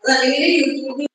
അല്ലെങ്കിൽ യൂട്യൂബിൽ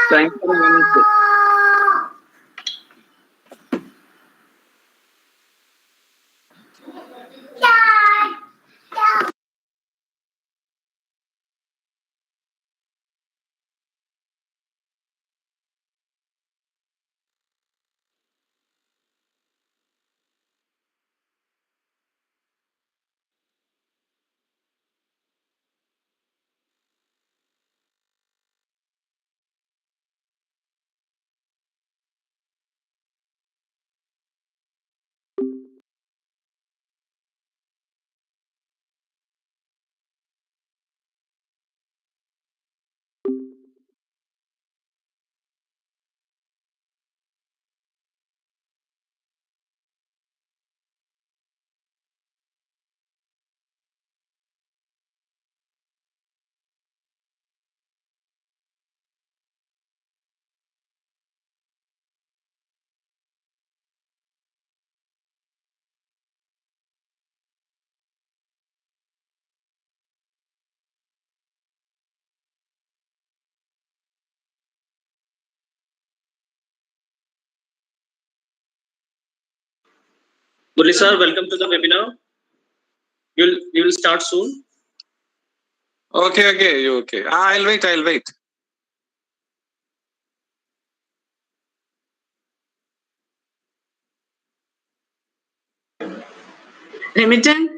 Thanks for the Murli sir, welcome to the webinar. You will start soon. Okay. I'll wait. Remington?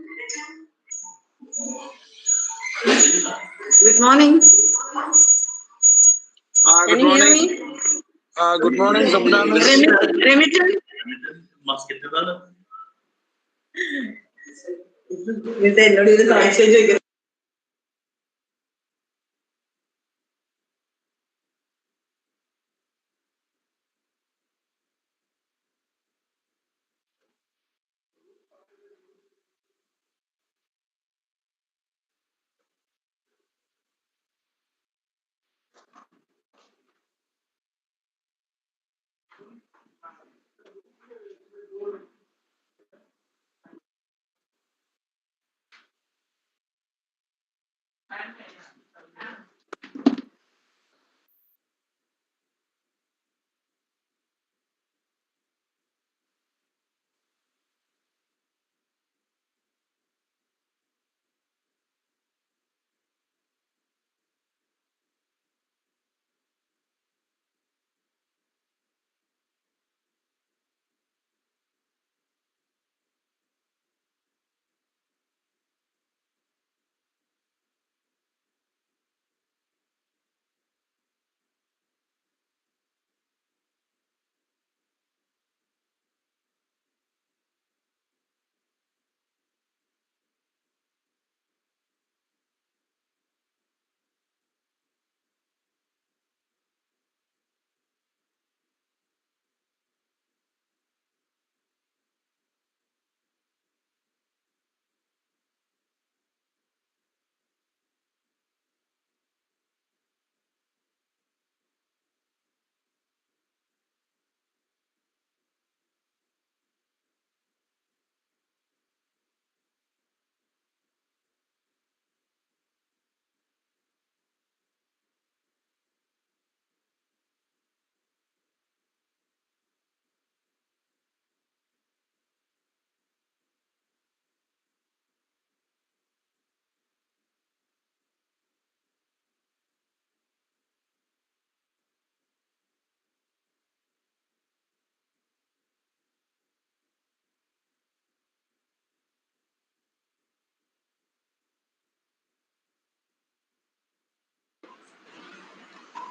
Good morning. Good morning. Good morning, Sabdana. Remington? എന്നോട് ഇത് സംശയം ചോദിക്കുന്നത്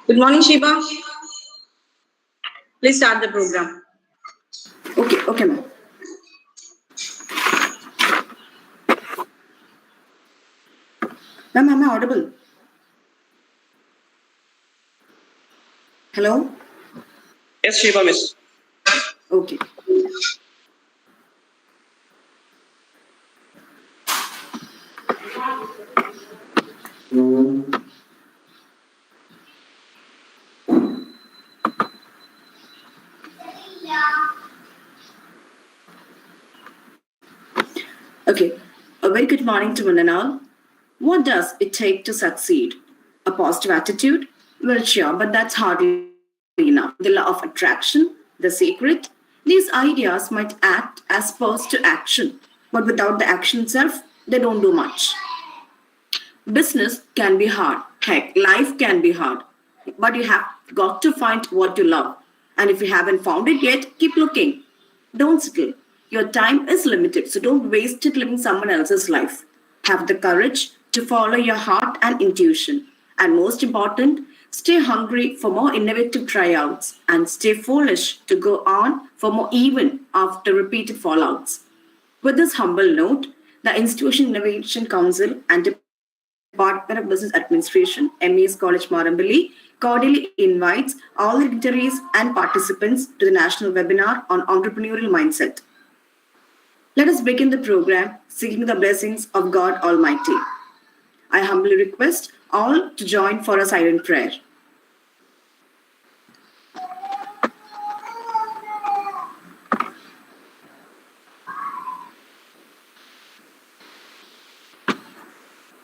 Good morning, Shiba. Please start the program. Okay, ma'am. Ma'am, am I audible? Hello? Yes, Shiva miss. Okay. Okay, a very good morning to one and all. What does it take to succeed? A positive attitude? Well, sure, but that's hardly enough. The law of attraction, the secret, these ideas might act as spurs to action, but without the action itself, they don't do much. Business can be hard. Heck, life can be hard. But you have got to find what you love. And if you haven't found it yet, keep looking. Don't settle. Your time is limited, so don't waste it living someone else's life. Have the courage to follow your heart and intuition. And most important, stay hungry for more innovative tryouts and stay foolish to go on for more even after repeated fallouts. With this humble note, the Institution Innovation Council and Department of Business Administration, MES College Marambali, cordially invites all the dignitaries and participants to the national webinar on entrepreneurial mindset. Let us begin the program seeking the blessings of God Almighty. I humbly request all to join for a silent prayer.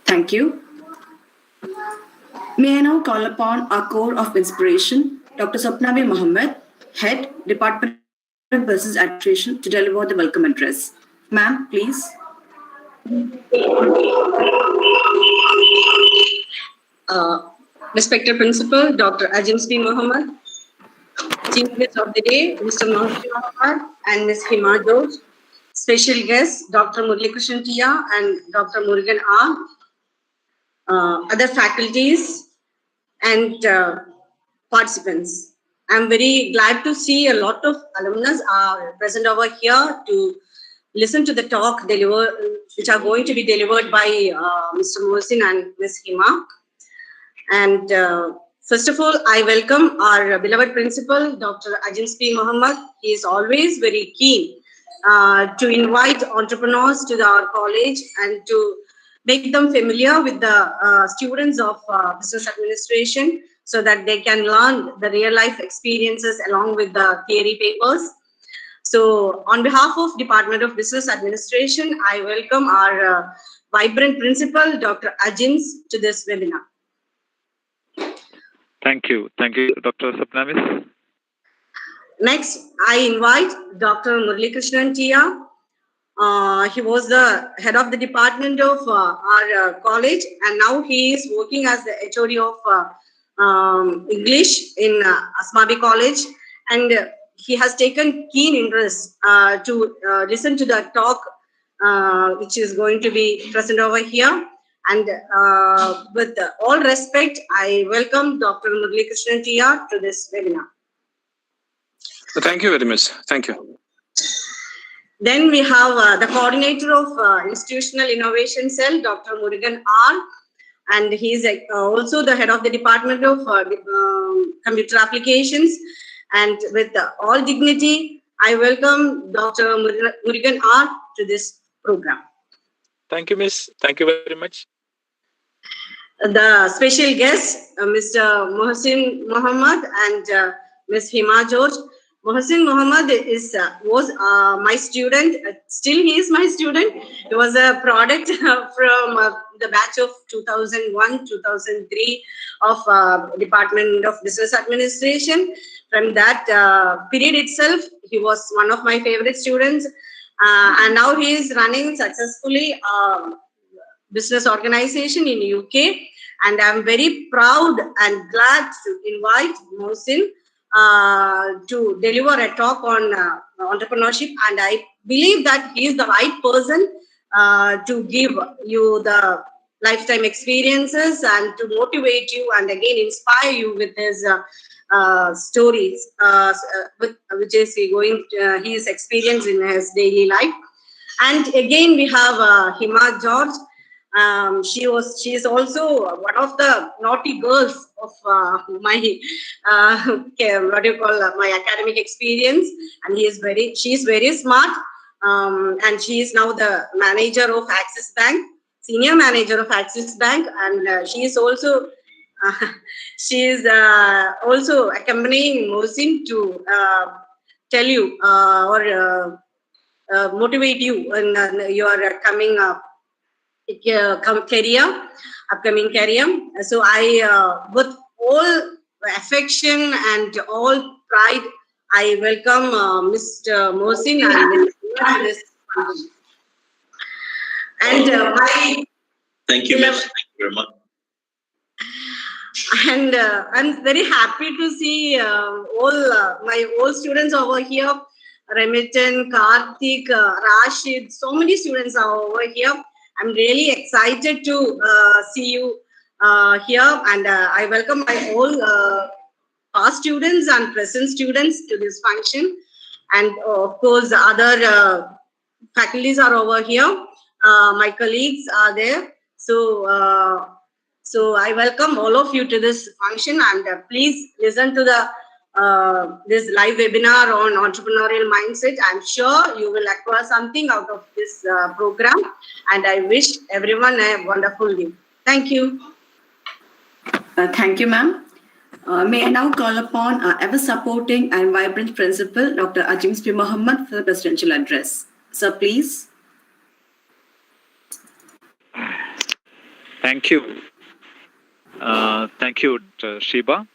Thank you. May I now call upon our core of inspiration, Dr. Sapnavi Mohammed, Head, Department of Business Administration, to deliver the welcome address. Ma'am, please. Respected Principal, Dr. Ajim B. Mohammed, Chief Guest of the Day, Mr. Mohsin Mohammed and Ms. Hima George, special guests, Dr. Murli Krishnan Tia and Dr. Murugan R., other faculties and participants. I'm very glad to see a lot of alumnus are present over here to listen to the talk which are going to be delivered by Mr. Mohsin and Ms. Hima. And first of all, I welcome our beloved principal, Dr. Ajim B. Mohammed. He is always very keen to invite entrepreneurs to our college and to make them familiar with the students of business administration so that they can learn the real life experiences along with the theory papers. So on behalf of Department of Business Administration, I welcome our vibrant principal, Dr. Ajins, to this webinar. Thank you, Dr. Sapnavis. Next, I invite Dr. Murli Krishnan Tia. He was the head of the department of our college, and now he is working as the HOD of English in Asmabi College, and he has taken keen interest to listen to the talk which is going to be present over here. And with all respect, I welcome Dr. Murli Krishnan Tia to this webinar. Thank you very much. Thank you. Then we have the coordinator of Institutional Innovation Cell, Dr. Murugan R. And he is also the head of the Department of Computer Applications. And with all dignity, I welcome Dr. Murugan R. to this program. Thank you, Miss. Thank you very much. The special guests, Mr. Mohsin Mohammed and Ms. Hima George. Mohsin Mohammed was my student. Still, he is my student. He was a product from the batch of 2001-2003 of Department of Business Administration. From that period itself, he was one of my favorite students. And now he is running successfully business organization in UK. And I'm very proud and glad to invite Mohsin to deliver a talk on entrepreneurship, and I believe that he is the right person to give you the lifetime experiences and to motivate you and again inspire you with his stories, which is his experience in his daily life. And again we have Hima George. She is also one of the naughty girls of my my academic experience, and she is very smart, and she is now the manager of Axis Bank. senior manager of Axis Bank, and she is also also accompanying Mohsin to tell you or motivate you in your coming upcoming career. So I, with all affection and all pride, I welcome Mr. Mohsin and Ms. Hima to this function. And my Thank you, Miss. Thank you very much. and I'm very happy to see all my old students over here. Remitan, Karthik, Rashid, so many students are over here. I'm really excited to see you here, and I welcome my all past students and present students to this function. And of course, other faculties are over here. My colleagues are there. So I welcome all of you to this function, and please listen to the this live webinar on entrepreneurial mindset. I'm sure you will acquire something out of this program, and I wish everyone a wonderful day. Thank you. Thank you, ma'am. May I now call upon our ever-supporting and vibrant principal, Dr. Ajim P. Muhammad, for the presidential address. Sir, please. Thank you. Thank you, Shiba.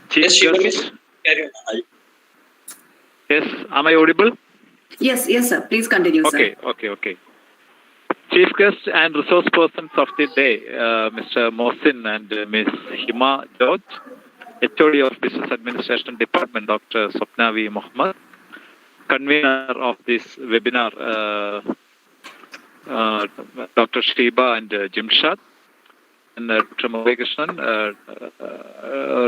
Chief Yes, Shiva, Guest. Miss. Carry on. Yes, am I audible? Yes, sir. Please continue, sir. Okay. Chief guest and resource persons of the day, Mr. Mohsin and Ms. Hima George, HOD of Business Administration Department, Dr. Swapnavi Muhammad, convener of this webinar, Dr. Shiba and Jimshad, and Dr. Muralikrishnan,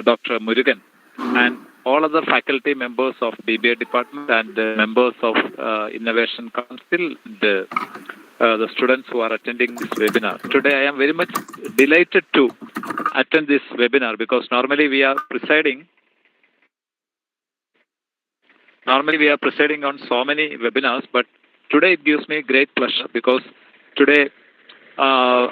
Dr. Murugan, and all other faculty members of BBA department and members of Innovation Council, and the students who are attending this webinar. Today I am very much delighted to attend this webinar because normally we are presiding on so many webinars, but today it gives me great pleasure because today our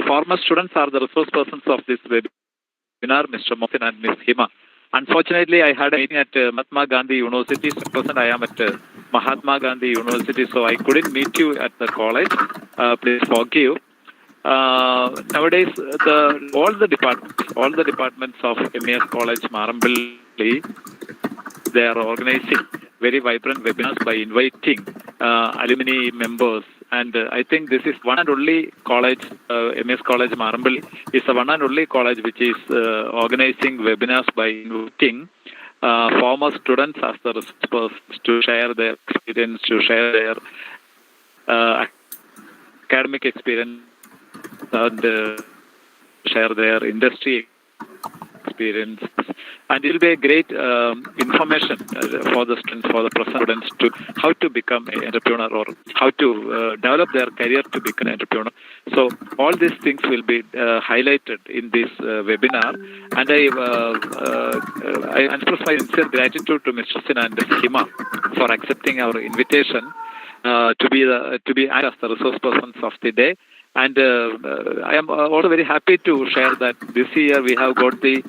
former students are the resource persons of this webinar, Mr. Mohsin and Ms. Hima. Unfortunately, I had a meeting at Mahatma Gandhi University. Present, I am at Mahatma Gandhi University, so I couldn't meet you at the college. Please forgive. Nowadays, all the departments of MES College Marambali, they are organizing very vibrant webinars by inviting alumni members. And I think this is one and only college, MES College Marambali is the one and only college which is organizing webinars by inviting former students as the resource to share their experience, to share their academic experience, and share their industry experience. And it will be a great information for the students, for the present students, to how to become an entrepreneur or how to develop their career to become an entrepreneur. So all these things will be highlighted in this webinar. And I express my sincere gratitude to Mr. Sin and Ms. Hima for accepting our invitation to be as the resource persons of the day. And I am also very happy to share that this year we have got the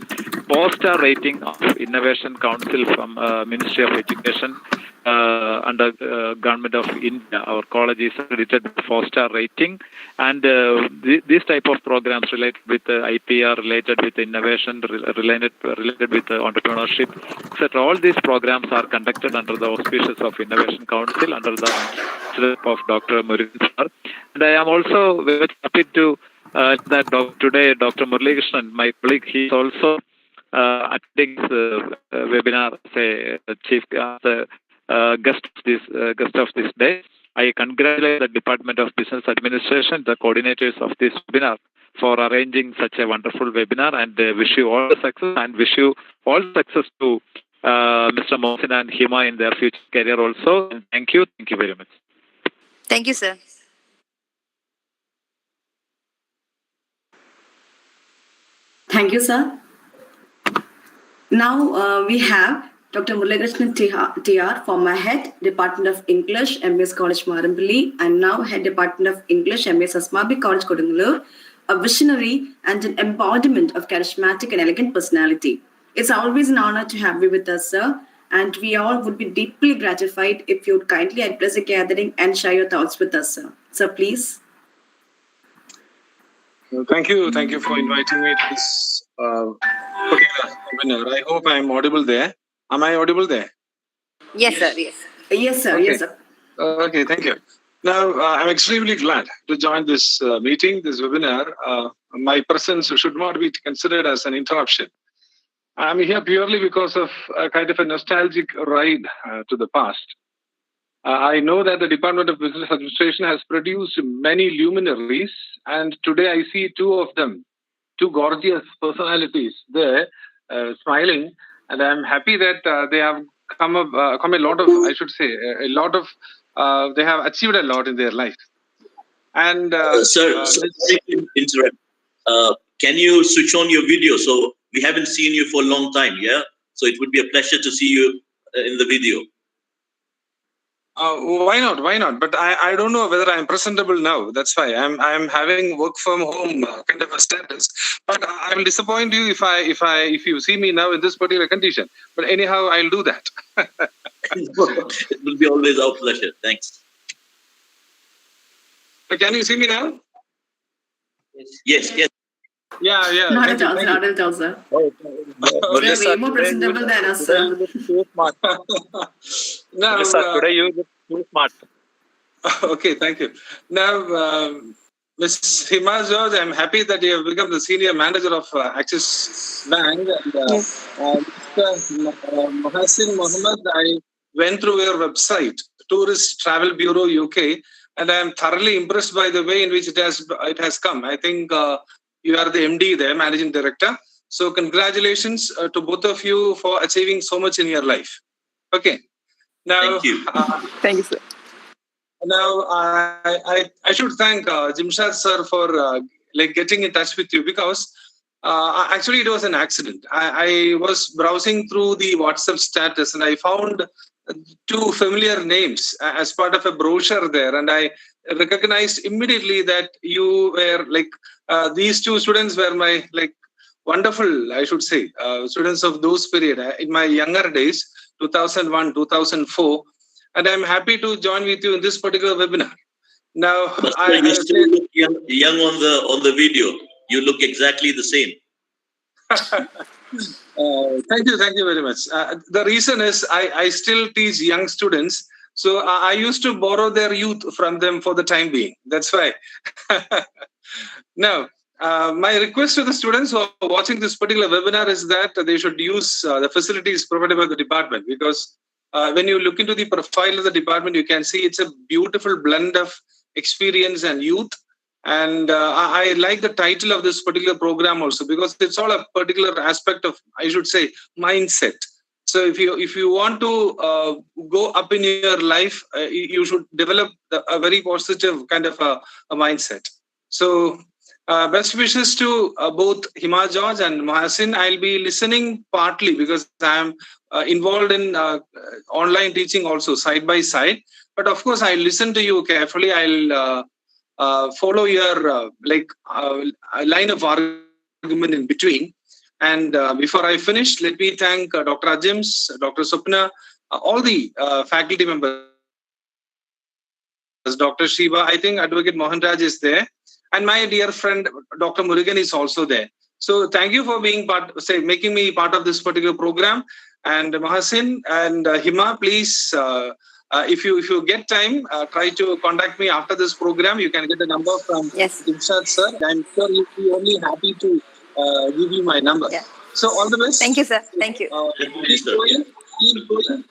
4-star rating of Innovation Council from Ministry of Education under Government of India. Our college is accredited with 4-star rating, and these type of programs related with IPR, related with innovation, related with entrepreneurship, etc. All these programs are conducted under the auspices of Innovation Council under the leadership of Dr. Murugan. And I am also very happy to that today Dr. Muralikrishnan, my colleague, he is also attending this webinar as a chief guest of this day. I congratulate the Department of Business Administration, the coordinators of this webinar, for arranging such a wonderful webinar, and wish you all the success, and wish you all success to Mr. Mohsin and Hima in their future career also. And thank you very much. Thank you, sir. Thank you, sir. Now we have Dr. Muralikrishnan TR, former head, Department of English, MS College Marambali, and now head Department of English, MS Asmabi College Kodungalur, a visionary and an embodiment of charismatic and elegant personality. It's always an honor to have you with us, sir, and we all would be deeply gratified if you would kindly address the gathering and share your thoughts with us, sir. Sir, please. Thank you for inviting me to this particular webinar. I hope I am audible there. Am I audible there? Yes, sir. Yes. Yes, sir. Okay. Yes, sir. Okay, thank you. Now, I'm extremely glad to join this meeting, this webinar. My presence should not be considered as an interruption. I'm here purely because of a kind of a nostalgic ride to the past. I know that the Department of Business Administration has produced many luminaries, and today I see two of them, two gorgeous personalities there, smiling, and I'm happy that they have come a lot of, I should say, a lot of, they have achieved a lot in their life. And Sir, sorry to interrupt. Can you switch on your video? So we haven't seen you for a long time, yeah? So it would be a pleasure to see you in the video. Why not? Why not? But I don't know whether I'm presentable now. That's why I'm having work from home kind of a status. But I will disappoint you if you see me now in this particular condition. But anyhow, I'll do that. It will be always our pleasure. Thanks. Can you see me now? Yes. Yeah. Not at all, sir. Okay. Way more presentable than us, sir. Now, today you look too smart. Okay, thank you. Now, Ms. Hima George, I'm happy that you have become the senior manager of Axis Bank. And Mr. Mohsin Mohammed, I went through your website, Tourist Travel Bureau UK, and I am thoroughly impressed by the way in which it has come. I think you are the MD there, Managing Director. So congratulations to both of you for achieving so much in your life. Okay. Now, Thank you. Thank you, sir. Now, I should thank Jimshad sir for getting in touch with you, because actually it was an accident. I was browsing through the WhatsApp status and I found two familiar names as part of a brochure there, and I recognized immediately that you were these two students were my wonderful, I should say, students of those period in my younger days, 2001, 2004. And I'm happy to join with you in this particular webinar. Now, You still look young on the video. You look exactly the same. Thank you very much. The reason is I still teach young students, so I used to borrow their youth from them for the time being. That's why. Now, my request to the students who are watching this particular webinar is that they should use the facilities provided by the department, because when you look into the profile of the department, you can see it's a beautiful blend of experience and youth. And I like the title of this particular program also, because it's all a particular aspect of, I should say, mindset. So if you want to go up in your life, you should develop a very positive kind of a mindset. So best wishes to both Hima George and Mohsin. I'll be listening partly because I'm involved in online teaching also side by side. But of course, I'll listen to you carefully. I'll follow your line of argument in between. And before I finish, let me thank Dr. Ajims, Dr. Supna, all the faculty members, Dr. Shiva. I think Advocate Mohan Raj is there. And my dear friend, Dr. Murugan is also there. So thank you for being making me part of this particular program. And Mohsin and Hima, please, if you get time, try to contact me after this program. You can get a number from Dimshad sir. I'm sure he'll be only happy to give you my number. Yeah. So all the best. Thank you, sir. Thank you. Keep going,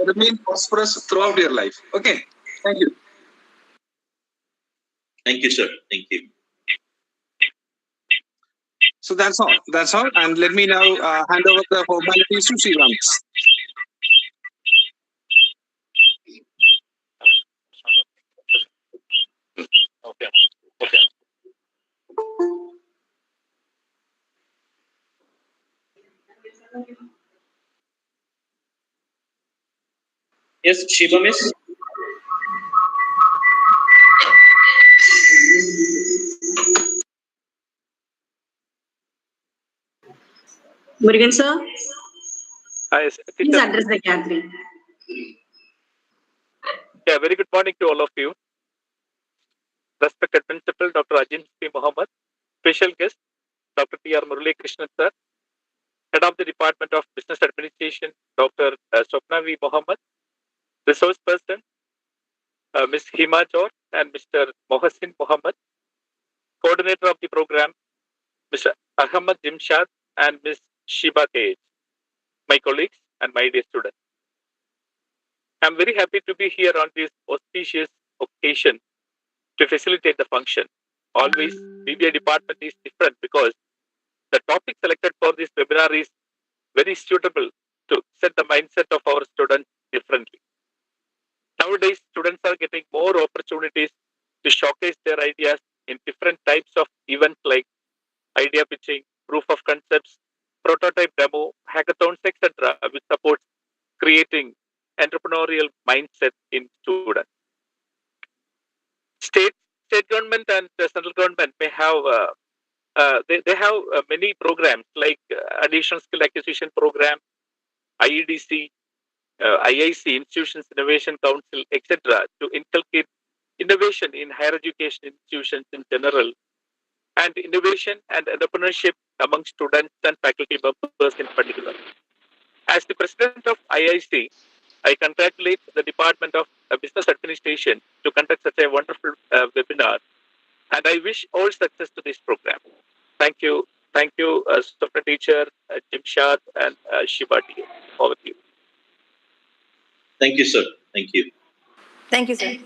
remain prosperous throughout your life. Okay. Thank you. Thank you, sir. Thank you. So that's all. And let me now hand over the formalities to Sriram. Yes, Shiba Miss. Murugan sir, Hi, please address the gathering. yeah, very good morning to all of you. Respected Principal Dr. Ajin P. Mohammed, special guest Dr. T.R. Murali Krishnan sir, Head of the Department of Business Administration Dr. Swapna V. Mohammed, Resource Person Ms. Hima Jor and Mr. Mohsin Mohammed, Coordinator of the program Mr. Ahmad Jimshad and Ms. Shiba K. My colleagues and my dear students. I'm very happy to be here on this auspicious occasion to facilitate the function. Always, BBA department is different because the topic selected for this webinar is very suitable to set the mindset of our students differently. Nowadays, students are getting more opportunities to showcase their ideas in different types of events like idea pitching, proof of concepts, prototype demo, hackathons, etc., which supports creating entrepreneurial mindset in students. State government and central government may have they have many programs like additional skill acquisition program, IEDC, IIC, Institutions Innovation Council, etc., to inculcate innovation in higher education institutions in general, and innovation and entrepreneurship among students and faculty members in particular. As the president of IIC, I congratulate the Department of Business Administration to conduct such a wonderful webinar, and I wish all success to this program. Thank you. Thank you, Swapna teacher, Jimshad, and Shiba dear. Over to you. Thank you, sir. Thank you. Thank you, sir.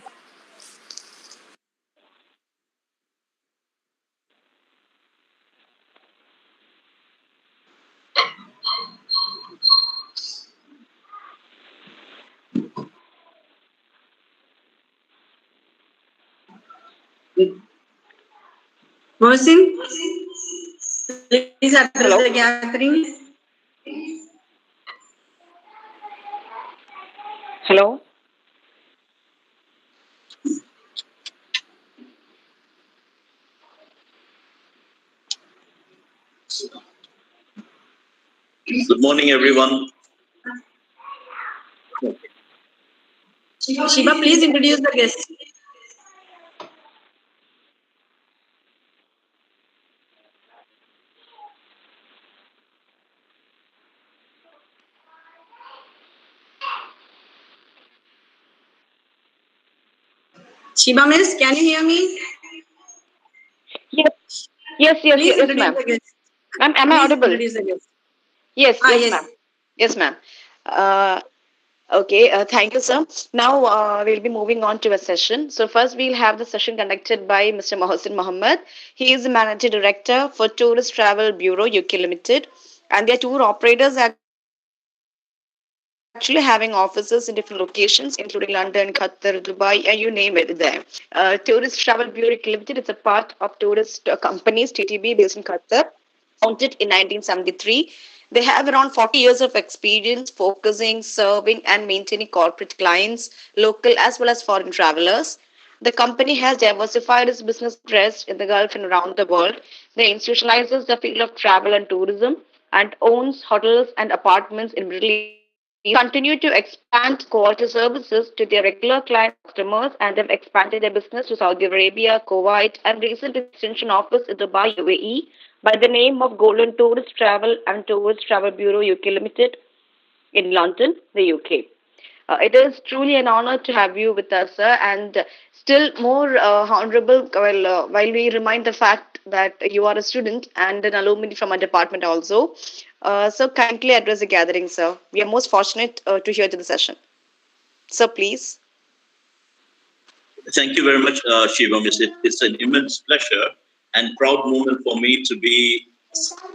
Mohsin, please address Hello. the gathering. Hello. Good morning, everyone. Shiba, please introduce the guest. Shiba Miss, can you hear me? Yes, Please introduce ma'am. the guest. Ma'am, am I Please audible? introduce the guest. Yes, Yes. ma'am. Yes, ma'am. Okay, thank you, sir. Now we'll be moving on to a session. So first we'll have the session conducted by Mr. Mohsin Mohammed. He is the Managing Director for Tourist Travel Bureau UK Limited, and their tour operators actually having offices in different locations, including London, Qatar, Dubai, and you name it there. Tourist Travel Bureau UK Limited is a part of tourist companies TTB based in Qatar, founded in 1973. They have around 40 years of experience focusing, serving, and maintaining corporate clients, local as well as foreign travelers. The company has diversified its business interests in the Gulf and around the world. They institutionalizes the field of travel and tourism and owns hotels and apartments in Middle East. They continue to expand quality services to their regular client customers, and they've expanded their business to Saudi Arabia, Kuwait, and recent extension office in Dubai, UAE, by the name of Golden Tourist Travel and Tourist Travel Bureau UK Limited in London, the UK. It is truly an honor to have you with us, sir, and still more honorable while we remind the fact that you are a student and an alumni from our department also. So kindly address the gathering, sir. We are most fortunate to hear to the session. Sir, please. Thank you very much, Shiva Miss. It's an immense pleasure and proud moment for me to be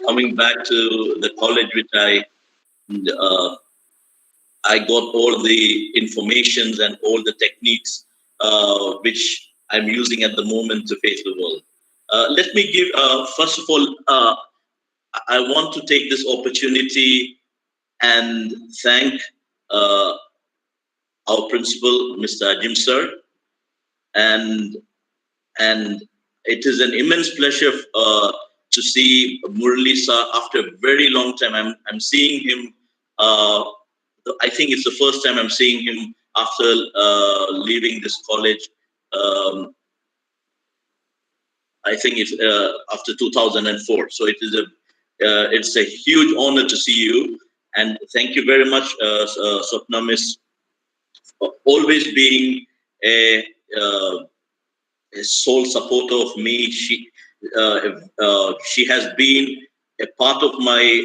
coming back to the college which I got all the informations and all the techniques which I'm using at the moment to face the world. Let me give, first of all, I want to take this opportunity and thank our principal, Mr. Ajim sir, and it is an immense pleasure to see Murali sir after a very long time. I'm seeing him. I think it's the first time I'm seeing him after leaving this college. I think it's after 2004. So it's a huge honor to see you, and thank you very much, Swapna Miss, for always being a sole supporter of me. She has been a part of my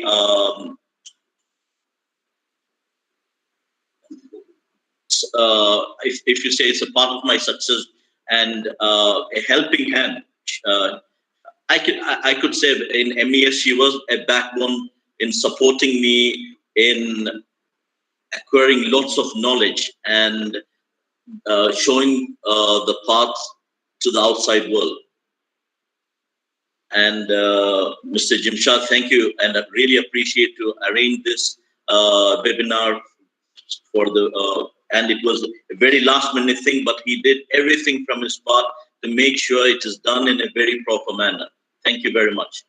if you say it's a part of my success and a helping hand. I could say in MES she was a backbone in supporting me in acquiring lots of knowledge and showing the path to the outside world. And Mr. Jimshad, thank you, and I really appreciate to arrange this webinar for the and it was a very last minute thing, but he did everything from his part to make sure it is done in a very proper manner. Thank you very much.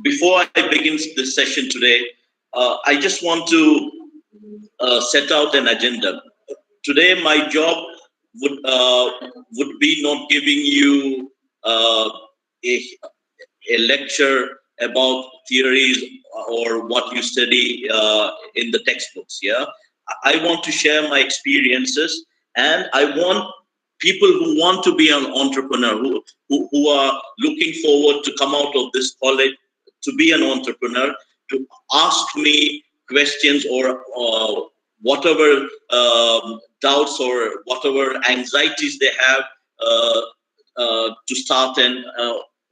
Before I begin this session today, I just want to set out an agenda. Today, my job would be not giving you a lecture about theories or what you study in the textbooks. Yeah, I want to share my experiences, and I want people who want to be an entrepreneur, who are looking forward to come out of this college to be an entrepreneur, to ask me questions or whatever doubts or whatever anxieties they have to start an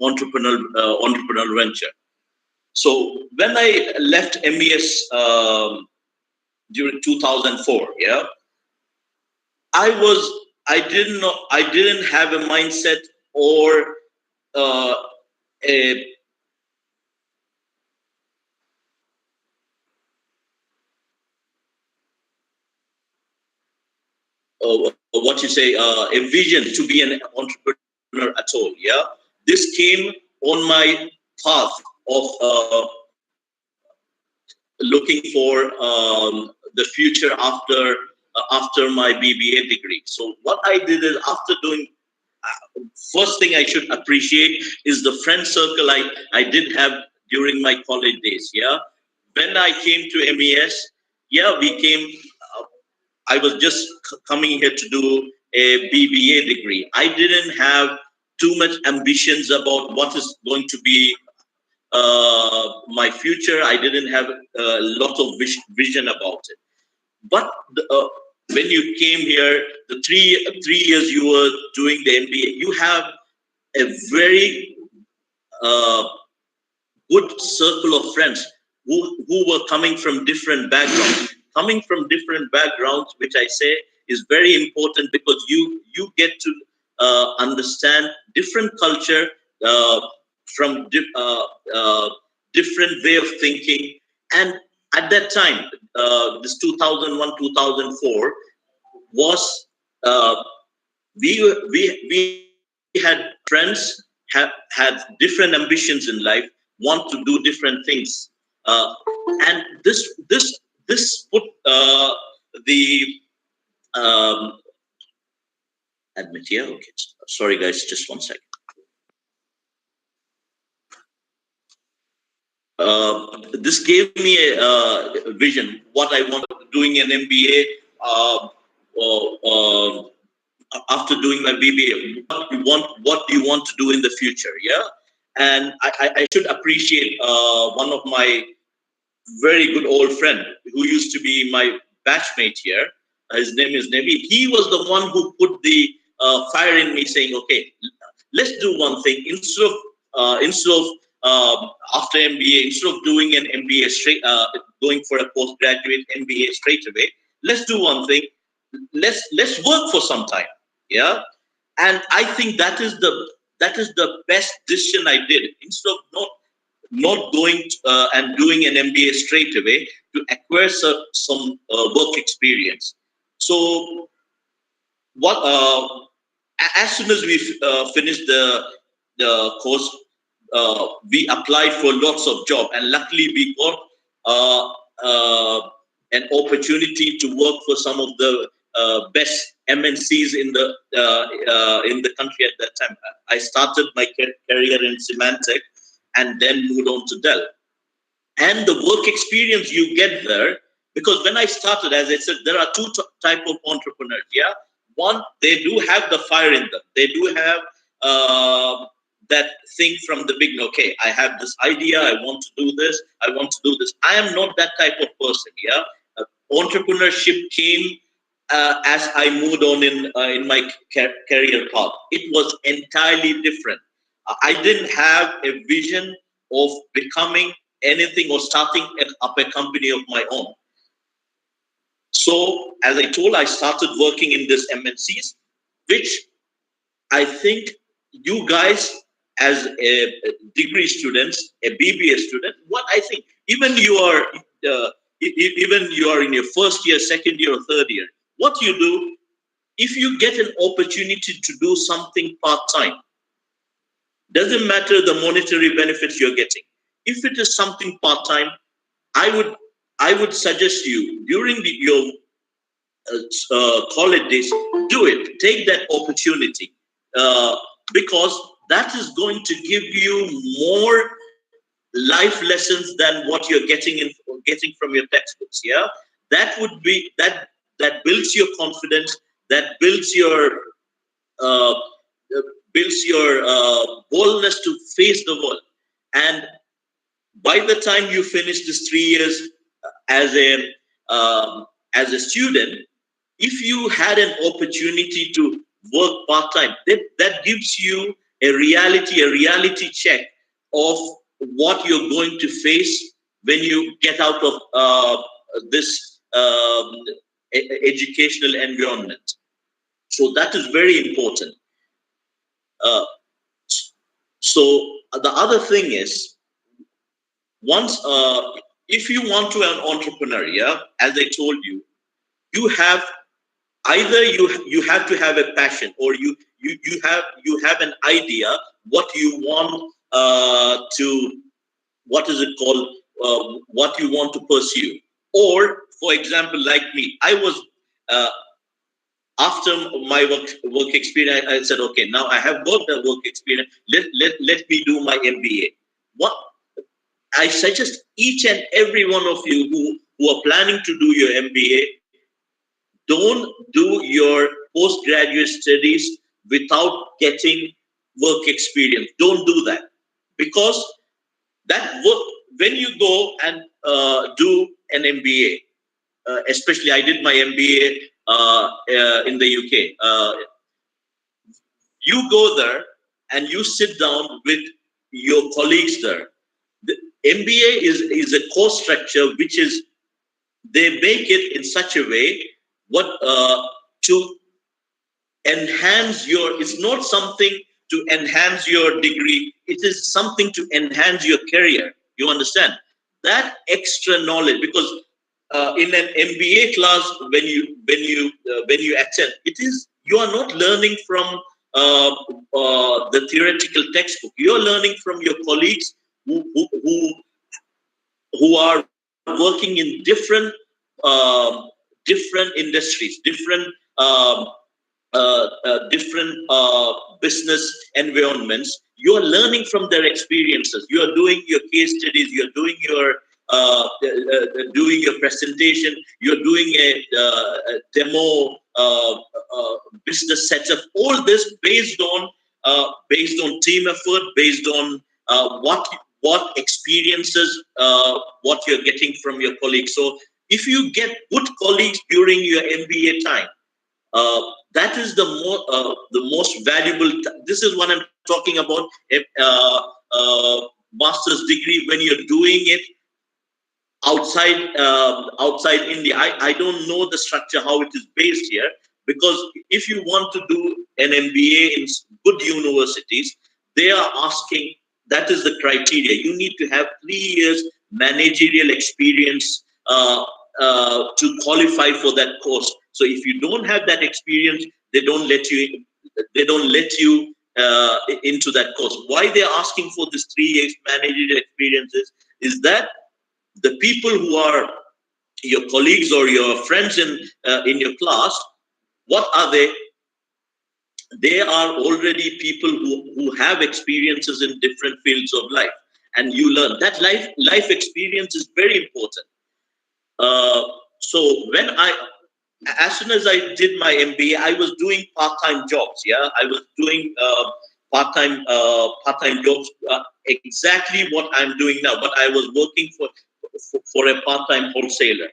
entrepreneurial venture. So when I left MES during 2004, yeah, I didn't have a mindset or a what you say, a vision to be an entrepreneur at all. Yeah, this came on my path of looking for the future after my BBA degree. So what I did is, after doing, first thing I should appreciate is the friend circle I did have during my college days. Yeah, when I came to MES, yeah, we came. I was just coming here to do a BBA degree. I didn't have too much ambitions about what is going to be my future. I didn't have a lot of vision about it. But when you came here, the three years you were doing the MBA, you have a very good circle of friends who were coming from different backgrounds. Coming from different backgrounds, which I say is very important, because you get to understand different culture from different way of thinking. And at that time, this 2001, 2004 was we had friends had different ambitions in life, want to do different things, and this put the admit here. Okay, sorry guys, just 1 second. This gave me a vision what I wanted doing an MBA. After doing my BBA, what do you want to do in the future? Yeah, and I should appreciate one of my very good old friend who used to be my batchmate here. His name is Nabi. He was the one who put the fire in me, saying, "Okay, let's do one thing. Instead of after MBA, instead of doing an MBA straight, going for a postgraduate MBA straight away, let's do one thing. Let's work for some time." Yeah, and I think that is the best decision I did. Instead of not going and doing an MBA straight away to acquire some work experience. So what as soon as we finished the course, we applied for lots of jobs, and luckily we got an opportunity to work for some of the best MNCs in the country at that time. I started my career in Symantec and then moved on to Dell. And the work experience you get there, because when I started, as I said, there are two type of entrepreneurs. Yeah, one, they do have the fire in them. They do have that thing from the beginning. Okay, I have this idea. I want to do this. I want to do this. I am not that type of person. Yeah, entrepreneurship came as I moved on in my career path. It was entirely different. I didn't have a vision of becoming anything or starting up a company of my own. So, as I told, I started working in this MNCs, which I think you guys, as a degree students, a BBA student, what I think, even you are in your first year, second year, or third year, what you do, if you get an opportunity to do something part-time, doesn't matter the monetary benefits you're getting. If it is something part-time, I would suggest you during your college days, do it. Take that opportunity because that is going to give you more life lessons than what you're getting from your textbooks. Yeah, that would be that builds your confidence. That builds your boldness to face the world. And by the time you finish this 3 years as a student, if you had an opportunity to work part-time, that gives you a reality check of what you're going to face when you get out of this educational environment. So that is very important. So the other thing is, once if you want to be an entrepreneur, yeah, as I told you, you have either you have to have a passion, or you have an idea what you want what is it called, what you want to pursue. Or, for example, like me, I was after my work experience, I said, okay, now I have got the work experience. Let me do my MBA. What I suggest each and every one of you who are planning to do your MBA, don't do your postgraduate studies without getting work experience. Don't do that, because that work, when you go and do an MBA, especially I did my MBA in the UK. You go there and you sit down with your colleagues there. The MBA is a course structure which is, they make it in such a way to enhance your, it's not something to enhance your degree, it is something to enhance your career. You understand? That extra knowledge, because in an MBA class, when you attend, it is, you are not learning from the theoretical textbook. You are learning from your colleagues who are working in different industries, different business environments. You are learning from their experiences. You are doing your case studies. You are doing your presentation. You are doing a demo business setup. All this based on team effort, based on what experiences what you're getting from your colleagues. So if you get good colleagues during your MBA time, that is the most valuable. This is what I'm talking about. Master's degree, when you're doing it outside India. I don't know the structure, how it is based here, because if you want to do an MBA in good universities, they are asking that is the criteria. You need to have 3 years managerial experience to qualify for that course. So if you don't have that experience, they don't let you into that course. Why they're asking for this 3 years managerial experiences is that the people who are your colleagues or your friends in your class, what are they? They are already people who have experiences in different fields of life, and you learn that life experience is very important. So as soon as I did my MBA, I was doing part-time jobs. Yeah, I was doing part-time jobs, exactly what I'm doing now. But I was working for a part-time wholesaler.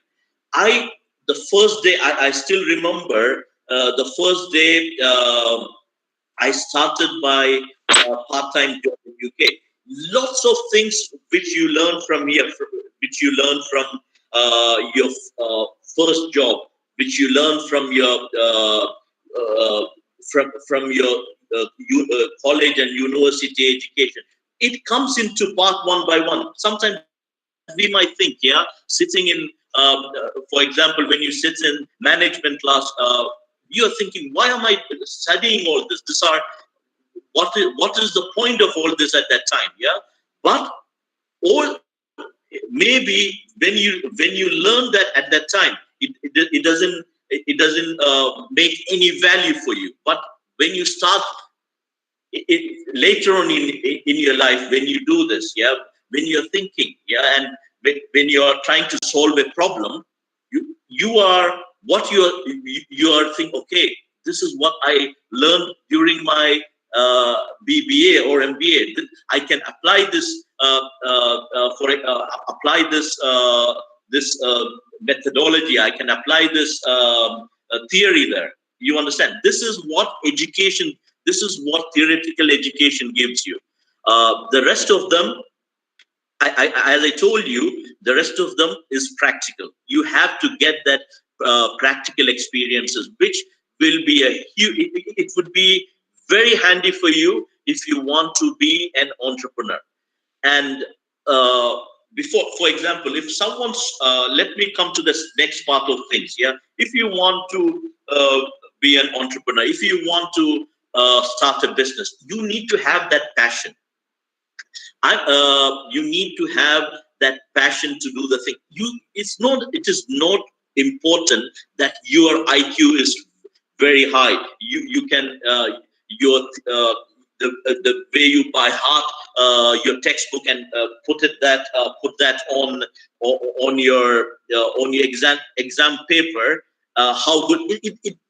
The first day, I still remember the first day I started my part-time job in UK. Lots of things which you learn from here, which you learn from your first job, which you learn from your college and university education. It comes into part one by one. Sometimes we might think, yeah, sitting in, for example, when you sit in management class, you're thinking, why am I studying all this? What is the point of all this at that time? Yeah, but all maybe when you learn that at that time, it doesn't make any value for you. But when you start later on in your life, when you do this, yeah, when you're thinking, yeah, and when you're trying to solve a problem, you are thinking, okay, this is what I learned during my BBA or MBA. I can apply this this methodology. I can apply this theory there. You understand? This is what education. This is what theoretical education gives you. The rest of them, as I told you, the rest of them is practical. You have to get that practical experiences, which will be a huge. It would be very handy for you if you want to be an entrepreneur. And for example, if someone's, let me come to this next part of things. Yeah, if you want to be an entrepreneur, if you want to start a business, you need to have that passion. You need to have that passion to do the thing. It is not important that your IQ is very high. You can the way you by heart your textbook and put that on your exam paper. How good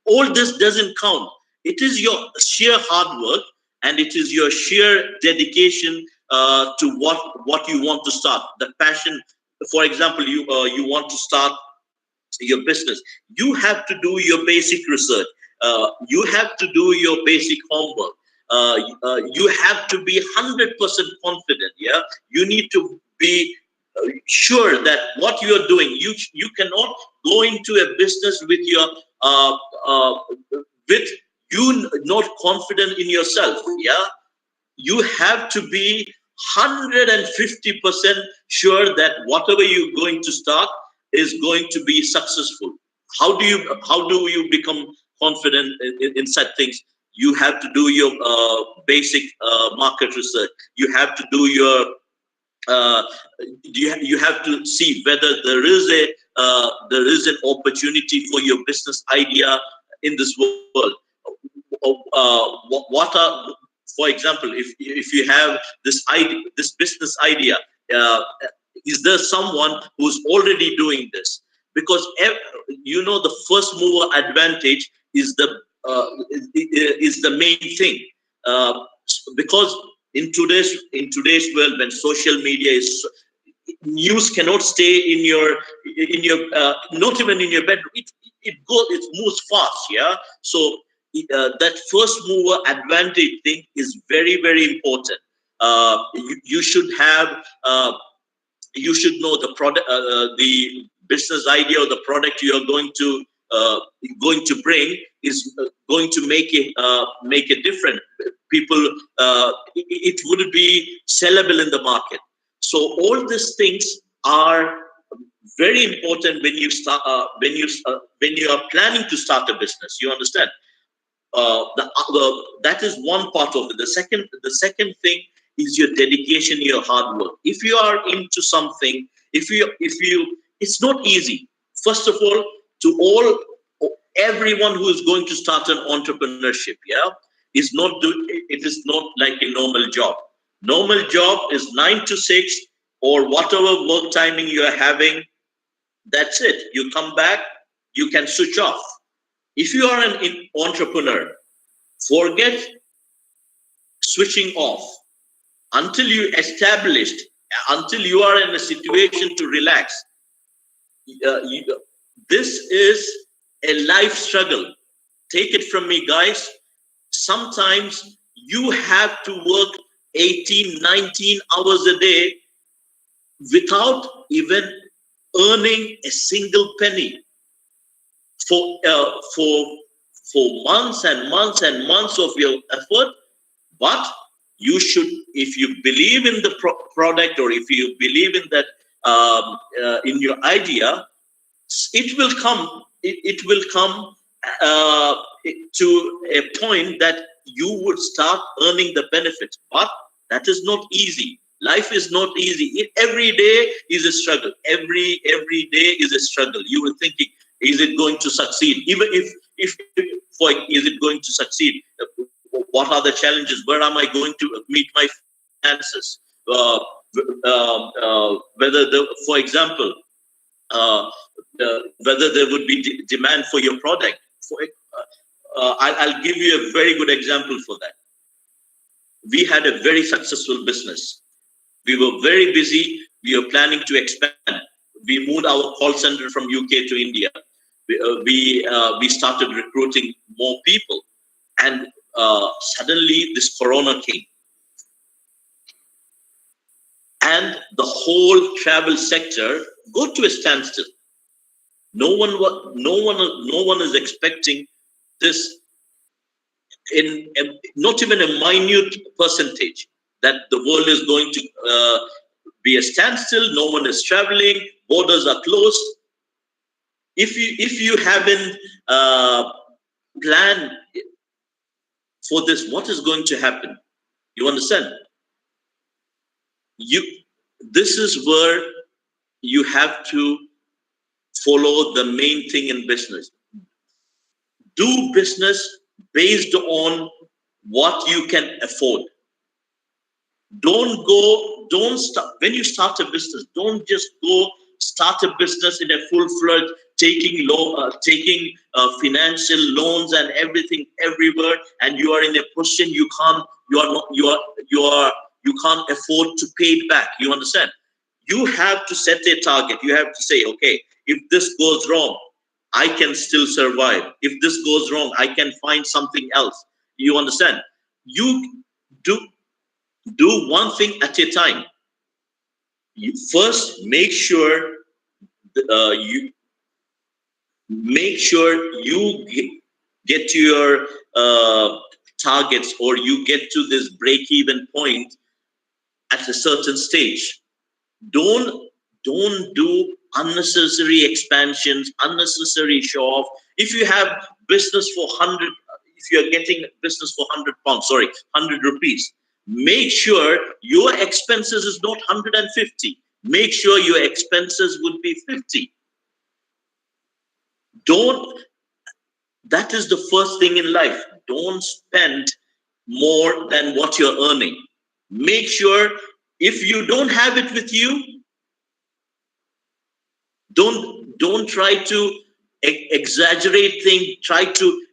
all this doesn't count. It is your sheer hard work and it is your sheer dedication to what you want to start. The passion. For example, you want to start your business. You have to do your basic research. You have to do your basic homework. You have to be 100% confident. Yeah, you need to be sure that what you are doing. You cannot go into a business with your with you not confident in yourself. Yeah, you have to be 150% sure that whatever you're going to start is going to be successful. How do you become confident in such things? You have to do your basic market research. You have to do your you have to see whether there is an opportunity for your business idea in this world. What are, for example, if you have this business idea, is there someone who's already doing this? Because the first mover advantage is the main thing. Because in today's world, when social media is, news cannot stay in your not even in your bedroom. It moves fast. Yeah, so that first mover advantage thing is very, very important. You should have you should know the product, the business idea or the product you are going to going to bring is going to make a difference. People, it would be sellable in the market. So all these things are very important when you start when you are planning to start a business. You understand? That is one part of it. The second thing is your dedication, your hard work. If you are into something, if you, it's not easy. First of all, everyone who is going to start an entrepreneurship, it is not like a normal job. Normal job is 9 to 6 or whatever work timing you are having. That's it. You come back, you can switch off. If you are an entrepreneur, forget switching off until you until you are in a situation to relax. This is a life struggle. Take it from me, guys. Sometimes you have to work 18, 19 hours a day without even earning a single penny for months and months and months of your effort. But you should, if you believe in the product, or if you believe in that, in your idea, it will come. It will come to a point that you would start earning the benefit. But that is not easy. Life is not easy. Every day is a struggle. Every day is a struggle. You were thinking, is it going to succeed? Even if is it going to succeed? What are the challenges? Where am I going to meet my finances? For example, whether there would be demand for your product. I'll give you a very good example for that. We had a very successful business. We were very busy. We were planning to expand. We moved our call center from UK to India. We started recruiting more people, and suddenly this corona came, and the whole travel sector got to a standstill. No one is expecting this, not even a minute percentage, that the world is going to be a standstill. No one is traveling. Borders are closed. If you haven't planned for this, what is going to happen? You understand? This is where you have to follow the main thing in business. Do business based on what you can afford. Don't start, when you start a business, don't just go start a business in a full-fledged, taking financial loans and everything everywhere, and you are in a position you can't afford to pay it back. You understand? You have to set a target. You have to say, okay, if this goes wrong, I can still survive. If this goes wrong, I can find something else. You understand? You do one thing at a time. You first make sure you get to your targets, or you get to this break-even point at a certain stage. Don't do unnecessary expansions, unnecessary show off. If you have business for 100, if you're getting business for 100 pounds, 100 rupees, make sure your expenses is not 150. Make sure your expenses would be 50. That is the first thing in life. Don't spend more than what you're earning. Make sure, if you don't have it with you, don't try to exaggerate things. Try to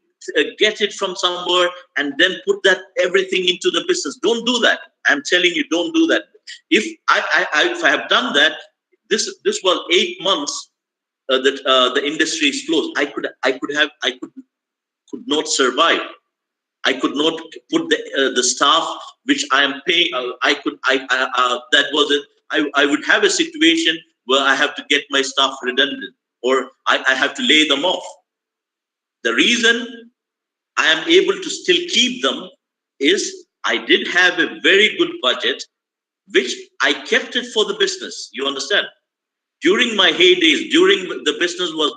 get it from somewhere and then put that everything into the business. Don't do that. I'm telling you, don't do that. If I have done that, this was 8 months that the industry is closed. I could not survive. I could not put the staff which I am paying. That was it. I would have a situation where I have to get my staff redundant, or I have to lay them off. The reason I am able to still keep them is I did have a very good budget, which I kept it for the business. You understand? During my heydays, during the business was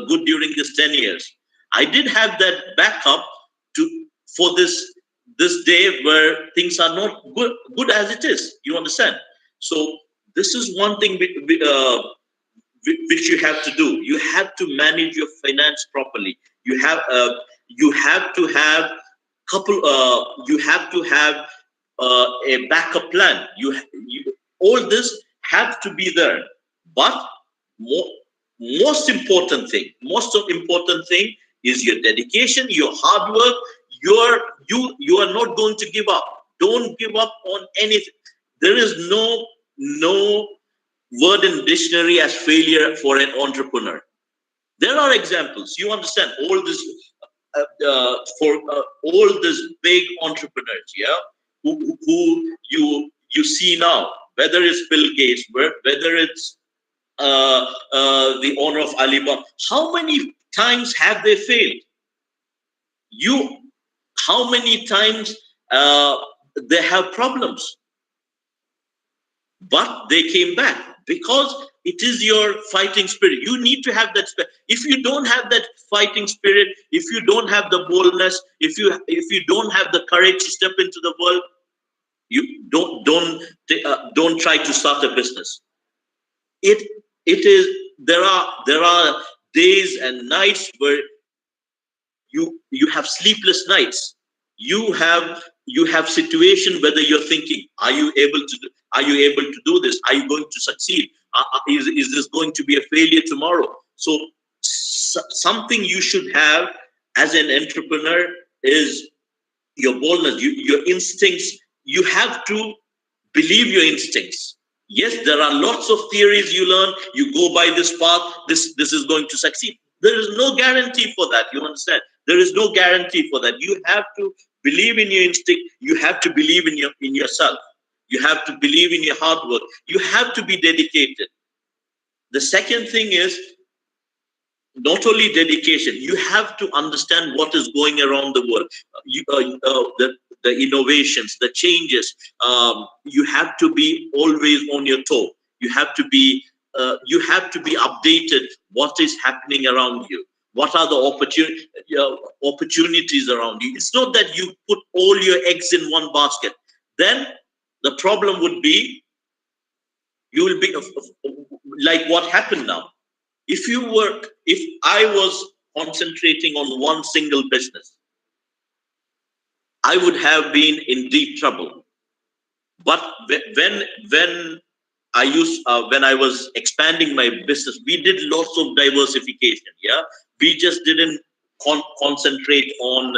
good during this 10 years, I did have that backup for this day where things are not good as it is. You understand? So this is one thing which you have to do. You have to manage your finance properly. You have to have a backup plan. All this have to be there. But most important thing is your dedication, your hard work. You are not going to give up. Don't give up on anything. There is no word in dictionary as failure for an entrepreneur. There are examples. You understand all this for all these big entrepreneurs, yeah, who you see now, whether it's Bill Gates, whether it's the owner of Alibaba. How many times have they failed? How many times they have problems? But they came back because it is your fighting spirit. You need to have that spirit. If you don't have that fighting spirit, if you don't have the boldness, if you don't have the courage to step into the world, you don't try to start a business. There are days and nights where you have sleepless nights. You have situation whether you're thinking, are you able to do this? Are you going to succeed? Is this going to be a failure tomorrow? So something you should have as an entrepreneur is your boldness, your instincts. You have to believe your instincts. Yes, there are lots of theories you learn. You go by this path. This is going to succeed. There is no guarantee for that. You understand? There is no guarantee for that. You have to believe in your instinct. You have to believe in yourself. You have to believe in your hard work. You have to be dedicated. The second thing is not only dedication. You have to understand what is going around the world. The innovations, the changes. You have to be always on your toe. You have to be updated. What is happening around you? What are the opportunities around you? It's not that you put all your eggs in one basket. Then the problem would be you will be like what happened now. If I was concentrating on one single business, I would have been in deep trouble. But when I was expanding my business, we did lots of diversification. Yeah, we just didn't concentrate on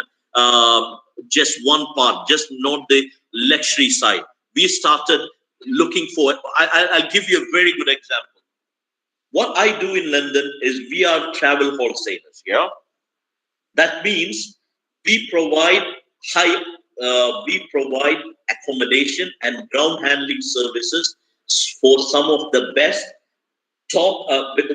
just one part, just not the luxury side. We started looking for. I'll give you a very good example. What I do in London is we are travel wholesalers. Yeah, that means we provide accommodation and ground handling services for some of the best top.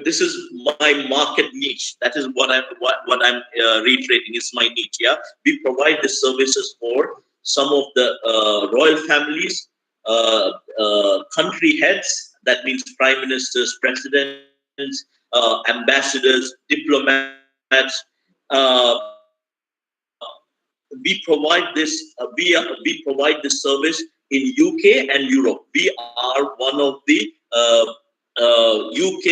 This is my market niche. That is what I'm reiterating is my niche. Yeah, we provide the services for some of the royal families, country heads. That means prime ministers, presidents, ambassadors, diplomats. We provide this. We provide this service in UK and Europe. We are one of the UK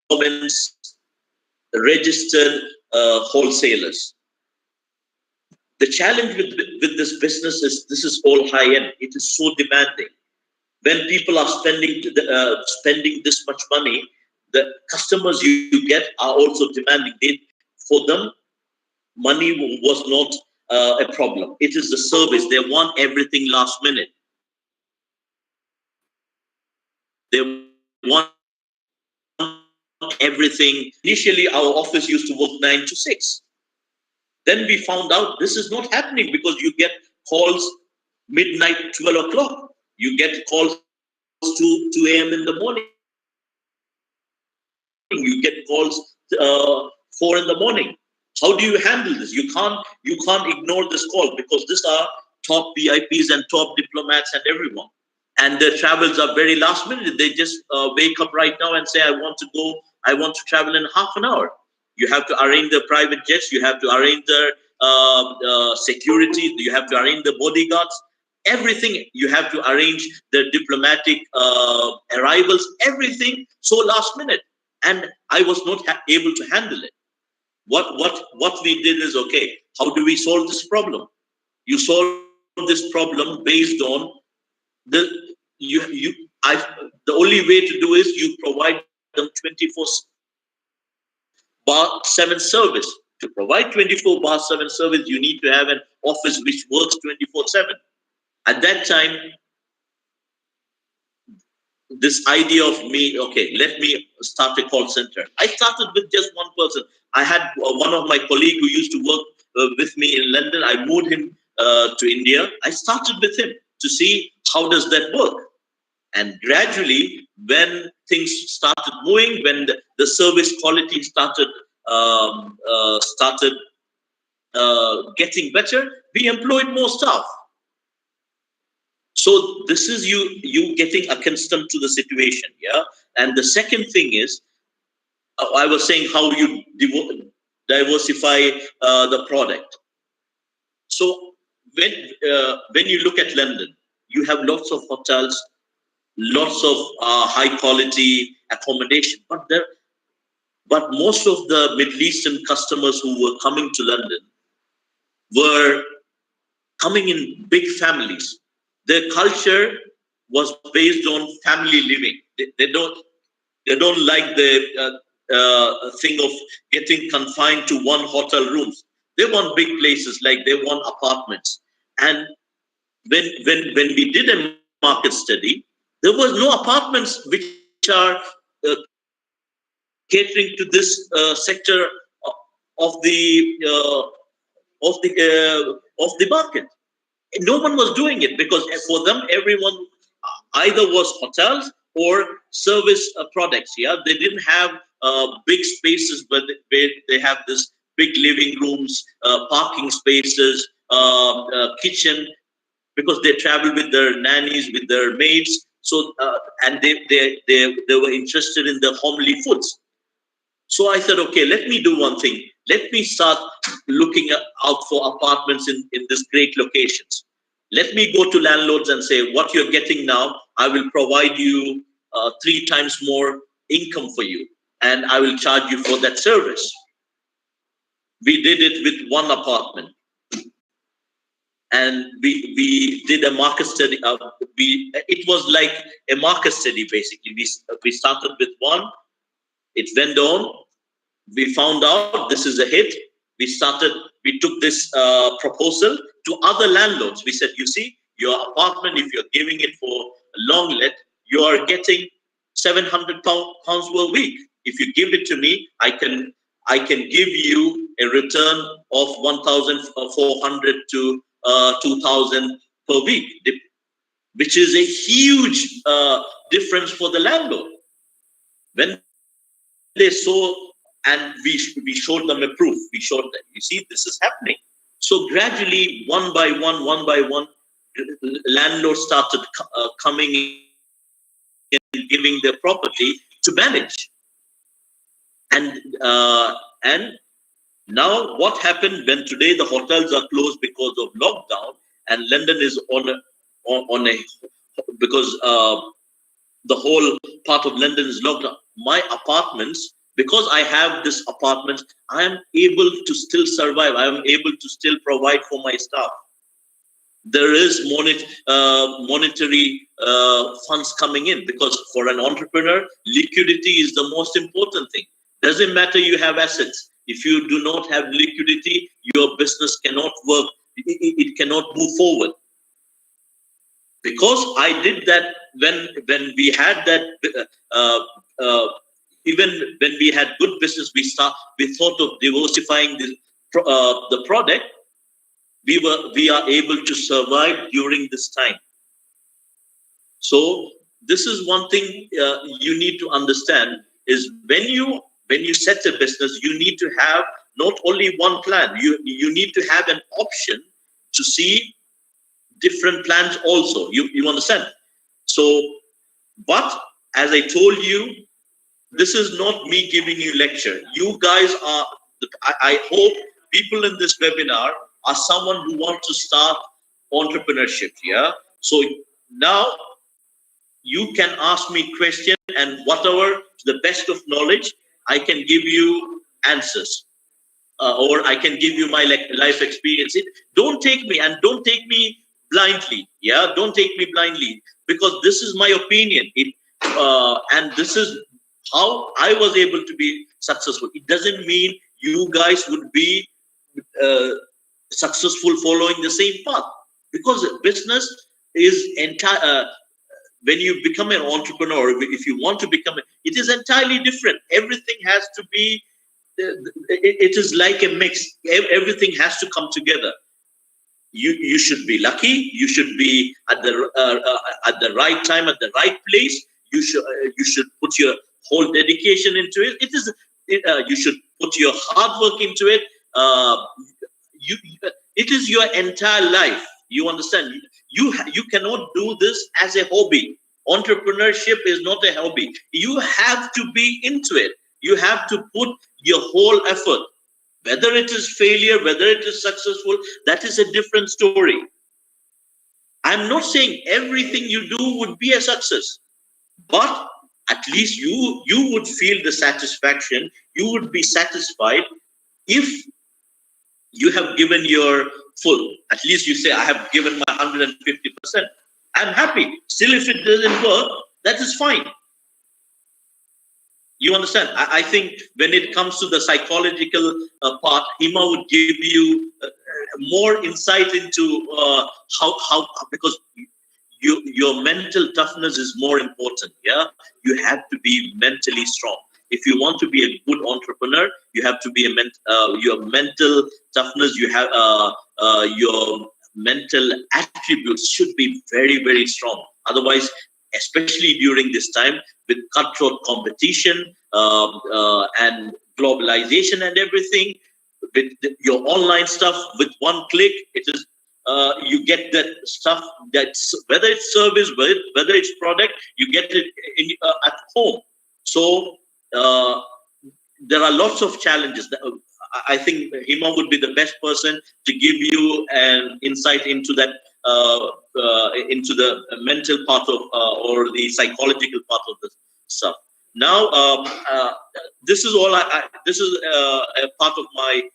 government's registered wholesalers. The challenge with this business is this is all high end. It is so demanding. When people are spending this much money, the customers you get are also demanding. For them, money was not a problem. It is the service. They want everything last minute. They want everything. Initially, our office used to work 9 to 6. Then we found out this is not happening because you get calls midnight, 12 o'clock. You get calls 2 a.m. in the morning. You get calls 4 in the morning. How do you handle this? You can't ignore this call, because these are top VIPs and top diplomats and everyone. And their travels are very last minute. They just wake up right now and say, I want to travel in half an hour. You have to arrange the private jets. You have to arrange their security. You have to arrange the bodyguards. Everything. You have to arrange the diplomatic arrivals. Everything so last minute. And I was not able to handle it. What we did is, okay, how do we solve this problem? You solve this problem based on the only way to do is you provide them 24/7 service. To provide 24/7 service, you need to have an office which works 24/7. At that time, this idea of me, okay, let me start a call center. I started with just one person. I had one of my colleagues who used to work with me in London. I moved him to India. I started with him to see how does that work. And gradually, when things started moving, when the service quality started getting better, we employed more staff. So this is you getting accustomed to the situation, yeah. And the second thing is, I was saying how you diversify the product. So when you look at London, you have lots of hotels, lots of high quality accommodation, but most of the Middle Eastern customers who were coming to London were coming in big families. Their culture was based on family living. They don't like the thing of getting confined to one hotel rooms. They want big places, like they want apartments. And when we did a market study, there was no apartments which are catering to this sector of the market. No one was doing it, because for them, everyone either was hotels or service products. Yeah, they didn't have big spaces where they have this big living rooms, parking spaces, kitchen, because they travel with their nannies, with their maids. So and they were interested in the homely foods. So I said, okay, let me do one thing. Let me start looking out for apartments in these great locations. Let me go to landlords and say, what you're getting now, I will provide you 3 times more income for you, and I will charge you for that service. We did it with one apartment. And we did a market study. It was like a market study, basically. We started with one. It went on. We found out this is a hit. We took this proposal to other landlords. We said, you see, your apartment, if you're giving it for long let, you are getting £700 per week. If you give it to me, I can give you a return of 1,400 to 2,000 per week, which is a huge difference for the landlord. When they saw, and we showed them a proof. We showed them, you see, this is happening. So gradually, one by one, landlords started coming in and giving their property to manage. And now what happened when today the hotels are closed because of lockdown, and London is on a because the whole part of London is locked down. My apartments, because I have this apartment, I am able to still survive. I am able to still provide for my staff. There is monetary funds coming in, because for an entrepreneur, liquidity is the most important thing. Doesn't matter you have assets. If you do not have liquidity, your business cannot work. It cannot move forward. Because I did that when we had that, even when we had good business, we thought of diversifying the product. We are able to survive during this time. So this is one thing you need to understand, is when you when you set a business, you need to have not only one plan. You need to have an option to see different plans also. You understand? So, but as I told you, this is not me giving you lecture. You guys are, I hope people in this webinar are someone who wants to start entrepreneurship. Yeah. So now you can ask me questions, and whatever to the best of knowledge, I can give you answers. Or I can give you my life experience. Don't take me blindly. Yeah, don't take me blindly, because this is my opinion. And this is how I was able to be successful. It doesn't mean you guys would be successful following the same path, because business is entire. When you become an entrepreneur, if you want to become, it is entirely different. Everything has to be. It is like a mix. Everything has to come together. You should be lucky. You should be at the right time, at the right place. You should put your whole dedication into it. You should put your hard work into it. It is your entire life. You understand? You cannot do this as a hobby. Entrepreneurship is not a hobby. You have to be into it. You have to put your whole effort. Whether it is failure, whether it is successful, that is a different story. I'm not saying everything you do would be a success, but at least you would feel the satisfaction. You would be satisfied if you have given your full. At least you say, I have given my 150%. I'm happy. Still, if it doesn't work, that is fine. You understand? I think when it comes to the psychological part, Hima would give you more insight into how because your mental toughness is more important. Yeah, you have to be mentally strong. If you want to be a good entrepreneur, you have to be your mental toughness. You have your mental attributes should be very, very strong. Otherwise, especially during this time with cutthroat competition and globalization and everything, with your online stuff, with one click, it is you get that stuff. That's whether it's service, whether it's product, you get it at home. So there are lots of challenges. I think Hima would be the best person to give you an insight into that, into the mental part of or the psychological part of the stuff. Now, this is all. This is a part of my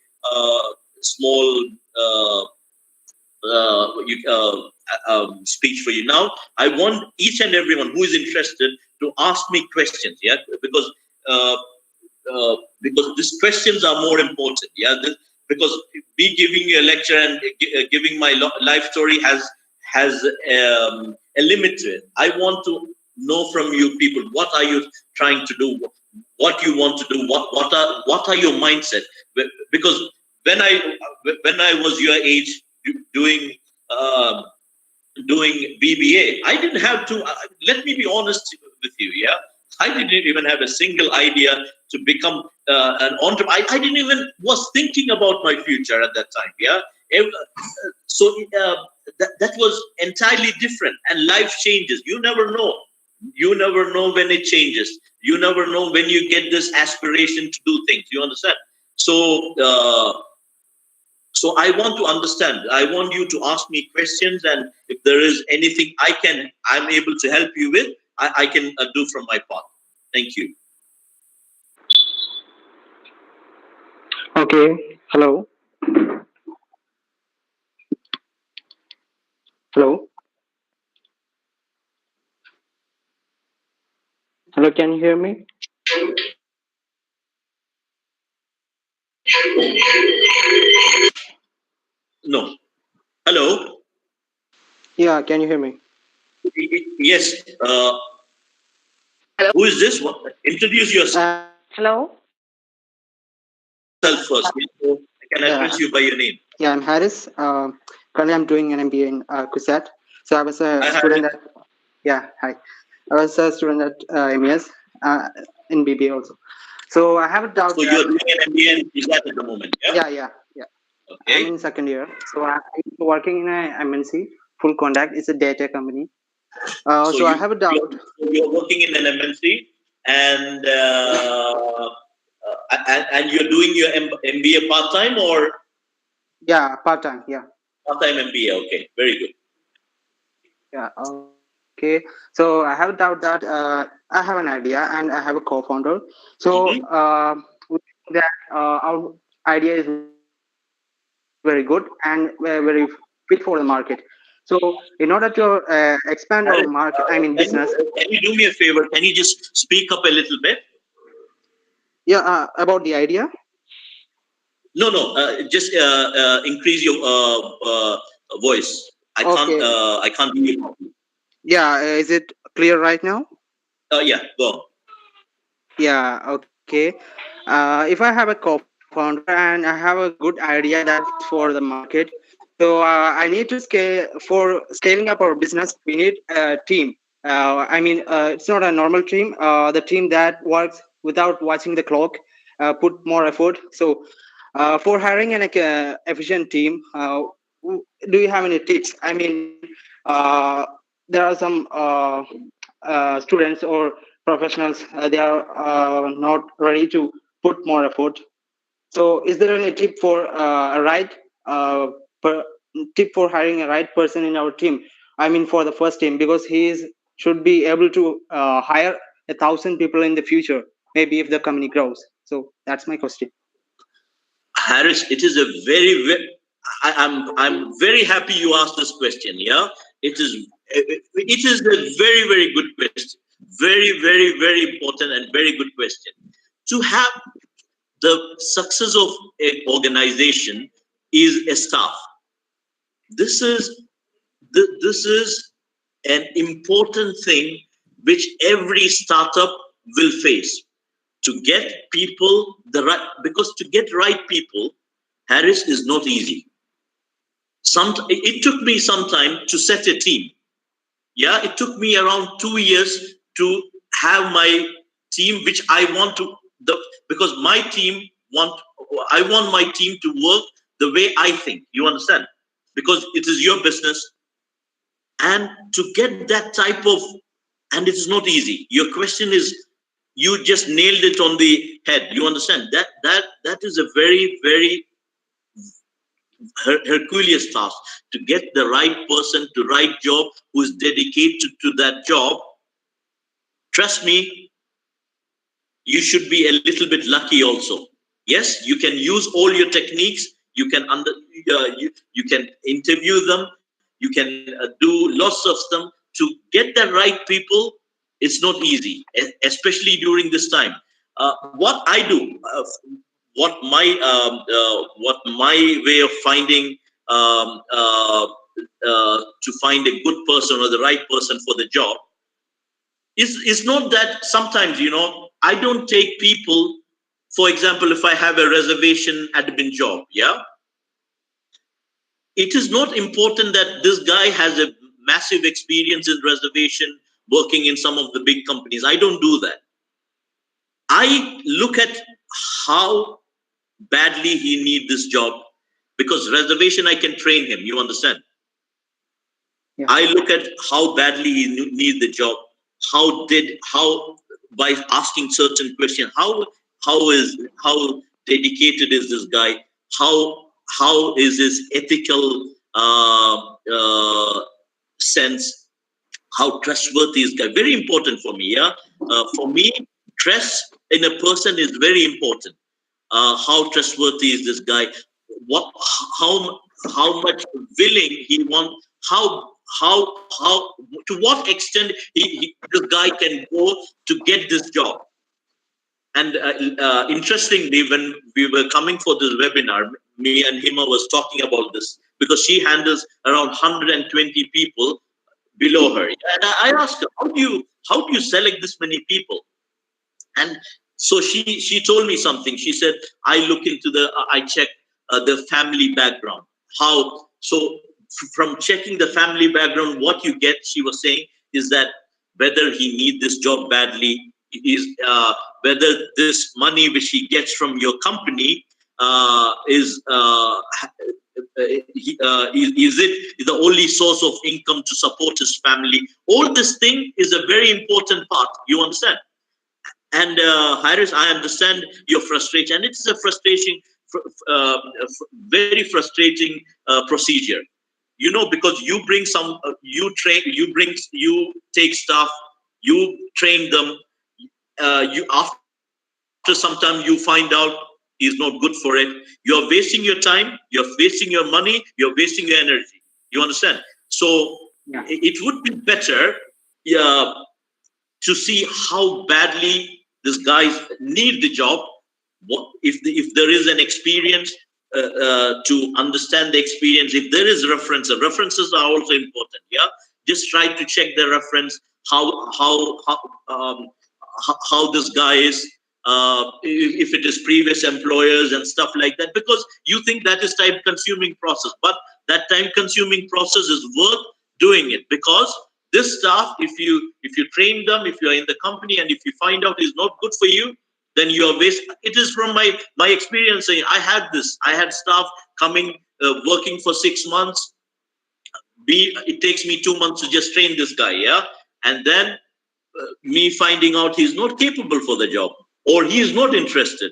small speech for you. Now, I want each and everyone who is interested to ask me questions. Yeah, because these questions are more important. Yeah, because me giving you a lecture and giving my life story has a limit to it. I want to know from you people, what are you trying to do, what you want to do, what are your mindset? Because when I was your age doing BBA, I didn't have to. Let me be honest with you. Yeah, I didn't even have a single idea to become an entrepreneur. I didn't even was thinking about my future at that time. Yeah, so that was entirely different. And life changes. You never know. You never know when it changes. You never know when you get this aspiration to do things. You understand? So. So I want to understand. I want you to ask me questions, and if there is anything I'm able to help you with, I can do from my part. Thank you. Okay. Hello. Hello. Hello. Can you hear me? No. Hello. Yeah. Can you hear me? Yes. Hello. Who is this? Introduce yourself Hello. first. I can address you by your name. Yeah, I'm Harris. Currently, I'm doing an MBA in CUSAT. So I was a student at. Yeah. Hi. I was a student at MES in BBA also. So I have a doubt. So you're doing an MBA in that at the moment, yeah? Yeah. Okay. I'm in second year. So I'm working in a MNC, full contact. It's a data company. So I have a doubt. You're working in an MNC, and you're doing your MBA part time or? Yeah, part time. Yeah. Part time MBA. Okay, very good. Yeah. Okay. So I have a doubt that I have an idea and I have a co-founder. So that our idea is very good and very fit for the market. So in order to expand our market, business. Can you do me a favor? Can you just speak up a little bit? Yeah, about the idea. No, just increase your voice. I can't hear you properly. Yeah, is it clear right now? Yeah, go on. Yeah, okay. If I have a co-founder and I have a good idea that's for the market, so I need to scale for scaling up our business. We need a team. It's not a normal team. The team that works without watching the clock, put more effort. So, for hiring an efficient team, do you have any tips? There are some students or professionals, they are not ready to put more effort. So is there any tip for tip for hiring a right person in our team? For the first team, because should be able to hire 1,000 people in the future, maybe if the company grows. So that's my question. Harris, it is a I'm very happy you asked this question. Yeah, it is a very, very good question. Very, very, very important and very good question. To have the success of an organization is a staff. This is an important thing which every startup will face. To get people because to get right people, Harris, is not easy. It took me some time to set a team. Yeah, it took me around 2 years to have my team, which I want to because I want my team to work the way I think. You understand? Because it is your business, and to get that type of, and it is not easy. Your question is, you just nailed it on the head. You understand that is a very, very Herculean task to get the right person to right job who is dedicated to that job. Trust me, you should be a little bit lucky also. Yes, you can use all your techniques. You can you can interview them. You can do lots of them to get the right people. It's not easy, especially during this time. What I do, what my way of finding to find a good person or the right person for the job is not that sometimes, I don't take people. For example, if I have a reservation admin job, yeah, it is not important that this guy has a massive experience in reservation working in some of the big companies. I don't do that. I look at how badly he needs this job, because reservation I can train him. You understand? Yeah. I look at how badly he needs the job. How by asking certain questions, how dedicated is this guy? How is his ethical sense? How trustworthy is guy? Very important for me. Yeah, for me, trust in a person is very important. How trustworthy is this guy? How much willing he wants? How to what extent this guy can go to get this job? And interestingly, when we were coming for this webinar, me and Hima was talking about this, because she handles around 120 people below her. And I asked her, how do you select this many people? And so she told me something. She said, I check the family background. From checking the family background, what you get, she was saying, is that whether he needs this job badly, is whether this money which he gets from your company is it the only source of income to support his family. All this thing is a very important part. You understand? And Harris, I understand your frustration, and it's a very frustrating procedure. You know, because you bring some, you take staff, you train them. You after some time you find out he's not good for it. You're wasting your time. You're wasting your money. You're wasting your energy. You understand? So Yeah. it would be better to see how badly these guys need the job. What if there is an experience, to understand the experience. If there is references are also important. Yeah, just try to check the reference. How this guy is. If it is previous employers and stuff like that, because you think that is time consuming process, but that time consuming process is worth doing it, because this staff, if you train them, if you're in the company, and if you find out is not good for you, then you are waste. It is from my experience. I had staff coming, working for 6 months. It takes me 2 months to just train this guy, yeah, and then me finding out he's not capable for the job, or he is not interested.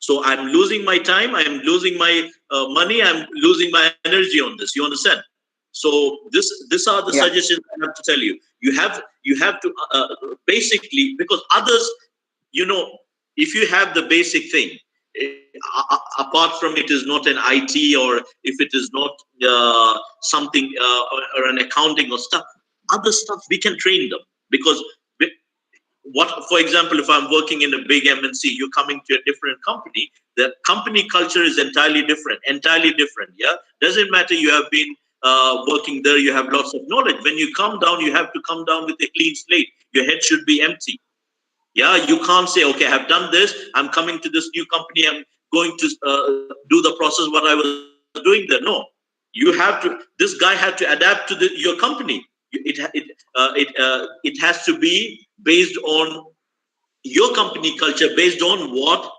So I'm losing my time, I'm losing my money, I'm losing my energy on this. You understand? So these are the suggestions I have to tell you. You have to basically, because others, you know, if you have the basic thing, apart from it is not an IT, or if it is not something or an accounting or stuff, other stuff we can train them. Because for example, if I'm working in a big MNC, you're coming to a different company, the company culture is entirely different. Yeah, doesn't matter, you have been working there, you have lots of knowledge. When you come down, you have to come down with a clean slate. Your head should be empty. Yeah, you can't say, okay, I've done this, I'm coming to this new company, I'm going to do the process what I was doing there. No, you have to. This guy had to adapt to your company. It has to be based on your company culture, based on what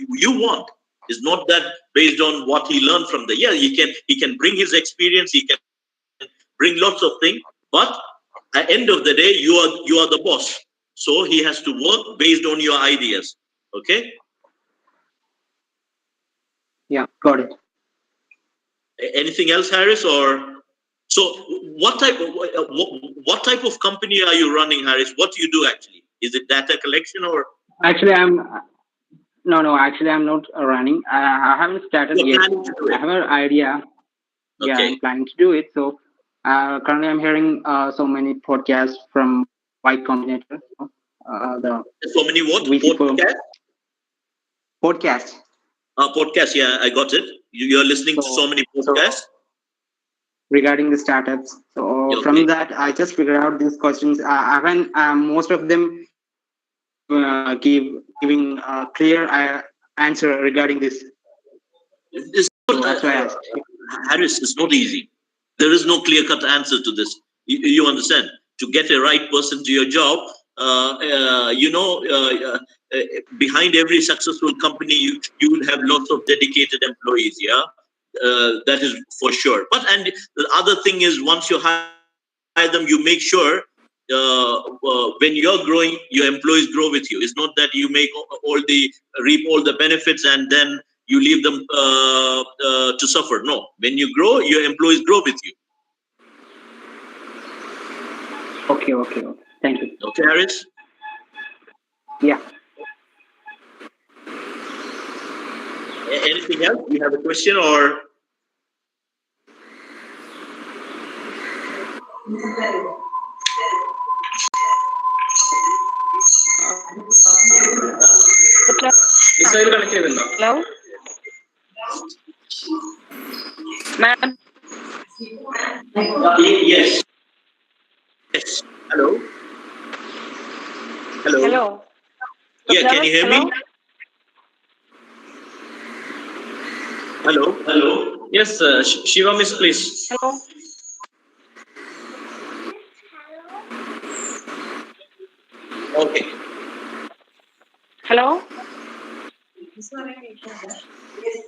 you want. It's not that based on what he learned from the. Yeah, he can bring his experience, he can bring lots of things, but at the end of the day, you are the boss. So he has to work based on your ideas. Okay. Yeah, got it. Anything else, Harris? Or so what type of company are you running, Harris? What do you do actually? Is it data collection or? Actually, no. Actually, I'm not running. I haven't started yet. I have an idea. Okay. Yeah, I'm planning to do it. So currently, I'm hearing so many podcasts from Y Combinator. So many what? Podcasts. Podcast. Yeah, I got it. You're listening to so many podcasts regarding the startups. So okay. From that, I just figured out these questions. Most of them giving a clear answer regarding this. It's not, that's why I asked. Harris, it's not easy. There is no clear-cut answer to this. You understand? To get a right person to your job, behind every successful company, you would have lots of dedicated employees. Yeah, that is for sure. And the other thing is, once you hire them, you make sure when you're growing, your employees grow with you. It's not that you reap all the benefits and then you leave them to suffer. No, when you grow, your employees grow with you. Okay. Thank you. Okay, Harris? Yeah. Anything else? You have a question or? Hello? Ma'am? Yes. Hello? Hello? Yeah, can you hear me? Hello? Yes, Shiva Miss, please. Hello? Okay. Hello?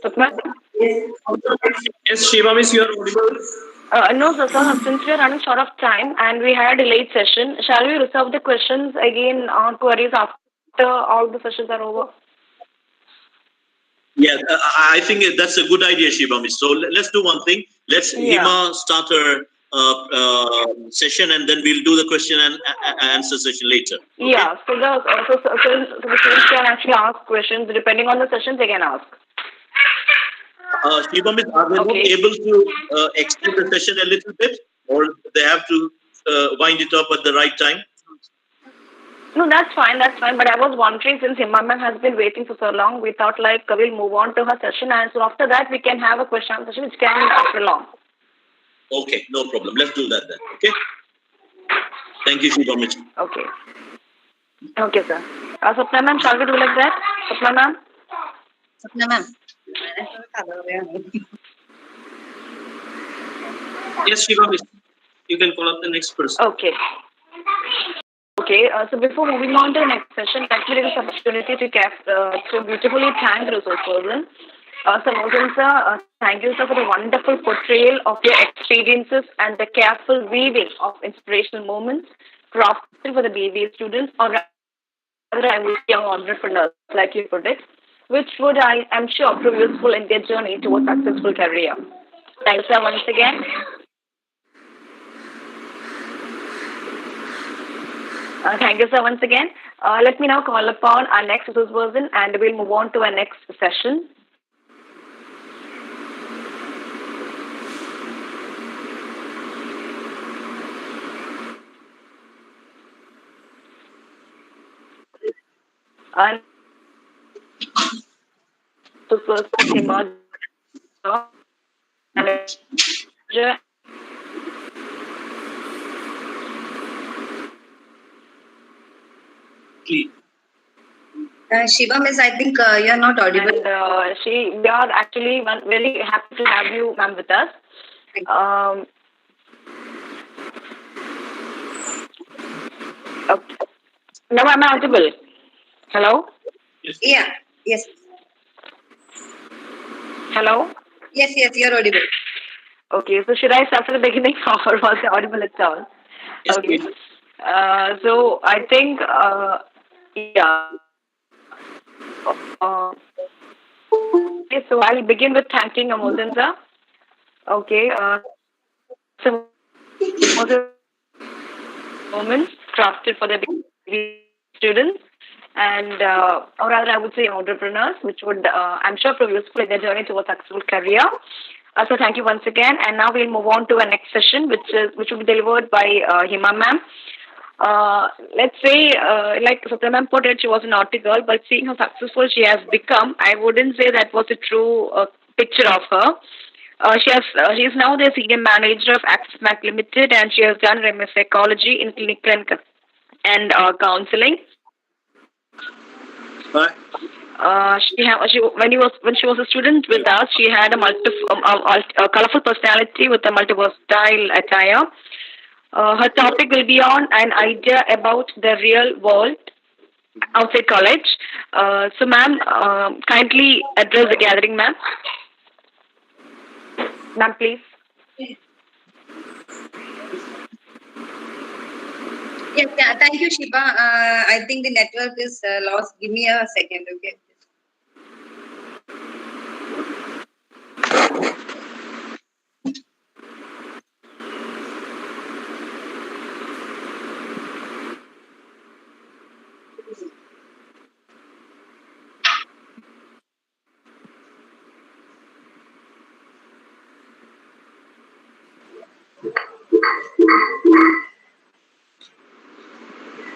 Swapna? Yes, Shiva, miss, you are audible. No, sir. Since we are running short of time and we had a late session, shall we reserve the questions again, queries after all the sessions are over? Yeah, I think that's a good idea, Shiva miss. So let's do one thing. Let's Hima start her session, and then we'll do the question and answer session later. Okay? Yeah, so the students can actually ask questions depending on the sessions they can ask. Shiva miss, are they not able to extend the session a little bit, or they have to wind it up at the right time? No, that's fine. But I was wondering, since Hima ma'am has been waiting for so long, we thought like we'll move on to her session, and so after that we can have a question and session which can prolong. Okay, no problem. Let's do that then. Okay. Thank you, Shiva miss. Okay. Okay, sir. Swapna ma'am, shall we do like that? Swapna ma'am? Swapna ma'am. Yes, Shiva, miss. You can call up the next person. Okay. Okay, so before moving on to the next session, let me take this opportunity to beautifully thank the resource person. So, Mohsen sir, thank you, sir, for the wonderful portrayal of your experiences and the careful weaving of inspirational moments crafted for the BBA students, or rather, I would say young entrepreneurs, like you put it, which would, I am sure, prove useful in their journey towards successful career. Thanks, sir, once again. Thank you, sir, once again. Let me now call upon our next resource person, and we'll move on to our next session. And resource person, Hima. Shiva miss, I think you're not audible. And we are actually very happy to have you, ma'am, with us. Okay. Now I'm audible. Hello? Yeah, yes. Hello? Yes, you're audible. Okay, so should I start from the beginning or was I audible at all? Yes, Okay. please. So I think, yeah. Okay, so I'll begin with thanking Mohsen sir. Okay, so moments crafted for the students and or rather I would say entrepreneurs, which would I'm sure prove useful in their journey towards successful career. So thank you once again, and now we'll move on to our next session, which will be delivered by Hima ma'am. Let's say, like Swapna ma'am put it, she was an naughty girl, but seeing how successful she has become, I wouldn't say that was a true picture of her. She is now the senior manager of Access Bank Limited, and she has done her MS Psychology in clinical and counseling. When she was a student with us, she had a colorful personality with a multi-versatile attire. Her topic will be on an idea about the real world outside college. So, ma'am, kindly address the gathering, ma'am. Ma'am, please. Yes, yeah, thank you, Shiva. I think the network is lost. Give me a second, okay?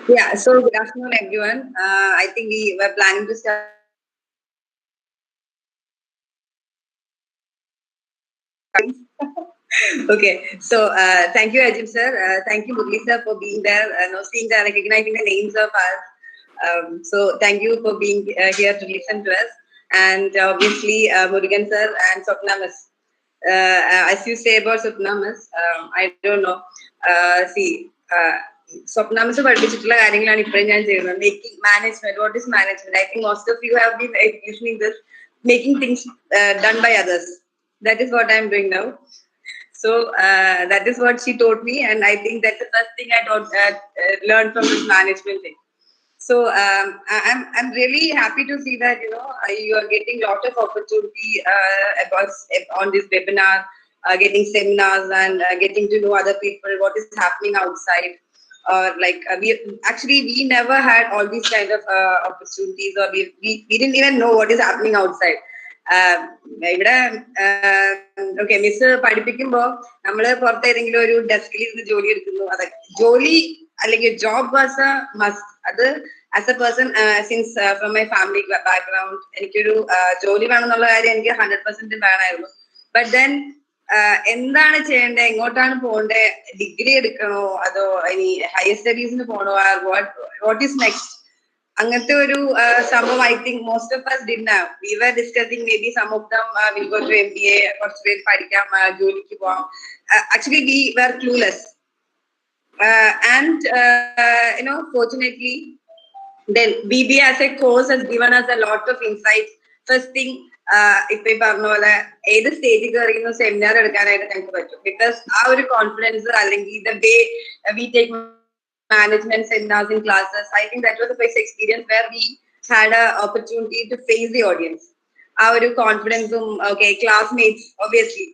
Yeah, so good afternoon, everyone. I think we were planning to start. Okay, so thank you, Ajib sir. Thank you, Murli sir, for being there, recognizing the names of us. So thank you for being here to listen to us. And obviously, Murugan sir and Swapna miss. As you say about Swapna miss, I don't know. സ്വപ്നാമിസ് പഠിപ്പിച്ചിട്ടുള്ള കാര്യങ്ങളാണ് ഇപ്പോഴും ഞാൻ ചെയ്യുന്നത്. Making management. What is management? I think most of you have been listening this, making things done by others. That is what I am doing now. So that is what she taught me, and I think that's the first thing I learned from this management thing. So I'm really happy to see that you are getting a lot of opportunity on this webinar, getting seminars and getting to know other people, what is happening outside. We never had all these kind of opportunities, or we didn't even know what is happening outside. ഇവിടെ okay miss പഠിപ്പിക്കുമ്പോ നമ്മള് പുറത്ത് ഏതെങ്കിലും ഒരു ഡെസ്കിൽ ഇരുന്ന് ജോലി എടുക്കുന്നു. അതെ, ജോലി അല്ലെങ്കിൽ ജോബ് വാസ് എ മസ്റ്റ്. അത് as A person since from my family background എനിക്കൊരു ജോലി വേണമെന്നുള്ള കാര്യം എനിക്ക് 100% വേണമായിരുന്നു. ബട്ട് ദെൻ എന്താണ് ചെയ്യേണ്ടത്, എങ്ങോട്ടാണ് പോകേണ്ടത്, ഡിഗ്രി എടുക്കണോ അതോ ഇനി ഹയർ സ്റ്റഡീസിന് പോകണോ, വാട്ട് ഈസ് നെക്സ്റ്റ്, അങ്ങനത്തെ ഒരു സംഭവം I think most of us didn't have. We were discussing maybe some of them will go to MBA, കുറച്ച് പേര് പഠിക്കാം, ജോലിക്ക് പോവാം. Actually we were clueless, and fortunately then BBA as a course has given us a lot of insight. First thing, ഇപ്പൊ ഈ പറഞ്ഞ പോലെ ഏത് സ്റ്റേജിൽ കയറിയുന്ന സെമിനാർ എടുക്കാനായിട്ട് ഞങ്ങൾക്ക് പറ്റും. ബിക്കോസ് ആ ഒരു കോൺഫിഡൻസ് അല്ലെങ്കിൽ the way we take management seminars in classes, I think that was the best experience where we had an opportunity to face the audience. Our confidence, okay, classmates, obviously.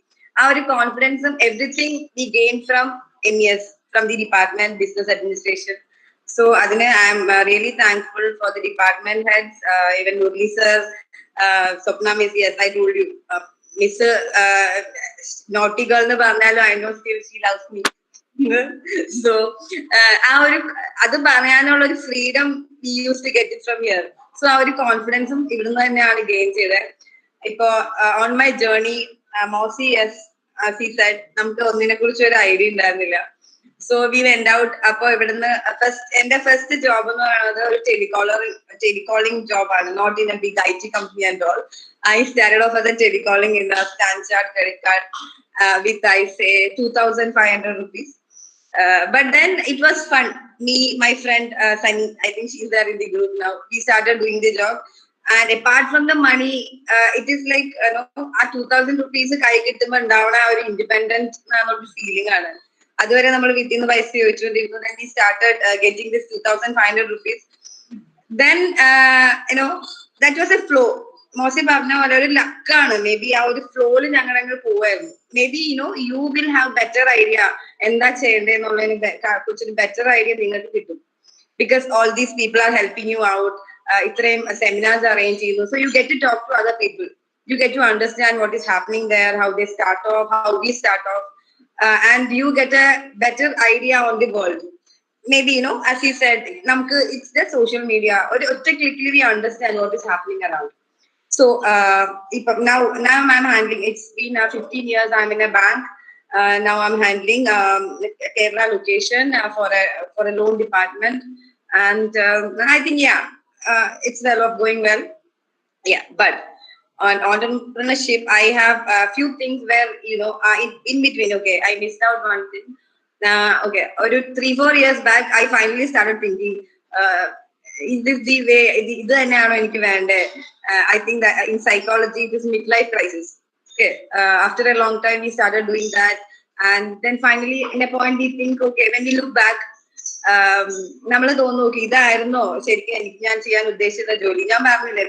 Our confidence, everything we gained from MES, from the department, business administration. So, Adine, I am really thankful for the department heads, even Murli sir, Swapna miss, yes, I told you, Miss naughty girl, I know still she loves me. So ആ ഒരു അത് പറയാനുള്ള ഒരു freedom we used to get it from here. So ആ ഒരു കോൺഫിഡൻസും ഇവിടുന്ന് തന്നെയാണ് gain ചെയ്തത്. ഇപ്പൊ on my journey mostly as he said, നമുക്ക് ഒന്നിനെ കുറിച്ച് ഒരു ഐഡിയ ഉണ്ടായിരുന്നില്ല. So we went out. അപ്പൊ ഇവിടുന്ന് എന്റെ ഫസ്റ്റ് ജോബ് എന്ന് പറയുന്നത് ഒരു ടെലികോളിംഗ് ജോബാണ്, not in a big IT company and all. I started off as a telecalling in a Stanchart credit card with I say 2,500 rupees. But then it was fun. Me, my friend Sunny, I think she's there in the group now. We started doing the job, and apart from the money, it is like a 2,000 rupees kai kittumbo undavana oru independent feeling aanu. Aduvare nammal vittinnu paisa choichondirunnu. Then we started getting this 2,500 rupees. Then that was a flow. മോശം പറഞ്ഞ പോലെ ഒരു ലക്കാണ്. May be ആ ഒരു ഫ്ലോയിൽ ഞങ്ങളങ്ങ് പോവായിരുന്നു. Maybe you will have better idea എന്താ ചെയ്യേണ്ടതെന്നുള്ളതിന് കുറിച്ചൊരു ബെറ്റർ ഐഡിയ നിങ്ങൾക്ക് കിട്ടും. Because all these people are helping you out. ഇത്രയും സെമിനാർസ് അറേഞ്ച് ചെയ്യുന്നു. So you get to talk to other people. You get to understand what is happening there, how they start off, how we start off, and you get a better idea on the world. Maybe as you said, it's the social media. Or quickly we understand what is happening around. So now I'm handling. It's been 15 years. I'm in a bank. Now I'm handling Kerala location for a loan department, and I think it's going well. Yeah, but on entrepreneurship, I have a few things where in between. Okay, I missed out one thing. Okay, 3-4 years back, I finally started thinking, is this the way? I think that in psychology, it is midlife crisis. Okay, after a long time, we started doing that, and then finally, in a point, we think, okay, when we look back,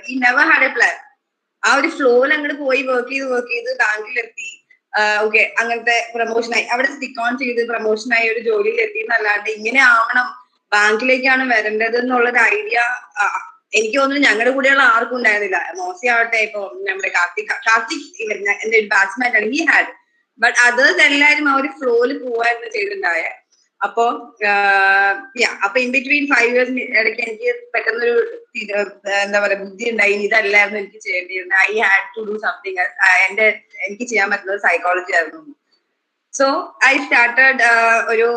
we never had a plan. Our flow, work okay, അങ്ങനത്തെ പ്രൊമോഷനായി അവിടെ stick on ചെയ്ത് പ്രൊമോഷനായി ഒരു ജോലിയിൽ എത്തി എന്നല്ലാണ്ട് ഇങ്ങനെ ആവണം, ബാങ്കിലേക്കാണ് വരേണ്ടത് എന്നുള്ളൊരു ഐഡിയ എനിക്ക് തോന്നുന്നു ഞങ്ങളുടെ കൂടെയുള്ള ആർക്കും ഉണ്ടായിരുന്നില്ല. മോശി ആവട്ടെ, ഇപ്പൊ നമ്മുടെ കാർത്തിക് എന്റെ ഒരു ബാറ്റ്സ്മാൻ ആണ്, ഹി ഹാഡ്. ബട്ട് അതേഴ്സ് എല്ലാവരും ആ ഒരു ഫ്ലോയിൽ പോവായിരുന്നു ചെയ്തിട്ടുണ്ടായ. അപ്പൊ ഇൻ ബിറ്റ്വീൻ 5 years ഇടയ്ക്ക് എനിക്ക് പെട്ടെന്നൊരു എന്താ പറയാ ബുദ്ധി ഉണ്ടായി, ഇതല്ലായിരുന്നു എനിക്ക് ചെയ്യേണ്ടിയിരുന്നത്. I had to do something. എനിക്ക് ചെയ്യാൻ പറ്റുന്നത് സൈക്കോളജി ആയിരുന്നു. സോ ഐ സ്റ്റാർട്ടഡ് ഒരു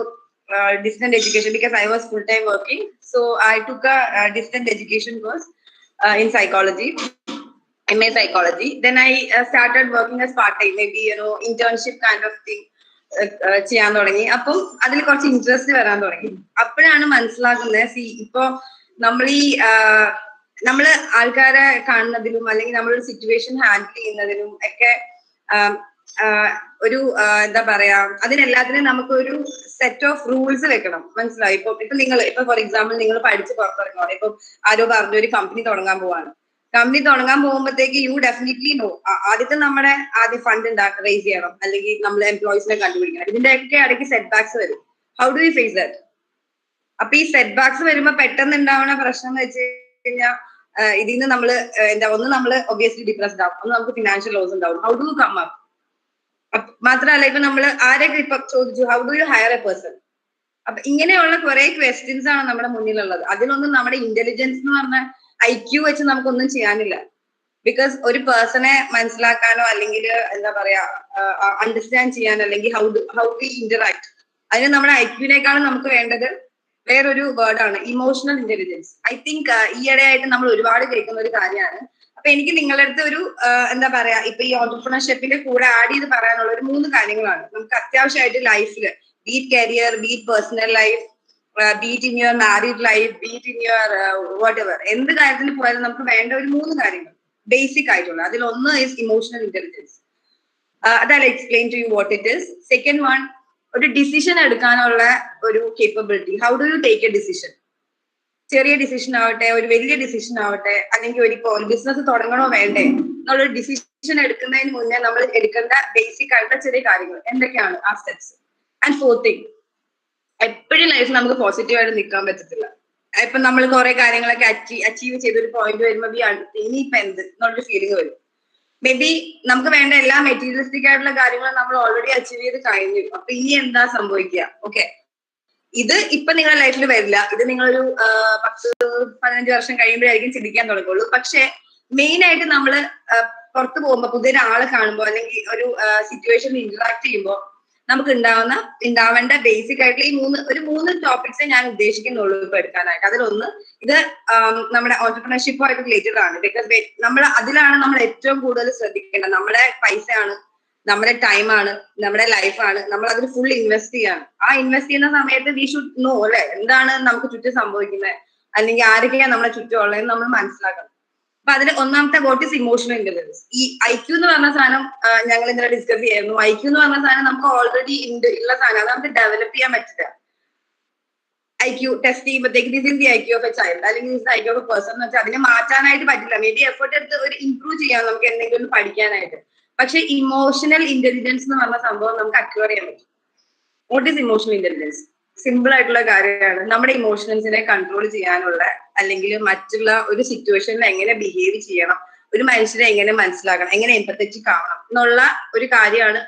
distance education because I was full-time working. So I took a distance education course in psychology, MA psychology. Then I started working as part-time, maybe internship kind of thing. ചെയ്യാൻ തുടങ്ങി. അപ്പം അതിൽ കുറച്ച് interest വരാൻ തുടങ്ങി. അപ്പോഴാണ് മനസ്സിലാക്കുന്നത്, ഇപ്പൊ നമ്മൾ നമ്മള് ആൾക്കാരെ കാണുന്നതിലും അല്ലെങ്കിൽ നമ്മളൊരു സിറ്റുവേഷൻ ഹാൻഡിൽ ചെയ്യുന്നതിലും ഒക്കെ ഒരു എന്താ പറയാ, അതിനെല്ലാത്തിനും നമുക്ക് ഒരു സെറ്റ് ഓഫ് റൂൾസ് വെക്കണം. മനസ്സിലായി? ഇപ്പൊ നിങ്ങൾ ഫോർ എക്സാമ്പിൾ നിങ്ങൾ പഠിച്ച് പുറത്തിറങ്ങുവാണ്. ഇപ്പൊ ആരോ പറഞ്ഞു ഒരു കമ്പനി തുടങ്ങാൻ പോവാണ്. കമ്പനി തുടങ്ങാൻ പോകുമ്പോഴത്തേക്ക് യു ഡെഫിനറ്റ്ലി നോ, ആദ്യം ഫണ്ട് റേസ് ചെയ്യണം, അല്ലെങ്കിൽ നമ്മൾ എംപ്ലോയീസിനെ കണ്ടുപിടിക്കണം. ഇതിന്റെയൊക്കെ ഇടയ്ക്ക് സെറ്റ് ബാക്സ് വരും. How do you face that? അപ്പൊ ഈ സെറ്റ് ബാക്സ് വരുമ്പോ പെട്ടെന്ന് ഉണ്ടാവുന്ന പ്രശ്നം എന്ന് വെച്ച് കഴിഞ്ഞാൽ ഇതിൽ നിന്ന് ഒന്ന് നമ്മള് ഒബ്വിയസ്ലി ഡിപ്രസ്ഡ് ആവും, ഒന്ന് നമുക്ക് ഫിനാൻഷ്യൽ ലോസ് ഉണ്ടാവും. How do you come up? മാത്രമല്ല ഇപ്പൊ നമ്മൾ ആരെയൊക്കെ ഇപ്പൊ ചോദിച്ചു how do you hire a person? അപ്പൊ ഇങ്ങനെയുള്ള കുറെ ക്വസ്റ്റ്യൻസ് ആണ് നമ്മുടെ മുന്നിലുള്ളത്. അതിലൊന്നും നമ്മുടെ ഇന്റലിജൻസ് എന്ന് പറഞ്ഞ IQ വെച്ച് നമുക്കൊന്നും ചെയ്യാനില്ല. ബിക്കോസ് ഒരു പേഴ്സണെ മനസ്സിലാക്കാനോ അല്ലെങ്കിൽ എന്താ പറയാ അണ്ടർസ്റ്റാൻഡ് ചെയ്യാനോ അല്ലെങ്കിൽ ഹൗ വി ഇന്ററാക്ട്, അതിന് നമ്മുടെ IQ-നേക്കാളും നമുക്ക് വേണ്ടത് വേറൊരു വേർഡാണ് ഇമോഷണൽ ഇന്റലിജൻസ്. ഐ തിങ്ക് ഈയിടെയായിട്ട് നമ്മൾ ഒരുപാട് കേൾക്കുന്ന ഒരു കാര്യമാണ്. അപ്പൊ എനിക്ക് നിങ്ങളുടെ അടുത്ത് ഒരു എന്താ പറയാ, ഇപ്പൊ ഈ ഓന്റർപ്രണർഷിപ്പിന്റെ കൂടെ ആഡ് ചെയ്ത് പറയാനുള്ള ഒരു 3 കാര്യങ്ങളാണ് നമുക്ക് അത്യാവശ്യമായിട്ട് ലൈഫിൽ, beat career, beat personal life, beat in your married life, beat in your what ever, എന്ത് കാര്യത്തിൽ പോയാലും നമുക്ക് വേണ്ട ഒരു 3 കാര്യങ്ങൾ ബേസിക് ആയിട്ടുള്ള. അതിലൊന്ന് is emotional intelligence. I'll explain to you what it is. Second one, ഒരു ഡിസിഷൻ എടുക്കാനുള്ള ഒരു capability. How do you take A decision? ചെറിയ ഡിസിഷൻ ആവട്ടെ, ഒരു വലിയ ഡിസിഷൻ ആവട്ടെ, അല്ലെങ്കിൽ ഒരു ബിസിനസ് തുടങ്ങണോ വേണ്ടേ എന്നുള്ളൊരു ഡിസിഷൻ എടുക്കുന്നതിന് മുന്നേ നമ്മൾ എടുക്കേണ്ട ബേസിക് ആയിട്ടുള്ള ചെറിയ കാര്യങ്ങൾ എന്തൊക്കെയാണ് ആ സ്റ്റെപ്സ്. ആൻഡ് ഫോർത്ത് തിങ്, എപ്പോഴും ലൈഫിൽ നമുക്ക് പോസിറ്റീവായിട്ട് നിൽക്കാൻ പറ്റത്തില്ല. ഇപ്പൊ നമ്മൾ കുറെ കാര്യങ്ങളൊക്കെ അച്ചീവ് ചെയ്തൊരു പോയിന്റ് വരുമ്പോൾ ഇനിയിപ്പൊ എന്ത് എന്നുള്ളൊരു ഫീലിംഗ് വരും. മേ ബി നമുക്ക് വേണ്ട എല്ലാ മെറ്റീരിയലിസ്റ്റിക് ആയിട്ടുള്ള കാര്യങ്ങളും നമ്മൾ ഓൾറെഡി അച്ചീവ് ചെയ്ത് കഴിഞ്ഞു. അപ്പൊ ഇനി എന്താ സംഭവിക്കുക? ഓക്കെ, ഇത് ഇപ്പൊ നിങ്ങളുടെ ലൈഫിൽ വരില്ല. ഇത് നിങ്ങളൊരു 10-15 വർഷം കഴിയുമ്പോഴായിരിക്കും ചിന്തിക്കാൻ തുടങ്ങുള്ളൂ. പക്ഷെ മെയിൻ ആയിട്ട് നമ്മൾ പുറത്തു പോകുമ്പോൾ പുതിയൊരാളെ കാണുമ്പോൾ അല്ലെങ്കിൽ ഒരു സിറ്റുവേഷനിൽ ഇന്ററാക്ട് ചെയ്യുമ്പോൾ നമുക്ക് ഉണ്ടാവേണ്ട ബേസിക് ആയിട്ടുള്ള ഈ 3 ടോപ്പിക്സേ ഞാൻ ഉദ്ദേശിക്കുന്നുള്ളൂ ഇപ്പൊ എടുക്കാനായിട്ട്. അതിലൊന്ന് ഇത് നമ്മുടെ ഓന്റർപ്രണർഷിപ്പുമായിട്ട് റിലേറ്റഡ് ആണ്. ബിക്കോസ് അതിലാണ് നമ്മൾ ഏറ്റവും കൂടുതൽ ശ്രദ്ധിക്കേണ്ടത്. നമ്മുടെ പൈസയാണ്, നമ്മുടെ ടൈമാണ്, നമ്മുടെ ലൈഫാണ്, നമ്മൾ അതിൽ ഫുൾ ഇൻവെസ്റ്റ് ചെയ്യാണ്. ആ ഇൻവെസ്റ്റ് ചെയ്യുന്ന സമയത്ത് വി ഷുഡ് നോ അല്ലെ എന്താണ് നമുക്ക് ചുറ്റും സംഭവിക്കുന്നത്, അല്ലെങ്കിൽ ആരൊക്കെയാണ് നമ്മളെ ചുറ്റും ഉള്ളതെന്ന് നമ്മൾ മനസ്സിലാക്കണം. അപ്പൊ അതിൽ ഒന്നാമത്തെ വാട്ട് ഈസ് ഇമോഷണൽ ഇന്റലിജൻസ്. ഈ IQ എന്ന് പറഞ്ഞ സാധനം ഞങ്ങൾ ഇന്നലെ ഡിസ്കസ് ചെയ്യായിരുന്നു. IQ എന്ന് പറഞ്ഞ സാധനം നമുക്ക് ഓൾറെഡി ഉള്ള സാധനം, അത് നമുക്ക് ഡെവലപ്പ് ചെയ്യാൻ പറ്റില്ല. IQ ടെസ്റ്റ് ചെയ്യുമ്പോഴത്തേക്ക് this is the IQ of a child അല്ലെങ്കിൽ this IQ of a person എന്ന് വെച്ചാൽ അതിനെ മാറ്റാനായിട്ട് പറ്റില്ല. മേ ബി എഫേർട്ട് എടുത്ത് ഒരു ഇംപ്രൂവ് ചെയ്യാം നമുക്ക് എന്തെങ്കിലും പഠിക്കാനായിട്ട്. പക്ഷെ ഇമോഷണൽ ഇന്റലിജൻസ് എന്ന് പറഞ്ഞ സംഭവം നമുക്ക് അക്വയർ ചെയ്യാൻ പറ്റും. What is emotional intelligence? Simple ആയിട്ടുള്ള കാര്യമാണ്. നമ്മുടെ ഇമോഷൻസിനെ കൺട്രോൾ ചെയ്യാനുള്ള, അല്ലെങ്കിൽ മറ്റുള്ള ഒരു സിറ്റുവേഷനിൽ എങ്ങനെ ബിഹേവ് ചെയ്യണം, ഒരു മനുഷ്യനെ എങ്ങനെ മനസ്സിലാക്കണം, എങ്ങനെ എംപത്തറ്റിക് ആവണം എന്നുള്ള ഒരു കാര്യമാണ്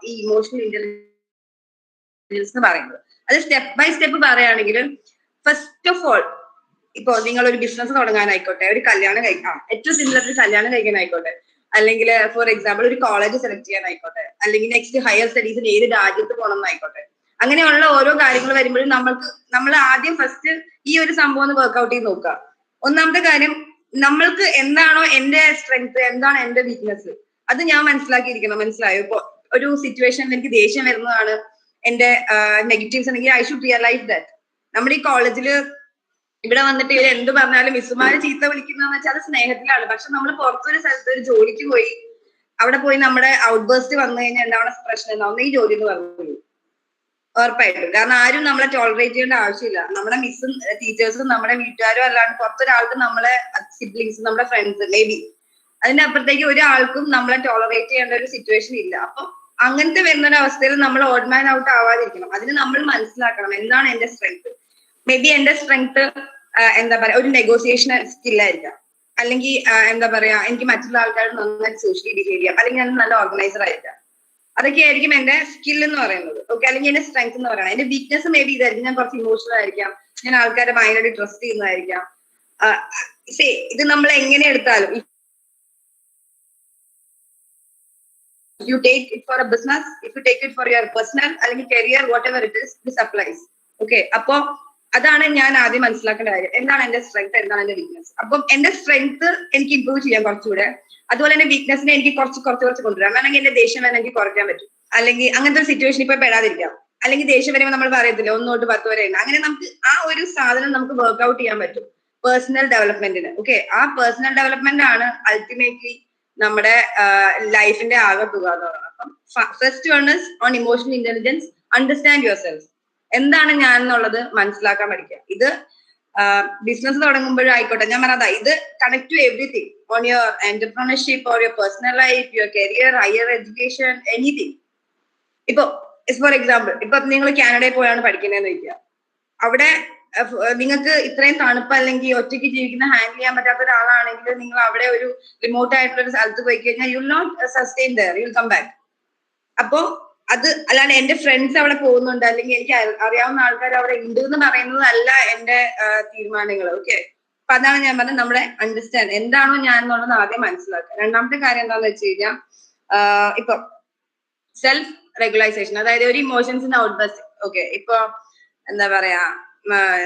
ഈ ഇമോഷണൽ ഇന്റലിജൻസ് എന്ന് പറയുന്നത്. അത് സ്റ്റെപ്പ് ബൈ സ്റ്റെപ്പ് പറയുകയാണെങ്കിൽ, ഫസ്റ്റ് ഓഫ് ഓൾ ഇപ്പൊ നിങ്ങൾ ഒരു ബിസിനസ് തുടങ്ങാനായിക്കോട്ടെ, ഒരു കല്യാണം ഏറ്റവും സിമ്പിൾ ആയിട്ട് കല്യാണം കഴിക്കാനായിക്കോട്ടെ, അല്ലെങ്കിൽ ഫോർ എക്സാമ്പിൾ ഒരു കോളേജ് സെലക്ട് ചെയ്യാനായിക്കോട്ടെ, അല്ലെങ്കിൽ നെക്സ്റ്റ് ഹയർ സ്റ്റഡീസിന് ഏത് രാജ്യത്ത് പോകണം എന്നായിക്കോട്ടെ, അങ്ങനെയുള്ള ഓരോ കാര്യങ്ങൾ വരുമ്പോഴും നമ്മൾ ആദ്യം ഫസ്റ്റ് ഈ ഒരു സംഭവം ഒന്ന് വർക്ക്ഔട്ട് ചെയ്ത് നോക്കുക. ഒന്നാമത്തെ കാര്യം, നമ്മൾക്ക് എന്താണോ എന്റെ സ്ട്രെങ്ത്, എന്താണ് എന്റെ വീക്ക്നെസ്, അത് ഞാൻ മനസ്സിലാക്കിയിരിക്കണം. മനസ്സിലായോ? ഇപ്പൊ ഒരു സിറ്റുവേഷനിൽ എനിക്ക് ദേഷ്യം വരുന്നതാണ് എന്റെ നെഗറ്റീവ്സ് ആണെങ്കിൽ ഐ ഷുഡ് റിയലൈസ് ദാറ്റ്. നമ്മുടെ ഈ കോളേജിൽ ഇവിടെ വന്നിട്ട് ഇവർ എന്ത് പറഞ്ഞാലും മിസ്സുമാര് ചീത്ത വിളിക്കുന്നതെന്ന് വെച്ചാൽ അത് സ്നേഹത്തിലാണ്. പക്ഷെ നമ്മൾ പുറത്തൊരു സ്ഥലത്ത് ഒരു ജോലിക്ക് പോയി അവിടെ പോയി നമ്മുടെ ഔട്ട് ബേസ്റ്റ് വന്നു കഴിഞ്ഞാൽ എന്താണ് പ്രശ്നം എന്നാവുന്ന ഈ ജോലി എന്ന് പറഞ്ഞു ഉറപ്പായിട്ടും. കാരണം ആരും നമ്മളെ ടോളറേറ്റ് ചെയ്യേണ്ട ആവശ്യമില്ല. നമ്മുടെ മിസ്സും ടീച്ചേഴ്സും നമ്മുടെ വീട്ടുകാരും അല്ലാണ്ട് പുറത്തൊരാൾക്ക് നമ്മളെ സിബ്ലിങ്സ്, നമ്മുടെ ഫ്രണ്ട്സ്, മേ ബി അതിന്റെ അപ്പുറത്തേക്ക് ഒരാൾക്കും നമ്മളെ ടോളറേറ്റ് ചെയ്യേണ്ട ഒരു സിറ്റുവേഷൻ ഇല്ല. അപ്പൊ അങ്ങനത്തെ വരുന്ന ഒരു അവസ്ഥയിൽ നമ്മൾ ഓഡ് മാൻ ഔട്ട് ആവാതിരിക്കണം. അതിന് നമ്മൾ മനസ്സിലാക്കണം എന്താണ് എന്റെ സ്ട്രെങ്ത്. മേ ബി എന്റെ സ്ട്രെങ്ത് എന്താ പറയാ ഒരു നെഗോസിയേഷൻ സ്കില്ലായിരിക്കാം, അല്ലെങ്കിൽ എന്താ പറയാ എനിക്ക് മറ്റുള്ള ആൾക്കാർ നന്നായിട്ട് സോഷ്യലി ബിഹേവ് ചെയ്യാം, അല്ലെങ്കിൽ ഞാൻ നല്ല ഓർഗനൈസർ ആയിരിക്കാം. അതൊക്കെ ആയിരിക്കും എന്റെ സ്കിൽ എന്ന് പറയുന്നത്. ഓക്കെ, അല്ലെങ്കിൽ എന്റെ സ്ട്രെങ്ത് എന്ന് പറയുന്നത്. എന്റെ വീക്ക്നെസ് മേ ബി ഇതായിരിക്കും, ഞാൻ കുറച്ച് ഇമോഷണൽ ആയിരിക്കാം, ഞാൻ ആൾക്കാരെ ഭയങ്കരമായിട്ട് ട്രസ്റ്റ് ചെയ്യുന്നതായിരിക്കാം. ഇത് നമ്മൾ എങ്ങനെ എടുത്താലും if you take it for a business, if you take it for your personal അല്ലെങ്കിൽ career, whatever it is, this applies. Okay, അപ്പൊ അതാണ് ഞാൻ ആദ്യം മനസ്സിലാക്കേണ്ട കാര്യം. എന്താണ് എന്റെ സ്ട്രെങ്ത്, എന്താണ് എന്റെ വീക്ക്നെസ്. അപ്പം എന്റെ സ്ട്രെങ്ത് എനിക്ക് ഇംപ്രൂവ് ചെയ്യാൻ കുറച്ചുകൂടെ, അതുപോലെ എന്റെ വീക്ക്നെസ്സിനെ എനിക്ക് കുറച്ച് കൊണ്ടുവരാം. വേണമെങ്കിൽ എന്റെ ദേഷ്യം വേണമെങ്കിൽ കുറയ്ക്കാൻ പറ്റും. അല്ലെങ്കിൽ അങ്ങനത്തെ ഒരു സിറ്റുവേഷൻ ഇപ്പൊ പെടാതിരിക്കാം. അല്ലെങ്കിൽ ദേഷ്യം വരുമ്പോൾ നമ്മൾ പറയത്തില്ല 1 തൊട്ട് 10 വരെ ഉണ്ട്. അങ്ങനെ നമുക്ക് ആ ഒരു സാധനം നമുക്ക് വർക്ക്ഔട്ട് ചെയ്യാൻ പറ്റും പേഴ്സണൽ ഡെവലപ്മെന്റിന്. ഓക്കെ, ആ പേഴ്സണൽ ഡെവലപ്മെന്റ് ആണ് അൾട്ടിമേറ്റ്ലി നമ്മുടെ ലൈഫിന്റെ ആകെത്തുക എന്ന് പറയുന്നത്. അപ്പം first one is on emotional intelligence, understand your self. എന്താണ് ഞാൻ എന്നുള്ളത് മനസ്സിലാക്കാൻ പഠിക്കുക. ഇത് ബിസിനസ് തുടങ്ങുമ്പോഴും ആയിക്കോട്ടെ, ഞാൻ പറഞ്ഞതാ, ഇത് connect to everything on your entrepreneurship or your personal life, your career, higher education, anything. ഇപ്പൊ ഫോർ എക്സാമ്പിൾ, ഇപ്പൊ നിങ്ങൾ കാനഡയിൽ പോയാണ് പഠിക്കുന്നതെന്ന് ചോദിക്കുക. അവിടെ നിങ്ങൾക്ക് ഇത്രയും തണുപ്പ് അല്ലെങ്കിൽ ഒറ്റയ്ക്ക് ജീവിക്കുന്ന ഹാൻഡിൽ ചെയ്യാൻ പറ്റാത്ത ഒരാളാണെങ്കിൽ നിങ്ങൾ അവിടെ ഒരു റിമോട്ട് ആയിട്ടുള്ള ഒരു സ്ഥലത്ത് പോയി കഴിഞ്ഞാൽ you will not sustain there, you will come back. അപ്പോ അത് അല്ലാണ്ട് എന്റെ ഫ്രണ്ട്സ് അവിടെ പോകുന്നുണ്ട് അല്ലെങ്കിൽ എനിക്ക് അറിയാവുന്ന ആൾക്കാർ അവിടെ ഉണ്ട് എന്ന് പറയുന്നതല്ല എന്റെ തീരുമാനങ്ങൾ. ഓക്കെ, അപ്പൊ അതാണ് ഞാൻ പറഞ്ഞത്, നമ്മുടെ അണ്ടർസ്റ്റാൻഡ് എന്താണോ ഞാൻ എന്നുള്ളത് ആദ്യം മനസ്സിലാക്കുക. രണ്ടാമത്തെ കാര്യം എന്താണെന്ന് വെച്ച് കഴിഞ്ഞാൽ ഇപ്പൊ സെൽഫ് റെഗുലൈസേഷൻ, അതായത് ഒരു ഇമോഷൻസിന്റെ ഔട്ട്ബസ്റ്റ്. ഓക്കെ, ഇപ്പൊ എന്താ പറയാ,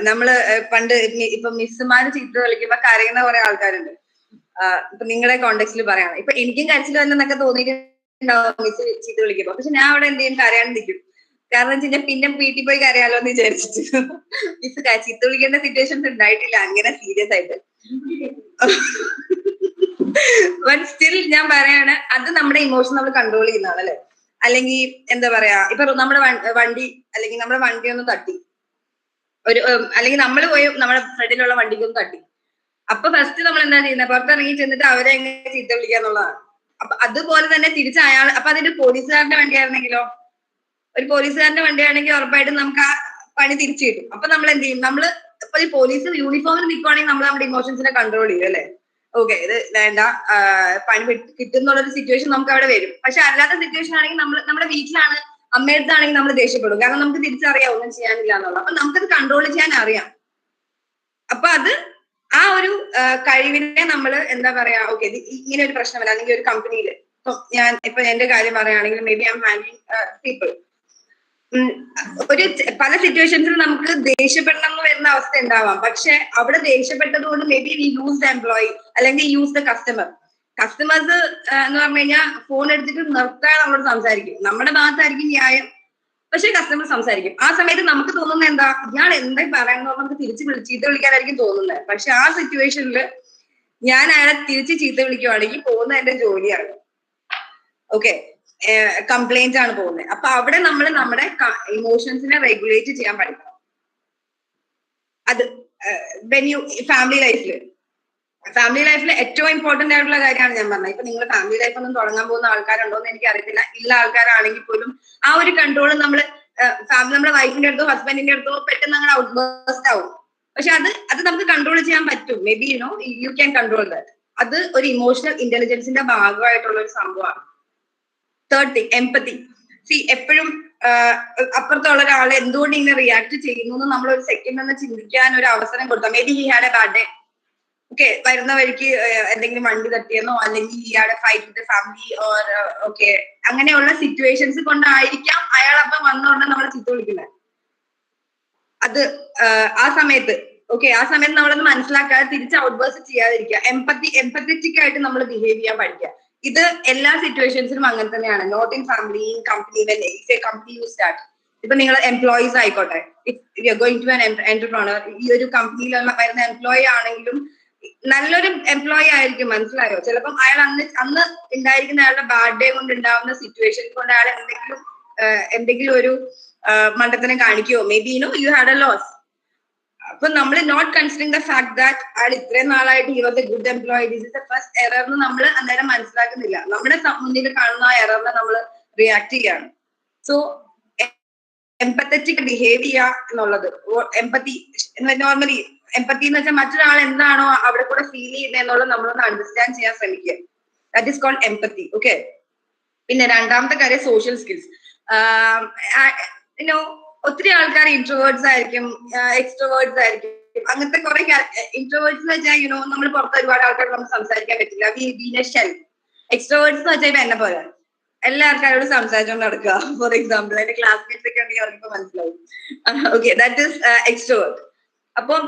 നമ്മള് പണ്ട് ഇപ്പൊ മിസ്സുമാര് ചീത്ത കളിക്കുമ്പോ കരയുന്ന കുറെ ആൾക്കാരുണ്ട്. ഇപ്പൊ നിങ്ങളുടെ കോണ്ടെക്സ്റ്റിൽ പറയാണ്, ഇപ്പൊ എനിക്കും കരച്ചിൽ വന്നെന്നൊക്കെ തോന്നിയിട്ടുണ്ടാവും മിസ് ചീത്ത വിളിക്കുമ്പോ. പക്ഷെ ഞാൻ അവിടെ എന്ത് ചെയ്യും, കരയാണ്ടിരിക്കും. കാരണം വെച്ച് കഴിഞ്ഞാൽ പിന്നെ വീട്ടിൽ പോയി കരയാലോ എന്ന് വിചാരിച്ചിട്ട്. മിസ് ചീത്ത വിളിക്കേണ്ട സിറ്റുവേഷൻസ് ഉണ്ടായിട്ടില്ല അങ്ങനെ സീരിയസ് ആയിട്ട്. ബട്ട് സ്റ്റിൽ ഞാൻ പറയാണ്, അത് നമ്മുടെ ഇമോഷൻ നമ്മൾ കൺട്രോൾ ചെയ്യുന്നതാണ് അല്ലെ. അല്ലെങ്കിൽ എന്താ പറയാ, ഇപ്പൊ നമ്മുടെ വണ്ടി അല്ലെങ്കിൽ നമ്മുടെ വണ്ടി ഒന്ന് തട്ടി, അല്ലെങ്കിൽ നമ്മൾ പോയി നമ്മുടെ ഫ്രണ്ടിലുള്ള വണ്ടിക്ക് ഒന്ന് തട്ടി. അപ്പൊ ഫസ്റ്റ് നമ്മൾ എന്താ ചെയ്യുന്നത്, പുറത്തിറങ്ങി ചെന്നിട്ട് അവരെ എങ്ങനെ ചീത്ത വിളിക്കുക എന്നുള്ളതാണ്. അപ്പൊ അതുപോലെ തന്നെ തിരിച്ച് അയാൾ, അപ്പൊ അതിന്റെ പോലീസുകാരന്റെ വണ്ടിയായിരുന്നെങ്കിലോ, ഒരു പോലീസുകാരന്റെ വണ്ടിയാണെങ്കിൽ ഉറപ്പായിട്ടും നമുക്ക് ആ പണി തിരിച്ചു കിട്ടും. അപ്പൊ നമ്മൾ എന്ത് ചെയ്യും, നമ്മള് ഇപ്പൊ ഈ പോലീസ് യൂണിഫോമിൽ നിൽക്കുവാണെങ്കിൽ നമ്മൾ നമ്മുടെ ഇമോഷൻസിനെ കൺട്രോൾ ചെയ്യും അല്ലെ. ഓക്കെ, ഇത് വേണ്ട, പണി കിട്ടുന്നുള്ളൊരു സിറ്റുവേഷൻ നമുക്ക് അവിടെ വരും. പക്ഷെ അല്ലാത്ത സിറ്റുവേഷൻ ആണെങ്കിൽ നമ്മുടെ വീട്ടിലാണ്, അമ്മയടുത്താണെങ്കിൽ നമ്മൾ ദേഷ്യപ്പെടും. കാരണം നമുക്ക് തിരിച്ചറിയാം ഒന്നും ചെയ്യാനില്ല എന്നുള്ളത്. അപ്പൊ നമുക്കത് കൺട്രോൾ ചെയ്യാൻ അറിയാം. അപ്പൊ അത് ആ ഒരു കഴിവിനെ നമ്മൾ എന്താ പറയാ, ഓക്കെ ഇങ്ങനെ ഒരു പ്രശ്നമല്ല. അല്ലെങ്കിൽ ഒരു കമ്പനിയിൽ ഞാൻ ഇപ്പൊ എന്റെ കാര്യം പറയുകയാണെങ്കിൽ may be I M handling people. ഒരു പല സിറ്റുവേഷൻസിൽ നമുക്ക് ദേഷ്യപ്പെടണം എന്ന് വരുന്ന അവസ്ഥ ഉണ്ടാവാം. പക്ഷെ അവിടെ ദേഷ്യപ്പെട്ടത് കൊണ്ട് may be we use the employee അല്ലെങ്കിൽ യൂസ് ദ കസ്റ്റമർ. കസ്റ്റമേഴ്സ് എന്ന് പറഞ്ഞു കഴിഞ്ഞാൽ ഫോൺ എടുത്തിട്ട് നിർത്താൻ നമ്മളോട് സംസാരിക്കും, നമ്മുടെ ഭാഗത്തായിരിക്കും ന്യായം, പക്ഷെ കസ്റ്റമർ സംസാരിക്കും. ആ സമയത്ത് നമുക്ക് തോന്നുന്നത് എന്താ, ഇയാൾ എന്താ പറയുന്നത്, നമുക്ക് തിരിച്ച് ചീത്ത വിളിക്കാനായിരിക്കും തോന്നുന്നത്. പക്ഷെ ആ സിറ്റുവേഷനിൽ ഞാൻ അയാളെ തിരിച്ച് ചീത്ത വിളിക്കുവാണെങ്കിൽ പോകുന്ന എന്റെ ജോലിയാണ്. ഓക്കെ, കംപ്ലൈന്റ് ആണ് പോകുന്നത്. അപ്പൊ അവിടെ നമ്മൾ നമ്മുടെ ഇമോഷൻസിനെ റെഗുലേറ്റ് ചെയ്യാൻ പഠിക്കണം. അത് ഫാമിലി ലൈഫിൽ ഏറ്റവും ഇമ്പോർട്ടന്റ് ആയിട്ടുള്ള കാര്യമാണ് ഞാൻ പറഞ്ഞത്. ഇപ്പൊ നിങ്ങൾ ഫാമിലി ലൈഫ് ഒന്നും തുടങ്ങാൻ പോകുന്ന ആൾക്കാരുണ്ടോ എന്ന് എനിക്ക് അറിയത്തില്ല. ഇല്ല ആൾക്കാരാണെങ്കിൽ പോലും ആ ഒരു കൺട്രോൾ നമ്മുടെ വൈഫിന്റെ അടുത്തോ ഹസ്ബൻഡിന്റെ അടുത്തോ പെട്ടെന്ന് അങ്ങനെ ഔട്ട് ബേസ്റ്റ് ആവും. പക്ഷെ അത് നമുക്ക് കൺട്രോൾ ചെയ്യാൻ പറ്റും. May be you can control that. അത് ഒരു ഇമോഷണൽ ഇന്റലിജൻസിന്റെ ഭാഗമായിട്ടുള്ള ഒരു സംഭവമാണ്. Third thing, empathy. എപ്പോഴും അപ്പുറത്തുള്ള ഒരാൾ എന്തുകൊണ്ട് ഇങ്ങനെ റിയാക്ട് ചെയ്യുന്നു എന്ന് നമ്മൾ ഒരു സെക്കൻഡ് ഒന്ന് ചിന്തിക്കാൻ ഒരു അവസരം കൊടുത്താൽ, may be he had A bad day. Okay, വരുന്ന വഴിക്ക് എന്തെങ്കിലും വണ്ടി തട്ടിയെന്നോ അല്ലെങ്കിൽ ഇയാളെ fight with family or okay അങ്ങനെയുള്ള സിറ്റുവേഷൻസ് കൊണ്ടായിരിക്കാം അയാൾ അപ്പം വന്നോണ്ട് നമ്മളെ ചീത്ത വിളിക്കുന്നത്. അത് ആ സമയത്ത് നമ്മളത് മനസ്സിലാക്കാതെ തിരിച്ച് ഔട്ട്ബേഴ്സ് ചെയ്യാതിരിക്കുക. എംപത്തറ്റിക് ആയിട്ട് നമ്മൾ ബിഹേവ് ചെയ്യാൻ പഠിക്കുക. ഇത് എല്ലാ സിറ്റുവേഷൻസിലും അങ്ങനെ തന്നെയാണ്. Not in family, in company, company you start. ഇപ്പൊ നിങ്ങൾ എംപ്ലോയീസ് ആയിക്കോട്ടെ, ഗോയിങ് ടു ആൻ എന്റർപ്രണർ, ഈ ഒരു കമ്പനിയിലുള്ള വരുന്ന എംപ്ലോയി ആണെങ്കിലും നല്ലൊരു എംപ്ലോയി ആയിരിക്കും, മനസ്സിലായോ? ചിലപ്പം അയാൾ അന്ന് ഉണ്ടായിരിക്കുന്ന അയാളുടെ ബാഡ് ഡേ കൊണ്ട് ഉണ്ടാവുന്ന സിറ്റുവേഷൻ കൊണ്ട് അയാൾ എന്തെങ്കിലും ഒരു മണ്ടത്തിനെ കാണിക്കുമോ, maybe you had a loss. അപ്പൊ നമ്മൾ not considering the fact that അയാൾ ഇത്രയും നാളായിട്ട് he was a good employee, this is the first error എന്ന് നമ്മൾ അന്നേരം മനസ്സിലാക്കുന്നില്ല. നമ്മുടെ മുന്നിൽ കാണുന്ന ആ എററിനെ നമ്മൾ റിയാക്ട് ചെയ്യാണ്. സോ എംപത്തറ്റിക് ബിഹേവ് ചെയ്യുക എന്നുള്ളത്, എംപത്തി നോർമലി എംപത്തി എന്ന് വെച്ചാൽ മറ്റൊരാൾ എന്താണോ അവിടെ കൂടെ ഫീൽ ചെയ്യുന്നത് എന്നുള്ളത് നമ്മളൊന്ന് അണ്ടർസ്റ്റാൻഡ് ചെയ്യാൻ ശ്രമിക്കുക. That is called empathy. Okay, പിന്നെ രണ്ടാമത്തെ കാര്യം സോഷ്യൽ സ്കിൽസ്. ഒത്തിരി ആൾക്കാർ ഇൻട്രോവേർട്സ് ആയിരിക്കും, എക്സ്ട്രോവേർട്സ് ആയിരിക്കും. അങ്ങനത്തെ കുറെ ഇൻട്രോവേർട്സ് എന്ന് വെച്ചാൽ നമ്മൾ പുറത്ത് ഒരുപാട് ആൾക്കാർ നമുക്ക് സംസാരിക്കാൻ പറ്റില്ല. എക്സ്ട്രോവേർട്സ് എന്ന് വെച്ചാൽ ഇപ്പൊ എന്നെ പോലെ എല്ലാ ആൾക്കാരോടും സംസാരിച്ചുകൊണ്ട് നടക്കുക. ഫോർ എക്സാമ്പിൾ എന്റെ ക്ലാസ്മേറ്റ്സ് ഒക്കെ ഉണ്ടെങ്കിൽ അവർക്ക് മനസ്സിലാവും. Okay, that is extrovert. അപ്പം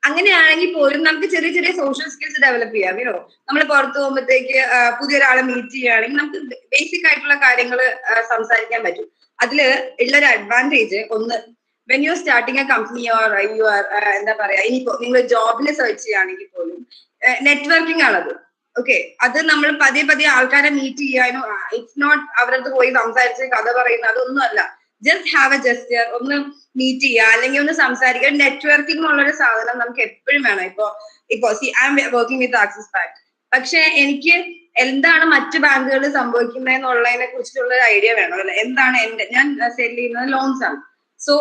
അങ്ങനെയാണെങ്കിൽ പോലും നമുക്ക് ചെറിയ ചെറിയ സോഷ്യൽ സ്കിൽസ് ഡെവലപ്പ് ചെയ്യാം. നമ്മൾ പുറത്തു പോകുമ്പോഴത്തേക്ക് പുതിയൊരാളെ മീറ്റ് ചെയ്യുകയാണെങ്കിൽ നമുക്ക് ബേസിക് ആയിട്ടുള്ള കാര്യങ്ങൾ സംസാരിക്കാൻ പറ്റും. അതില് ഉള്ളൊരു അഡ്വാൻറ്റേജ് ഒന്ന്, when you are starting A company or you are എന്താ പറയാ, ഇനിയിപ്പോ നിങ്ങൾ ജോബിന് സെർച്ച് ചെയ്യുകയാണെങ്കിൽ പോലും നെറ്റ്വർക്കിംഗ് ആണത്. ഓക്കെ, അത് നമ്മൾ പതിയെ പതിയെ ആൾക്കാരെ മീറ്റ് ചെയ്യാനോ, ഇറ്റ്സ് നോട്ട് അവരടുത്ത് പോയി സംസാരിച്ച് കഥ പറയുന്ന അതൊന്നും അല്ല. ജസ്റ്റ് ഹാവ് എ ജസ്റ്റർ, ഒന്ന് മീറ്റ് ചെയ്യുക അല്ലെങ്കിൽ ഒന്ന് സംസാരിക്കുക. നെറ്റ്വർക്കിംഗ് എന്നുള്ളൊരു സാധനം നമുക്ക് എപ്പോഴും വേണം. ഇപ്പോ I am working with Axis Bank, പക്ഷെ എനിക്ക് എന്താണ് മറ്റു ബാങ്കുകളിൽ സംഭവിക്കുന്നതെന്നുള്ളതിനെ കുറിച്ചിട്ടുള്ള ഒരു ഐഡിയ വേണം അല്ലെ. എന്താണ് ഞാൻ സെല് ചെയ്യുന്നത് ലോൺസ് ആണ്. സോ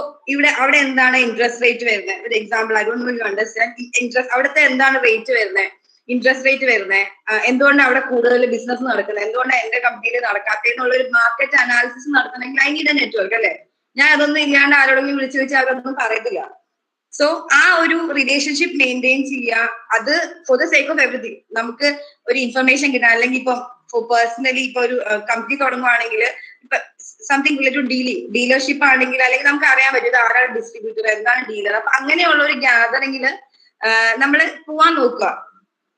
അവിടെ എന്താണ് ഇൻട്രസ്റ്റ് റേറ്റ് വരുന്നത്, ഒരു example, I don't know you understand. Interest അവിടുത്തെ എന്താണ് റേറ്റ് വരുന്നത്, ഇൻട്രസ്റ്റ് റേറ്റ് വരുന്നത്, എന്തുകൊണ്ടാണ് അവിടെ കൂടുതൽ ബിസിനസ് നടക്കുന്നത്, എന്തുകൊണ്ടാണ് എന്റെ കമ്പനിയിൽ നടക്കാത്തതെന്നുള്ള ഒരു മാർക്കറ്റ് അനാലിസിസ് നടത്തണമെങ്കിൽ ഐ നീഡ് എ നെറ്റ്വർക്ക് അല്ലെ. ഞാൻ അതൊന്നും ഇല്ലാണ്ട് ആരോടെങ്കിലും വിളിച്ചു വെച്ചാൽ അവരൊന്നും പറയത്തില്ല. സോ ആ ഒരു റിലേഷൻഷിപ്പ് മെയിൻറ്റെയിൻ ചെയ്യുക, അത് for the sake of everything. നമുക്ക് ഒരു ഇൻഫർമേഷൻ കിട്ടാൻ, അല്ലെങ്കിൽ ഇപ്പൊ പേഴ്സണലി ഇപ്പൊ ഒരു കമ്പനി തുടങ്ങുവാണെങ്കിൽ ഇപ്പൊ സംതിങ് റിലേറ്റഡ് ഡീലർഷിപ്പ് ആണെങ്കിൽ, അല്ലെങ്കിൽ നമുക്ക് അറിയാൻ പറ്റും ആരാണ് ഡിസ്ട്രിബ്യൂട്ടർ, എന്താണ് ഡീലർ. അപ്പൊ അങ്ങനെയുള്ള ഒരു ഗ്യാതറിംഗിൽ നമ്മൾ പോവാൻ നോക്കുക.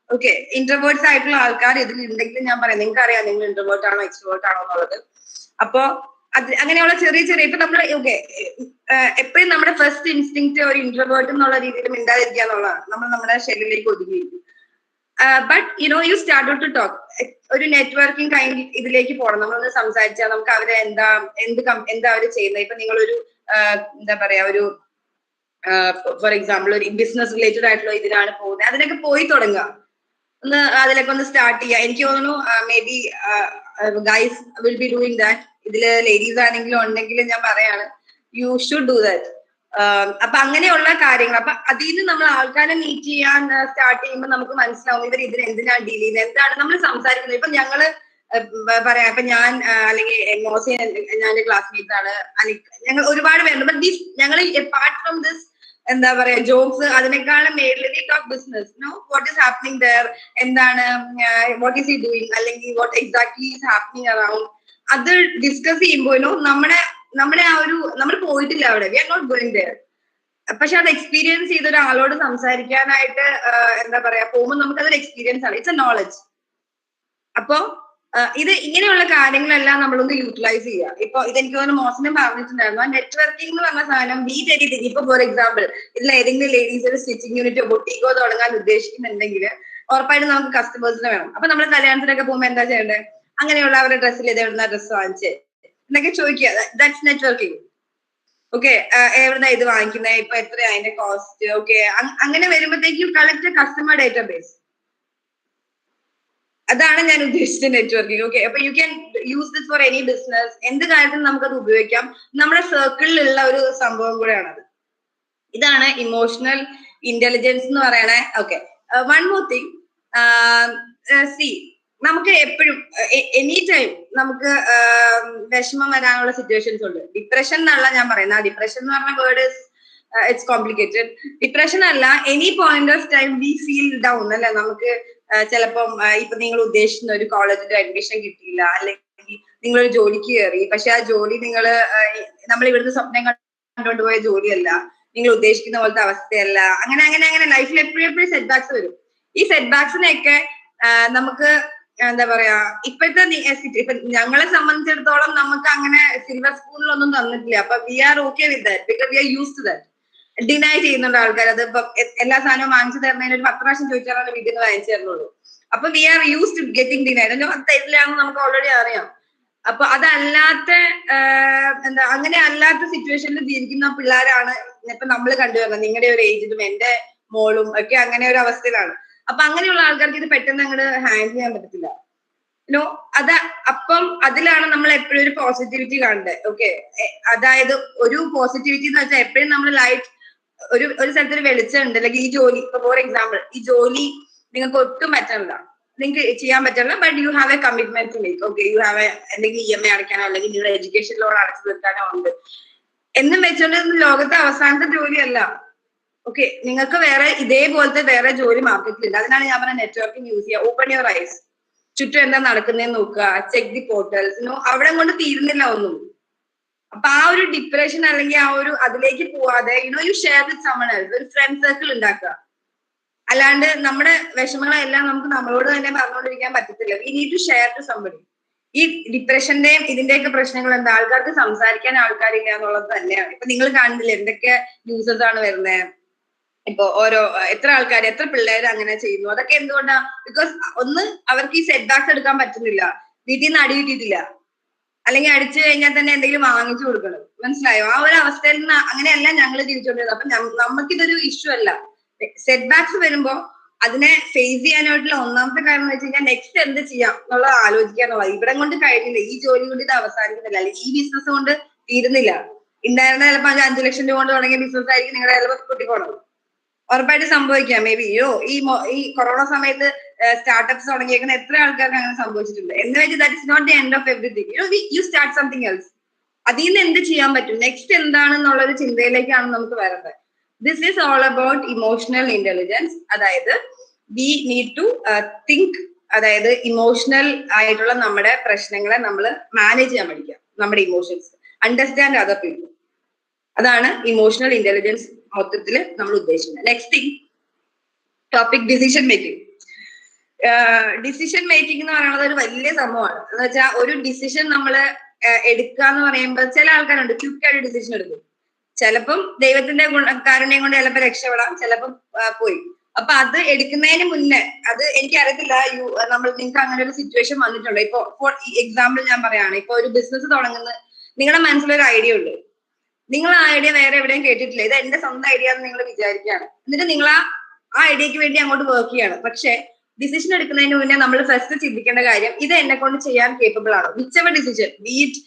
ഓക്കെ, ഇന്റർവേർട്സ് ആയിട്ടുള്ള ആൾക്കാർ ഇതിൽ ഉണ്ടെങ്കിൽ ഞാൻ പറയാം, നിങ്ങൾക്ക് അറിയാം നിങ്ങൾ ഇന്റർവേർട്ട് ആണോ എക്സ്ട്രോവേർട്ട് ആണോ എന്നുള്ളത്. അപ്പൊ അത് അങ്ങനെയുള്ള ചെറിയ ചെറിയ ഇപ്പൊ നമ്മൾ എപ്പോഴും നമ്മുടെ ഫസ്റ്റ് ഇൻസ്റ്റിങ്ക്റ്റ് ഒരു ഇന്റർവേർട്ട് എന്നുള്ള രീതിയിൽ മിണ്ടാതിരിക്കുക എന്നുള്ളതാണ്. നമ്മൾ നമ്മുടെ ഷെല്ലിലേക്ക് ഒതുങ്ങിയിരിക്കും. But you start to talk, ഒരു നെറ്റ്വർക്കിംഗ് കൈൻഡ് ഇതിലേക്ക് പോകണം. നമ്മളൊന്ന് സംസാരിച്ചാൽ നമുക്ക് അവരെ എന്താ അവർ ചെയ്യുന്നത്. ഇപ്പൊ നിങ്ങളൊരു എന്താ പറയാ, ഒരു ഫോർ എക്സാമ്പിൾ ഒരു ബിസിനസ് റിലേറ്റഡ് ആയിട്ടുള്ള ഇതിലാണ് പോകുന്നത്, അതിലൊക്കെ പോയി തുടങ്ങുക, ഒന്ന് അതിലൊക്കെ ഒന്ന് സ്റ്റാർട്ട് ചെയ്യുക. എനിക്ക് തോന്നുന്നു may be guys will be doing that. ഇതില് ലേഡീസ് ആണെങ്കിലും ഉണ്ടെങ്കിലും ഞാൻ പറയാണ്, യു ഷുഡ് ഡു ദാറ്റ്. അപ്പൊ അങ്ങനെയുള്ള കാര്യങ്ങൾ, അപ്പൊ അതിൽ നിന്ന് നമ്മൾ ആൾക്കാരെ മീറ്റ് ചെയ്യാൻ സ്റ്റാർട്ട് ചെയ്യുമ്പോൾ നമുക്ക് മനസ്സിലാവും ഇവർ ഇതിന് എന്തിനാണ് ഡീൽ ചെയ്യുന്നത്, എന്താണ് നമ്മൾ സംസാരിക്കുന്നത്. ഇപ്പൊ ഞങ്ങള് പറയാം, ഇപ്പൊ ഞാൻ അല്ലെങ്കിൽ മോസി, ഞാൻ എന്റെ ക്ലാസ്മേറ്റ്സ് ആണ്, അല്ലെങ്കിൽ ഞങ്ങൾ ഒരുപാട് പേരുണ്ട്. ബട്ട് ദിസ് ഞങ്ങൾ അപ്പാർട്ട് ഫ്രം ദിസ് എന്താ പറയാ ജോബ്സ്, അതിനേക്കാളും മേളിൽ talk business, what is happening there, എന്താണ് വാട്ട് ഈസ് ഹി ഡൂയിങ്, അല്ലെങ്കിൽ what exactly is happening around. അത് ഡിസ്കസ് ചെയ്യുമ്പോഴോ നമ്മുടെ ആ ഒരു, നമ്മൾ പോയിട്ടില്ല അവിടെ, we are not going there. പക്ഷെ അത് എക്സ്പീരിയൻസ് ചെയ്ത ഒരാളോട് സംസാരിക്കാനായിട്ട് എന്താ പറയാ പോകുമ്പോൾ നമുക്കതൊരു എക്സ്പീരിയൻസ് ആണ്, ഇറ്റ്സ് എ നോളജ്. അപ്പോ ഇത് ഇങ്ങനെയുള്ള കാര്യങ്ങളെല്ലാം നമ്മളൊന്ന് യൂട്ടിലൈസ് ചെയ്യുക. ഇപ്പൊ ഇതെനിക്ക് തോന്നുന്നു മോശം പറഞ്ഞിട്ടുണ്ടായിരുന്നു, നെറ്റ്വർക്കിംഗ് എന്ന് പറഞ്ഞ സാധനം ബീറ്റ് എഡിറ്റിംഗ്. ഇപ്പൊ ഫോർ എക്സാമ്പിൾ ഇതിൽ ഏതെങ്കിലും ലേഡീസ് ഒരു സ്റ്റിച്ചിങ് യൂണിറ്റോ ബൊട്ടീക്കോ തുടങ്ങാൻ ഉദ്ദേശിക്കുന്നുണ്ടെങ്കിൽ ഉറപ്പായിട്ടും നമുക്ക് കസ്റ്റമേഴ്സിനെ വേണം. അപ്പൊ നമ്മൾ കല്യാണത്തിനൊക്കെ പോകുമ്പോൾ എന്താ ചെയ്യേണ്ടത്, അങ്ങനെയുള്ള അവരുടെ ഡ്രസ്സിൽ എവിടുന്ന ഡ്രസ്സ് വാങ്ങിച്ച് എന്നൊക്കെ ചോദിക്കുക. That's networking. ഓക്കെ, എവിടുന്ന ഇത് വാങ്ങിക്കുന്നത്, ഇപ്പൊ എത്രയാ അതിന്റെ കോസ്റ്റ്. ഓക്കെ, അങ്ങനെ വരുമ്പോഴത്തേക്കും കളക്ട് കസ്റ്റമർ ഡേറ്റാബേസ്. അതാണ് ഞാൻ ഉദ്ദേശിച്ച നെറ്റ്വർക്കിംഗ്. ഓക്കെ, അപ്പൊ you can use this for any business. എന്ത് കാര്യത്തിനും നമുക്കത് ഉപയോഗിക്കാം. നമ്മുടെ സർക്കിളിലുള്ള ഒരു സംഭവം കൂടെയാണത്. ഇതാണ് ഇമോഷണൽ ഇന്റലിജൻസ് എന്ന് പറയണേ. Okay, one more thing, C നമുക്ക് എപ്പോഴും എനി ടൈം നമുക്ക് വിഷമം വരാനുള്ള സിറ്റുവേഷൻസ് ഉണ്ട്. ഡിപ്രഷൻ എന്നല്ല ഞാൻ പറയുന്നത്, ഡിപ്രഷൻ എന്ന് പറഞ്ഞ വേർഡ് ഇറ്റ്സ് കോംപ്ലിക്കേറ്റഡ്. ഡിപ്രഷൻ അല്ല, any point of time we feel down അല്ലെ. നമുക്ക് ചിലപ്പം ഇപ്പൊ നിങ്ങൾ ഉദ്ദേശിക്കുന്ന ഒരു കോളേജിൽ അഡ്മിഷൻ കിട്ടിയില്ല, അല്ലെങ്കിൽ നിങ്ങളൊരു ജോലിക്ക് കയറി, പക്ഷെ ആ ജോലി നമ്മൾ ഇവിടുന്ന് സ്വപ്നം കണ്ടുകൊണ്ട് പോയ ജോലിയല്ല, നിങ്ങൾ ഉദ്ദേശിക്കുന്ന പോലത്തെ അവസ്ഥയല്ല. അങ്ങനെ ലൈഫിൽ എപ്പോഴും സെറ്റ് ബാക്സ് വരും. ഈ സെറ്റ് ബാക്സിനെയൊക്കെ നമുക്ക് എന്താ പറയാ, ഇപ്പോഴത്തെ ഇപ്പൊ ഞങ്ങളെ സംബന്ധിച്ചിടത്തോളം നമുക്ക് അങ്ങനെ സിൽവർ സ്പൂണിലൊന്നും തന്നിട്ടില്ല. അപ്പൊ we are okay with that, because we are use to that. Deny ചെയ്യുന്നുണ്ട് ആൾക്കാർ. അത് ഇപ്പൊ എല്ലാ സാധനവും വാങ്ങിച്ചു തരുന്നതിന് ഒരു 10 പ്രാവശ്യം ചോദിച്ചാലാണ് വീട്ടിൽ നിന്ന് വാങ്ങിച്ചു തരുന്നുള്ളൂ. അപ്പൊ we are use to getting denied. തരില്ലാന്ന് നമുക്ക് ഓൾറെഡി അറിയാം. അപ്പൊ അതല്ലാത്ത അങ്ങനെ അല്ലാത്ത സിറ്റുവേഷനിൽ ജീവിക്കുന്ന പിള്ളേരാണ് ഇപ്പൊ നമ്മൾ കണ്ടുവരുന്നത്. നിങ്ങളുടെ ഒരു ഏജിലും എന്റെ മോളും ഒക്കെ അങ്ങനെ ഒരു അവസ്ഥയിലാണ്. അപ്പൊ അങ്ങനെയുള്ള ആൾക്കാർക്ക് ഇത് പെട്ടെന്ന് അങ്ങോട്ട് ഹാൻഡിൽ ചെയ്യാൻ പറ്റത്തില്ല. അപ്പം അതിലാണ് നമ്മൾ എപ്പോഴും ഒരു പോസിറ്റിവിറ്റി കാണേണ്ടത്. ഓക്കെ, അതായത് ഒരു പോസിറ്റിവിറ്റി എന്ന് വെച്ചാൽ എപ്പോഴും നമ്മൾ ലൈഫ് ഒരു സ്ഥലത്തൊരു വെളിച്ചമുണ്ട്, അല്ലെങ്കിൽ ഈ ജോലി, ഇപ്പൊ ഫോർ എക്സാമ്പിൾ ഈ ജോലി നിങ്ങൾക്ക് ഒട്ടും പറ്റില്ല, നിങ്ങൾക്ക് ചെയ്യാൻ പറ്റില്ല, but you have a commitment to make. Okay, you have അല്ലെങ്കിൽ EMI അടയ്ക്കാനോ അല്ലെങ്കിൽ നിങ്ങളുടെ എഡ്യൂക്കേഷൻ ലോൺ അടച്ചു തീർക്കാനോ ഉണ്ട് എന്നും വെച്ചോണ്ട് ലോകത്തെ അവസാനത്തെ ജോലിയല്ല. ഓക്കെ, നിങ്ങൾക്ക് ഇതേപോലത്തെ വേറെ ജോലി മാർക്കറ്റിലില്ല. അതിനാണ് ഞാൻ പറഞ്ഞ നെറ്റ്വർക്കിംഗ് യൂസ് ചെയ്യുക. ഓപ്പൺ യുവർ ഐസ്, ചുറ്റും എന്താ നടക്കുന്നതെന്ന് നോക്കുക, ചെക്ക് ദി പോർട്ടൽസ്. അവിടെ കൊണ്ട് തീരുന്നില്ല ഒന്നും. അപ്പൊ ആ ഒരു ഡിപ്രഷൻ അല്ലെങ്കിൽ ആ ഒരു അതിലേക്ക് പോവാതെ you share with someone else, ഒരു ഫ്രണ്ട് സർക്കിൾ ഉണ്ടാക്കുക. അല്ലാണ്ട് നമ്മുടെ വിഷമങ്ങളെല്ലാം നമുക്ക് നമ്മളോട് തന്നെ പറഞ്ഞുകൊണ്ടിരിക്കാൻ പറ്റത്തില്ല. We need to share to somebody. ഈ ഡിപ്രഷന്റെയും ഇതിന്റെയൊക്കെ പ്രശ്നങ്ങൾ എന്താ, ആൾക്കാർക്ക് സംസാരിക്കാൻ ആൾക്കാരില്ല എന്നുള്ളത് തന്നെയാണ്. ഇപ്പൊ നിങ്ങൾ കാണുന്നില്ല എന്തൊക്കെ ന്യൂസസ് ആണ് വരുന്നത്. ഇപ്പൊ ഓരോ എത്ര ആൾക്കാർ, എത്ര പിള്ളേർ അങ്ങനെ ചെയ്യുന്നു. അതൊക്കെ എന്തുകൊണ്ടാ? ബിക്കോസ് ഒന്ന് അവർക്ക് ഈ സെറ്റ് ബാക്സ് എടുക്കാൻ പറ്റുന്നില്ല, വീട്ടിൽ നിന്ന് അടി കിട്ടിയിട്ടില്ല, അല്ലെങ്കിൽ അടിച്ചു കഴിഞ്ഞാൽ തന്നെ എന്തെങ്കിലും വാങ്ങിച്ചു കൊടുക്കണം. മനസ്സിലായോ? ആ ഒരു അവസ്ഥയിൽ നിന്ന് അങ്ങനെയല്ല ഞങ്ങൾ ജീവിച്ചുകൊണ്ടിരുന്നത്. അപ്പൊ നമുക്കിതൊരു ഇഷ്യൂ അല്ല. സെറ്റ് ബാക്സ് വരുമ്പോ അതിനെ ഫേസ് ചെയ്യാനായിട്ടുള്ള ഒന്നാമത്തെ കാര്യം എന്ന് വെച്ച് കഴിഞ്ഞാൽ നെക്സ്റ്റ് എന്ത് ചെയ്യാം എന്നുള്ളത് ആലോചിക്കുക എന്നുള്ളത്. ഇവിടെ കൊണ്ട് കഴിഞ്ഞില്ല, ഈ ജോലി കൊണ്ട് ഇത് അവസാനിക്കുന്നില്ല, അല്ലെങ്കിൽ ഈ ബിസിനസ് കൊണ്ട് തീരുന്നില്ല. ഉണ്ടായിരുന്ന ചിലപ്പോൾ 5 ലക്ഷം രൂപ കൊണ്ട് തുടങ്ങിയ ബിസിനസ് ആയിരിക്കും നിങ്ങളുടെ ചിലപ്പോൾ പൊട്ടിപ്പോണത്. ഉറപ്പായിട്ട് സംഭവിക്കാം. മേ ബി ഈ കൊറോണ സമയത്ത് സ്റ്റാർട്ടപ്സ് തുടങ്ങിയേക്കുന്ന എത്ര ആൾക്കാർക്ക് അങ്ങനെ സംഭവിച്ചിട്ടുണ്ട്. എന്ന് വെച്ചാൽ that is not the end of everything. You start something else. അതിൽ നിന്ന് എന്ത് ചെയ്യാൻ പറ്റും, നെക്സ്റ്റ് എന്താണെന്നുള്ളൊരു ചിന്തയിലേക്കാണ് നമുക്ക് വരേണ്ടത്. This is all about emotional intelligence. അതായത് വി നീഡ് ടു തിങ്ക്, അതായത് ഇമോഷണൽ ആയിട്ടുള്ള നമ്മുടെ പ്രശ്നങ്ങളെ നമ്മൾ മാനേജ് ചെയ്യാൻ പഠിക്കാം. നമ്മുടെ ഇമോഷൻസ് അണ്ടർസ്റ്റാൻഡ് അതർ പീപ്പിൾ. അതാണ് ഇമോഷണൽ ഇന്റലിജൻസ് മൊത്തത്തിൽ നമ്മൾ ഉദ്ദേശിക്കുന്നത്. Next thing, topic decision making. Decision making എന്ന് പറയുന്നത് ഒരു വലിയ സംഭവമാണ്. എന്ന് വെച്ചാൽ ഒരു ഡിസിഷൻ നമ്മൾ എടുക്കുക എന്ന് പറയുമ്പോൾ ചില ആൾക്കാരുണ്ട് ക്വിക്കായിട്ട് ഡിസിഷൻ എടുക്കും. ചിലപ്പം ദൈവത്തിന്റെ കാരുണ്യം കൊണ്ട് ചിലപ്പോൾ രക്ഷപ്പെടാം, ചിലപ്പം പോയി. അപ്പൊ അത് എടുക്കുന്നതിന് മുന്നേ, അത് എനിക്കറിയത്തില്ല നിങ്ങൾക്ക് അങ്ങനെ ഒരു സിറ്റുവേഷൻ വന്നിട്ടുണ്ടോ? ഇപ്പൊ ഫോർ എക്സാമ്പിൾ ഞാൻ പറയാണ്, ഇപ്പൊ ഒരു ബിസിനസ് തുടങ്ങുന്നത് നിങ്ങളുടെ മനസ്സിലൊരു ഐഡിയ ഉണ്ട്. നിങ്ങൾ ആ ഐഡിയ വേറെ എവിടെയും കേട്ടിട്ടില്ല, ഇത് എന്റെ സ്വന്തം ഐഡിയ എന്ന് നിങ്ങൾ വിചാരിക്കുകയാണ്. എന്നിട്ട് നിങ്ങൾ ആ ഐഡിയക്ക് വേണ്ടി അങ്ങോട്ട് വർക്ക് ചെയ്യാണ്. പക്ഷെ ഡിസിഷൻ എടുക്കുന്നതിന് മുന്നേ നമ്മൾ ഫസ്റ്റ് ചിന്തിക്കേണ്ട കാര്യം, ഇത് എന്നെ കൊണ്ട് ചെയ്യാൻ കേപ്പബിൾ ആണോ? Which ever decision, B it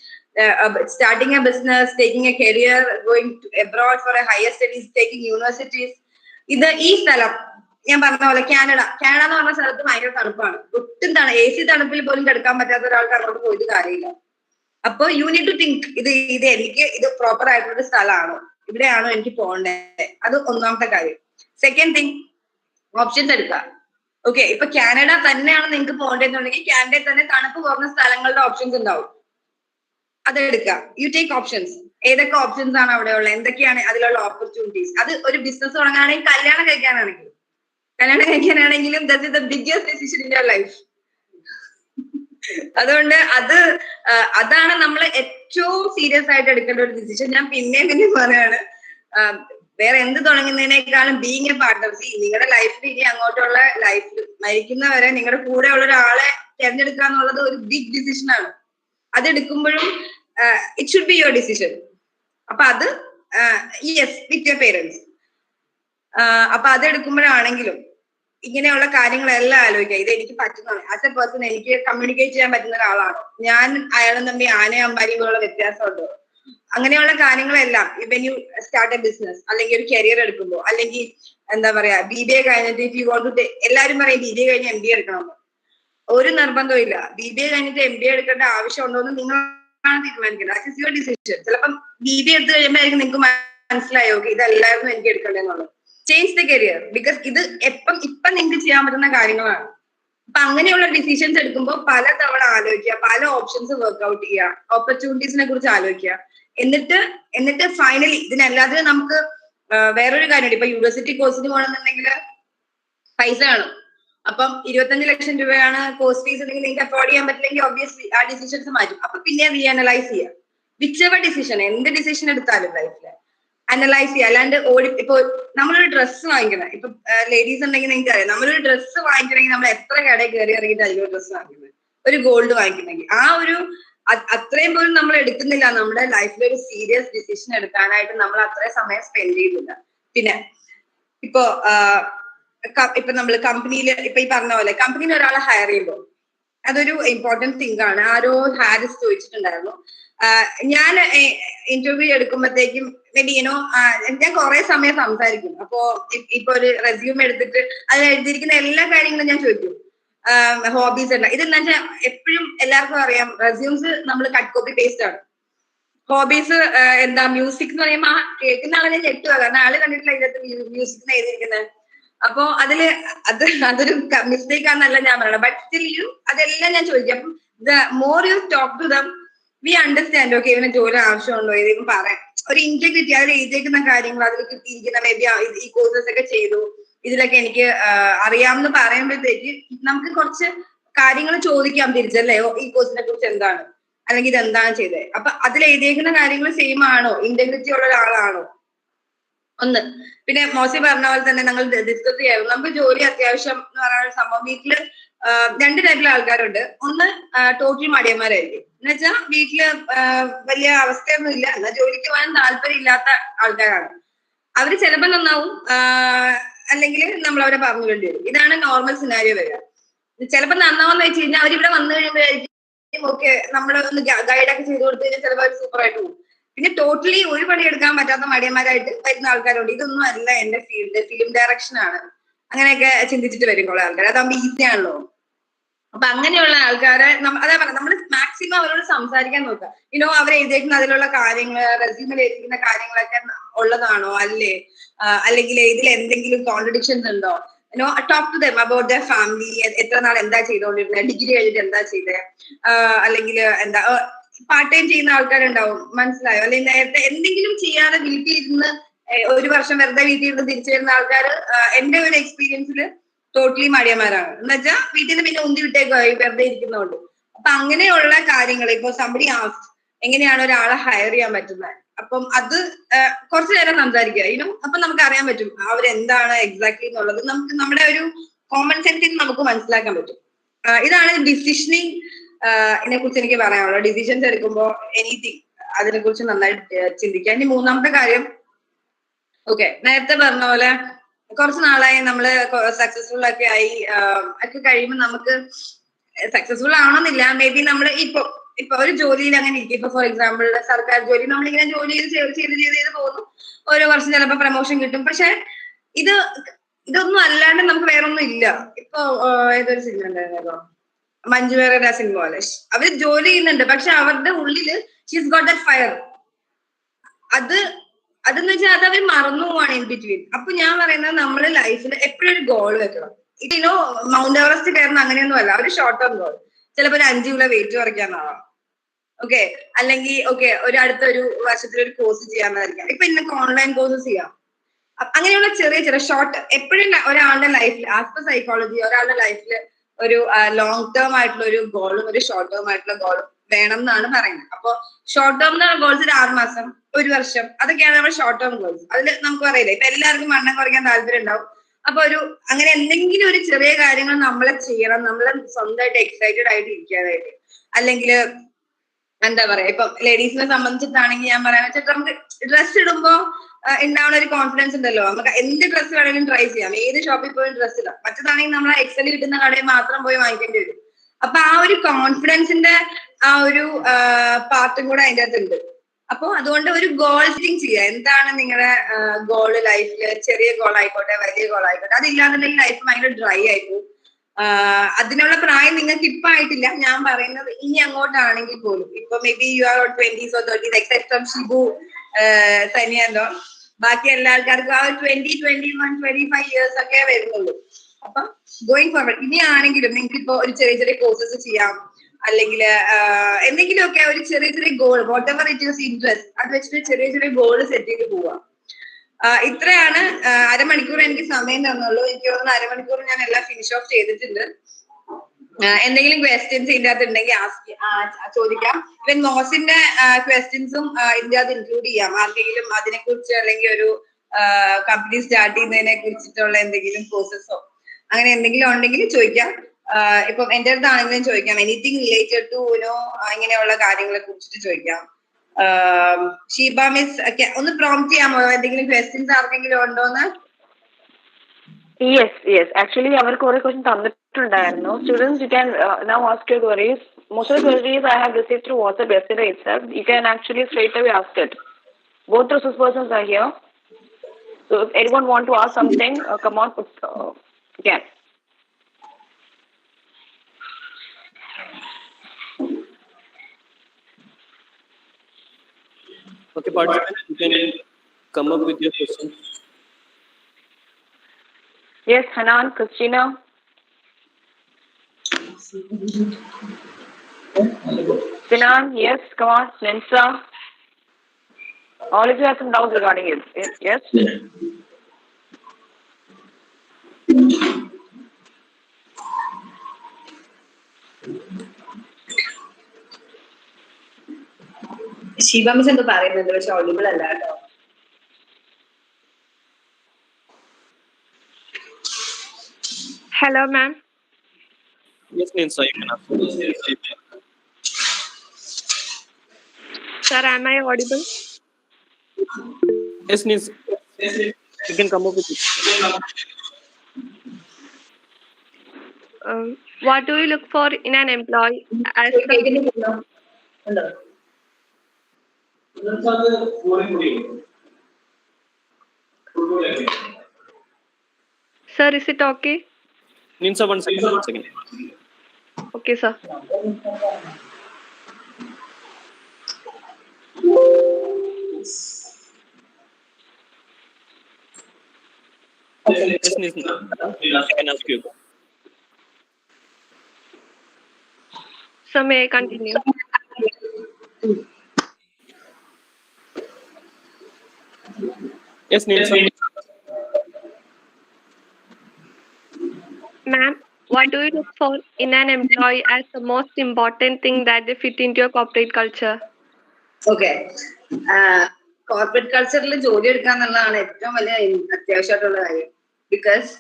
starting a business, taking a career, going abroad for a higher studies, taking universities. ഈ സ്ഥലം ഞാൻ പറഞ്ഞ പോലെ കാനഡ എന്ന് പറഞ്ഞ സ്ഥലത്ത് ഭയങ്കര തണുപ്പാണ്. ഒട്ടും AC തണുപ്പിൽ പോലും കിടക്കാൻ പറ്റാത്ത ഒരാൾക്ക് അങ്ങോട്ട് പോയിട്ട് കാര്യമില്ല. അപ്പൊ യു നീഡ് ടു തിങ്ക്, ഇത് പ്രോപ്പർ ആയിട്ടുള്ള സ്ഥലമാണോ, ഇവിടെയാണോ എനിക്ക് പോകേണ്ടത്. അത് ഒന്നാമത്തെ കാര്യം. സെക്കൻഡ് തിങ്, ഓപ്ഷൻസ് എടുക്കുക. ഓക്കെ, ഇപ്പൊ കാനഡ തന്നെയാണ് നിങ്ങൾക്ക് പോകേണ്ടതെന്നുണ്ടെങ്കിൽ കാനഡയിൽ തന്നെ തണുപ്പ് കുറഞ്ഞ സ്ഥലങ്ങളുടെ ഓപ്ഷൻസ് ഉണ്ടാവും, അതെടുക്കുക. You take options. ഏതൊക്കെ ഓപ്ഷൻസ് ആണ് അവിടെ ഉള്ളത്, എന്തൊക്കെയാണ് അതിലുള്ള ഓപ്പർച്യൂണിറ്റീസ്. അത് ഒരു ബിസിനസ് തുടങ്ങാണെങ്കിൽ, കല്യാണം കഴിക്കാനാണെങ്കിലും that is the biggest decision in your life. അതുകൊണ്ട് അതാണ് നമ്മൾ ഏറ്റവും സീരിയസ് ആയിട്ട് എടുക്കേണ്ട ഒരു ഡിസിഷൻ. ഞാൻ പിന്നെയും പറയാണ്, വേറെ എന്ത് തുടങ്ങുന്നതിനേക്കാളും ബീങ് എ പാർട്ണർ. നിങ്ങളുടെ ലൈഫിൽ ഇനി അങ്ങോട്ടുള്ള ലൈഫിൽ മരിക്കുന്നവരെ നിങ്ങളുടെ കൂടെ ഉള്ള ഒരാളെ തിരഞ്ഞെടുക്കുക എന്നുള്ളത് ഒരു ബിഗ് ഡിസിഷൻ ആണ്. അതെടുക്കുമ്പോഴും it should be your decision. അപ്പൊ അത് യെസ് വിത്ത് യുവർ പേരൻസ്. അപ്പൊ അതെടുക്കുമ്പോഴാണെങ്കിലും ഇങ്ങനെയുള്ള കാര്യങ്ങളെല്ലാം ആലോചിക്കുക. ഇത് എനിക്ക് പറ്റുന്നതാണ്, ആസ് എ പേഴ്സൺ എനിക്ക് കമ്മ്യൂണിക്കേറ്റ് ചെയ്യാൻ പറ്റുന്ന ഒരാളാണോ, ഞാൻ അയാളും തമ്മിൽ ആനയും അമ്പാരിയും പോലുള്ള വ്യത്യാസമുണ്ടോ, അങ്ങനെയുള്ള കാര്യങ്ങളെല്ലാം. When you start A business, അല്ലെങ്കിൽ ഒരു കരിയർ എടുക്കുമ്പോൾ, അല്ലെങ്കിൽ എന്താ പറയാ BBA കഴിഞ്ഞിട്ട് ഇഫ് യു വോണ്ട് ടു, എല്ലാവരും പറയും BBA കഴിഞ്ഞ് MBA എടുക്കണം. ഒരു നിർബന്ധവും ഇല്ല. BBA കഴിഞ്ഞിട്ട് MBA എടുക്കേണ്ട ആവശ്യമുണ്ടോ എന്ന് നിങ്ങളാണ് തീരുമാനിക്കുന്നത്. That is your decision. ചിലപ്പം BBA എടുത്തു കഴിയുമ്പോഴായിരിക്കും നിങ്ങൾക്ക് മനസ്സിലായോ ഇതല്ലായിരുന്നു എനിക്ക് എടുക്കേണ്ടതെന്നുള്ളത്. Change the career. ബിക്കോസ് ഇത് ഇപ്പം നിങ്ങൾക്ക് ചെയ്യാൻ പറ്റുന്ന കാര്യങ്ങളാണ്. അപ്പൊ അങ്ങനെയുള്ള ഡിസിഷൻസ് എടുക്കുമ്പോൾ പലതവണ ആലോചിക്കുക, പല ഓപ്ഷൻസ് വർക്ക്ഔട്ട് ചെയ്യുക, ഓപ്പർച്യൂണിറ്റീസിനെ കുറിച്ച് ആലോചിക്കുക. എന്നിട്ട് ഫൈനലി ഇതിനെല്ലാത്തിനും നമുക്ക് വേറൊരു കാര്യമുണ്ട്. ഇപ്പൊ യൂണിവേഴ്സിറ്റി കോഴ്സിന് പോകണമെന്നുണ്ടെങ്കിൽ പൈസ വേണം. അപ്പം 25 ലക്ഷം രൂപയാണ് കോഴ്സ് ഫീസ്. ഉണ്ടെങ്കിൽ നിങ്ങൾക്ക് അഫോർഡ് ചെയ്യാൻ പറ്റില്ലെങ്കിൽ ഒബ്വിയസ്ലി ആ ഡിസിഷൻസ് മാറ്റും. അപ്പൊ പിന്നെ റീഅനലൈസ് ചെയ്യുക. വിച്ച് എവർ ഡിസിഷൻ, എന്ത് ഡിസിഷൻ എടുത്താലും ലൈഫില് അനലൈസ് ചെയ്യുക. അല്ലാണ്ട് ഇപ്പൊ നമ്മളൊരു ഡ്രസ്സ് വാങ്ങിക്കണം. ഇപ്പൊ ലേഡീസ് ഉണ്ടെങ്കിൽ നിങ്ങൾക്ക് അറിയാം, നമ്മളൊരു ഡ്രസ്സ് വാങ്ങിക്കണമെങ്കിൽ നമ്മൾ എത്ര കടയിൽ കയറി ഇറങ്ങിയിട്ട് അതിലൊരു ഡ്രസ്സ് വാങ്ങിക്കുന്നത്. ഒരു ഗോൾഡ് വാങ്ങിക്കണമെങ്കിൽ അത്രയും പോലും നമ്മൾ എടുക്കുന്നില്ല. നമ്മുടെ ലൈഫിൽ ഒരു സീരിയസ് ഡിസിഷൻ എടുക്കാനായിട്ട് നമ്മൾ അത്രയും സമയം സ്പെൻഡ് ചെയ്യുന്നില്ല. പിന്നെ ഇപ്പൊ നമ്മൾ കമ്പനിയിൽ ഇപ്പൊ ഈ പറഞ്ഞ പോലെ കമ്പനിയിൽ ഒരാളെ ഹയർ ചെയ്യുമ്പോൾ അതൊരു ഇമ്പോർട്ടന്റ് തിങ് ആണ്. ആരോ ഹാരിസ് ചോദിച്ചിട്ടുണ്ടായിരുന്നു. ഞാൻ ഇന്റർവ്യൂ എടുക്കുമ്പോഴത്തേക്കും ഞാൻ കുറെ സമയം സംസാരിക്കും. അപ്പോ ഇപ്പൊ ഒരു റെസ്യൂം എടുത്തിട്ട് അതിൽ എഴുതിയിരിക്കുന്ന എല്ലാ കാര്യങ്ങളും ഞാൻ ചോദിക്കും. ഹോബീസ് ഉണ്ട്, ഇതെന്താ വെച്ചാൽ എപ്പോഴും എല്ലാവർക്കും അറിയാം റെസ്യൂംസ് നമ്മൾ കട്ട് കോപ്പി പേസ്റ്റ് ആണ്. ഹോബീസ് എന്താ മ്യൂസിക് എന്ന് പറയുമ്പോ കേൾക്കുന്ന ആളെ ഞാൻ ഞെട്ടുക, കാരണം ആള് കണ്ടിട്ടില്ല ഇതിനകത്ത് മ്യൂസിക് എഴുതിയിരിക്കുന്നത്. അപ്പോ അതൊരു മിസ്റ്റേക്ക് ആണെന്നല്ല ഞാൻ പറയണം. ബട്ട് സ്റ്റിൽ അതെല്ലാം ഞാൻ ചോദിക്കും. അപ്പം the more you talk to them we understand. Okay, ഇവന് ജോലി ആവശ്യമുണ്ടോ, ഏതെങ്കിലും പറയാം. ഒരു ഇന്റഗ്രിറ്റി, അതിൽ എഴുതിയേക്കുന്ന കാര്യങ്ങൾ, അതിൽ കിട്ടിയിരിക്കുന്ന മേ ബി ഈ കോഴ്സസ് ഒക്കെ ചെയ്തു, ഇതിലൊക്കെ എനിക്ക് അറിയാമെന്ന് പറയുമ്പോഴത്തേക്ക് നമുക്ക് കുറച്ച് കാര്യങ്ങൾ ചോദിക്കാം തിരിച്ചല്ലേ, ഈ കോഴ്സിനെ കുറിച്ച് എന്താണ്, അല്ലെങ്കിൽ ഇത് എന്താണ് ചെയ്തത്, അപ്പൊ അതിൽ എഴുതിയേക്കുന്ന കാര്യങ്ങൾ സെയിം ആണോ, ഇന്റഗ്രിറ്റി ഉള്ള ഒരാളാണോ ഒന്ന്. പിന്നെ മോശി പറഞ്ഞ പോലെ തന്നെ ഞങ്ങൾ ഡിസ്കസ് ചെയ്യാറുണ്ട്. നമുക്ക് ജോലി അത്യാവശ്യം എന്ന് പറയുന്ന സംഭവം വീട്ടില് 2 ടൈപ്പിലെ ആൾക്കാരുണ്ട്. ഒന്ന് ടോട്ടൽ മടിയന്മാരായിരിക്കും, എന്ന് വെച്ചാൽ വീട്ടില് വലിയ അവസ്ഥയൊന്നും ഇല്ല, എന്നാൽ ജോലിക്ക് പോകാൻ താല്പര്യം ഇല്ലാത്ത ആൾക്കാരാണ്. അവര് ചിലപ്പോൾ നന്നാവും, അല്ലെങ്കിൽ നമ്മൾ അവരെ പറഞ്ഞു വേണ്ടി വരും. ഇതാണ് നോർമൽ സിനാരിയോ വരിക. ചിലപ്പോൾ നന്നാവെന്ന് വെച്ച് കഴിഞ്ഞാൽ അവരിവിടെ വന്നു കഴിയുമ്പോഴായിരിക്കും ഓക്കെ നമ്മളെ ഒന്ന് ഗൈഡൊക്കെ ചെയ്ത് കൊടുത്തു കഴിഞ്ഞാൽ ചിലപ്പോൾ അവർ സൂപ്പറായിട്ട് പോകും. പിന്നെ ടോട്ടലി ഒരു പണി എടുക്കാൻ പറ്റാത്ത മടിയന്മാരായിട്ട് വരുന്ന ആൾക്കാരുണ്ട്. ഇതൊന്നും അല്ല എന്റെ ഫീൽഡ്, ഫിലിം ഡയറക്ഷൻ ആണ്, അങ്ങനെയൊക്കെ ചിന്തിച്ചിട്ട് വരും കുറെ ആൾക്കാർ. അതാകുമ്പോൾ ഈസി ആണല്ലോ. അപ്പൊ അങ്ങനെയുള്ള ആൾക്കാരെ അതേ പറഞ്ഞ നമ്മൾ മാക്സിമം അവരോട് സംസാരിക്കാൻ നോക്കുക. അവർ എഴുതിയിരിക്കുന്ന അതിലുള്ള കാര്യങ്ങൾ, റെസ്യൂമിൽ എഴുതിക്കുന്ന കാര്യങ്ങളൊക്കെ ഉള്ളതാണോ അല്ലേ, അല്ലെങ്കിൽ ഇതിൽ എന്തെങ്കിലും കോൺട്രഡിക്ഷൻസ് ഉണ്ടോ, talk to them about the family. എത്ര നാൾ എന്താ ചെയ്തോണ്ടിരുന്നത്, ഡിഗ്രി കഴിഞ്ഞിട്ട് എന്താ ചെയ്തത്, അല്ലെങ്കിൽ എന്താ പാർട്ട് ടൈം ചെയ്യുന്ന ആൾക്കാരുണ്ടാവും, മനസ്സിലായോ, അല്ലെങ്കിൽ നേരത്തെ എന്തെങ്കിലും ചെയ്യാതെ വീട്ടിലിരുന്ന് 1 വർഷം വെറുതെ വീട്ടിലിരുന്ന് തിരിച്ചു വരുന്ന ആൾക്കാർ എന്റെ ഒരു എക്സ്പീരിയൻസിൽ ടോട്ടലി മടിയന്മാരാണ്. എന്ന് വെച്ചാൽ വീട്ടിൽ നിന്ന് പിന്നെ ഉന്തി വിട്ടേക്കായി വെറുതെ ഇരിക്കുന്നതുകൊണ്ട്. അപ്പൊ അങ്ങനെയുള്ള കാര്യങ്ങൾ ഇപ്പൊ സംബഡി ആസ്ക്ഡ് എങ്ങനെയാണ് ഒരാളെ ഹയർ ചെയ്യാൻ പറ്റുന്നത്, അപ്പം അത് കുറച്ചു നേരം സംസാരിക്കുക. അപ്പൊ നമുക്ക് അറിയാൻ പറ്റും അവരെന്താണ് എക്സാക്ട്ലി എന്നുള്ളത്. നമുക്ക് നമ്മുടെ ഒരു കോമൺ സെൻസിൽ നമുക്ക് മനസ്സിലാക്കാൻ പറ്റും. ഇതാണ് ഡിസിഷനിങ് ഇതിനെ കുറിച്ച് എനിക്ക് പറയാനുള്ളത്. ഡിസിഷൻസ് എടുക്കുമ്പോൾ എനിത്തിങ് അതിനെ കുറിച്ച് നന്നായിട്ട് ചിന്തിക്കുക. ഇനി 3ാമത്തെ കാര്യം, ഓക്കെ, നേരത്തെ പറഞ്ഞ പോലെ കുറച്ച് നാളായി നമ്മള് സക്സസ്ഫുൾ ഒക്കെ ആയി ഒക്കെ കഴിയുമ്പോൾ നമുക്ക് സക്സസ്ഫുൾ ആവണമെന്നില്ല. മേ ബി നമ്മൾ ഇപ്പൊ ഒരു ജോലിയിൽ അങ്ങനെ ഇരിക്കും. ഇപ്പൊ ഫോർ എക്സാമ്പിൾ സർക്കാർ ജോലി, നമ്മളിങ്ങനെ ജോലി ചെയ്ത് പോകുന്നു. ഓരോ വർഷം ചിലപ്പോൾ പ്രമോഷൻ കിട്ടും. പക്ഷെ ഇതൊന്നും അല്ലാണ്ട് നമുക്ക് വേറൊന്നും ഇല്ല. ഇപ്പൊ ഏതൊരു സിനിമ ഉണ്ടായിരുന്നല്ലോ, മഞ്ജുവേറയുടെ സിനിമ പോലെ അവര് ജോലി ചെയ്യുന്നുണ്ട്, പക്ഷെ അവരുടെ ഉള്ളില് ഷീസ് ഗോട്ട് ദാറ്റ് ഫയർ. അതെന്ന് വെച്ചാൽ അത് അവർ മറന്നു പോവാണ് ഇൻ ബിറ്റ്വീൻ. അപ്പൊ ഞാൻ പറയുന്നത് നമ്മള് ലൈഫിൽ എപ്പോഴും ഒരു ഗോൾ വെക്കണം. മൗണ്ട് എവറസ്റ്റ് കയറുന്ന അങ്ങനെയൊന്നും അല്ല, ഒരു ഷോർട്ട് ടേം ഗോൾ. ചിലപ്പോൾ ഒരു 5 കിലോ വെയിറ്റ് കുറയ്ക്കാനാവാം, ഓക്കെ, അല്ലെങ്കിൽ ഒരു അടുത്തൊരു വർഷത്തിലൊരു കോഴ്സ് ചെയ്യാമെന്നായിരിക്കാം. ഇപ്പൊ ഇന്നൊക്കെ ഓൺലൈൻ കോഴ്സസ് ചെയ്യാം. അങ്ങനെയുള്ള ചെറിയ ചെറിയ ഷോർട്ട്, എപ്പോഴും ഒരാളുടെ ലൈഫിൽ ആസ് പെർ സൈക്കോളജി ഒരാളുടെ ലൈഫിൽ ഒരു ലോങ് ടേം ആയിട്ടുള്ള ഒരു ഗോളും ഒരു ഷോർട്ട് ടേം ആയിട്ടുള്ള ഗോളും വേണം എന്നാണ് പറയുന്നത്. അപ്പൊ ഷോർട്ട് ടേം ഗോൾസ് ഒരു 6 മാസം, 1 വർഷം, അതൊക്കെയാണ് നമ്മുടെ ഷോർട്ട് ടേം ഗോൾസ്. അതിൽ നമുക്ക് പറയില്ല, ഇപ്പൊ എല്ലാവർക്കും വണ്ണം കുറയ്ക്കാൻ താല്പര്യം ഉണ്ടാവും. അപ്പൊ അങ്ങനെ എന്തെങ്കിലും ഒരു ചെറിയ കാര്യങ്ങൾ നമ്മളെ ചെയ്യണം, നമ്മളെ സ്വന്തമായിട്ട് എക്സൈറ്റഡ് ആയിട്ട് ഇരിക്കാനായിട്ട്. അല്ലെങ്കിൽ എന്താ പറയാ, ഇപ്പൊ ലേഡീസിനെ സംബന്ധിച്ചിട്ടാണെങ്കിൽ ഞാൻ പറയാൻ വെച്ചാൽ നമുക്ക് ഡ്രസ് ഇടുമ്പോ ഉണ്ടാവുന്ന ഒരു കോൺഫിഡൻസ് ഉണ്ടല്ലോ. നമുക്ക് എന്ത് ഡ്രസ്സ് വേണമെങ്കിലും ട്രൈ ചെയ്യാം, ഏത് ഷോപ്പിൽ പോയി ഡ്രസ്സ് ഇടാം. മറ്റേതാണെങ്കിൽ നമ്മൾ എക്സൽ കിട്ടുന്ന കടയിൽ മാത്രം പോയി വാങ്ങിക്കേണ്ടി വരും. അപ്പൊ ആ ഒരു കോൺഫിഡൻസിന്റെ ആ ഒരു പാർട്ടും കൂടെ അതിൻ്റെ അകത്തുണ്ട്. അപ്പൊ അതുകൊണ്ട് ഒരു ഗോൾ സെറ്റിംഗ് ചെയ്യുക. എന്താണ് നിങ്ങളുടെ ഗോള് ലൈഫില്? ചെറിയ ഗോൾ ആയിക്കോട്ടെ, വലിയ ഗോൾ ആയിക്കോട്ടെ. അതില്ലാന്നുണ്ടെങ്കിൽ ലൈഫ് ഭയങ്കര ഡ്രൈ ആയിപ്പോകും. അതിനുള്ള പ്രായം നിങ്ങൾക്ക് ഇപ്പൊ ആയിട്ടില്ല. ഞാൻ പറയുന്നത് ഇനി അങ്ങോട്ടാണെങ്കിൽ പോലും, ഇപ്പൊ maybe you are 20s or 30s except from Shibu, സനിയല്ലോ, ബാക്കി എല്ലാ ആൾക്കാർക്കും ആ 20, 21, 25 ഇയേഴ്സ് ഒക്കെ വരുന്നുള്ളൂ. അപ്പൊ ഗോയിങ് ഫോർവേഡ് ഇനിയാണെങ്കിലും നിങ്ങൾക്ക് ഇപ്പൊ ഒരു ചെറിയ ചെറിയ കോഴ്സസ് ചെയ്യാം, അല്ലെങ്കിൽ എന്തെങ്കിലുമൊക്കെ ഒരു ചെറിയ ചെറിയ goal, what ever it is interest, അത് വെച്ചിട്ട് ചെറിയ ചെറിയ ഗോൾ സെറ്റ് ചെയ്ത് പോവാം. ഇത്രയാണ്. അരമണിക്കൂർ എനിക്ക് സമയം തന്നുള്ളൂ. എനിക്ക് തോന്നുന്നു അരമണിക്കൂർ ഞാൻ എല്ലാം ഫിനിഷ് ഓഫ് ചെയ്തിട്ടുണ്ട്. എന്തെങ്കിലും ക്വസ്റ്റ്യൻസ് ഇതിന്റെ അകത്ത് ഉണ്ടെങ്കിൽ ചോദിക്കാം. ഇവൻ മോസിന്റെ ക്വസ്റ്റ്യൻസും ഇതിന്റെ അകത്ത് ഇൻക്ലൂഡ് ചെയ്യാം. ആർക്കെങ്കിലും അതിനെ കുറിച്ച്, അല്ലെങ്കിൽ ഒരു കമ്പനി സ്റ്റാർട്ട് ചെയ്യുന്നതിനെ കുറിച്ചിട്ടുള്ള എന്തെങ്കിലും കോഴ്സസോ അങ്ങനെ എന്തെങ്കിലും ഉണ്ടെങ്കിൽ ചോദിക്കാം. ഇപ്പം എന്റെ അടുത്താണെങ്കിലും ചോദിക്കാം. എനിത്തിങ് റിലേറ്റഡ് ടു ഇങ്ങനെയുള്ള കാര്യങ്ങളെ കുറിച്ചിട്ട് ചോദിക്കാം. ഷീബ മിസ് ഒന്ന് പ്രോംപ്റ്റ് ചെയ്യാമോ, എന്തെങ്കിലും ക്വസ്റ്റ്യൻസ് ആർക്കെങ്കിലും ഉണ്ടോന്ന്? Yes. Actually, our core question തന്നിട്ടുണ്ടായിരുന്നു. Students, you can now ask your queries. Most of the queries I have received through WhatsApp yesterday itself. You can actually straight away ask it. Both resource persons are here. So if anyone want to ask something, come on, you can. Okay, participants, you can come up with your question. Yes, Hanan, Christina. Sinan, yes, come on, Nensa. All of you have some doubts regarding it. Yes? Shiva miss എന്തോ പറയുന്നുണ്ട്, പക്ഷെ audible അല്ല കേട്ടോ. Hello, ma'am. Yes, Ninsa, you can ask. Sir, am I audible? Yes, Ninsa. You can come up with it. What do you look for in an employee as Sir, is it okay? Ninsa, one second. Okay, sir. Yes, Ninsa. I can ask you. So may I continue? Yes, Ninsa. Ma'am, what do you look for in an employee as the most important thing that they fit into your corporate culture? Okay, corporate കൾച്ചറിൽ ജോലി എടുക്കുക എന്നുള്ളതാണ് ഏറ്റവും വലിയ അത്യാവശ്യമായിട്ടുള്ള കാര്യം. Because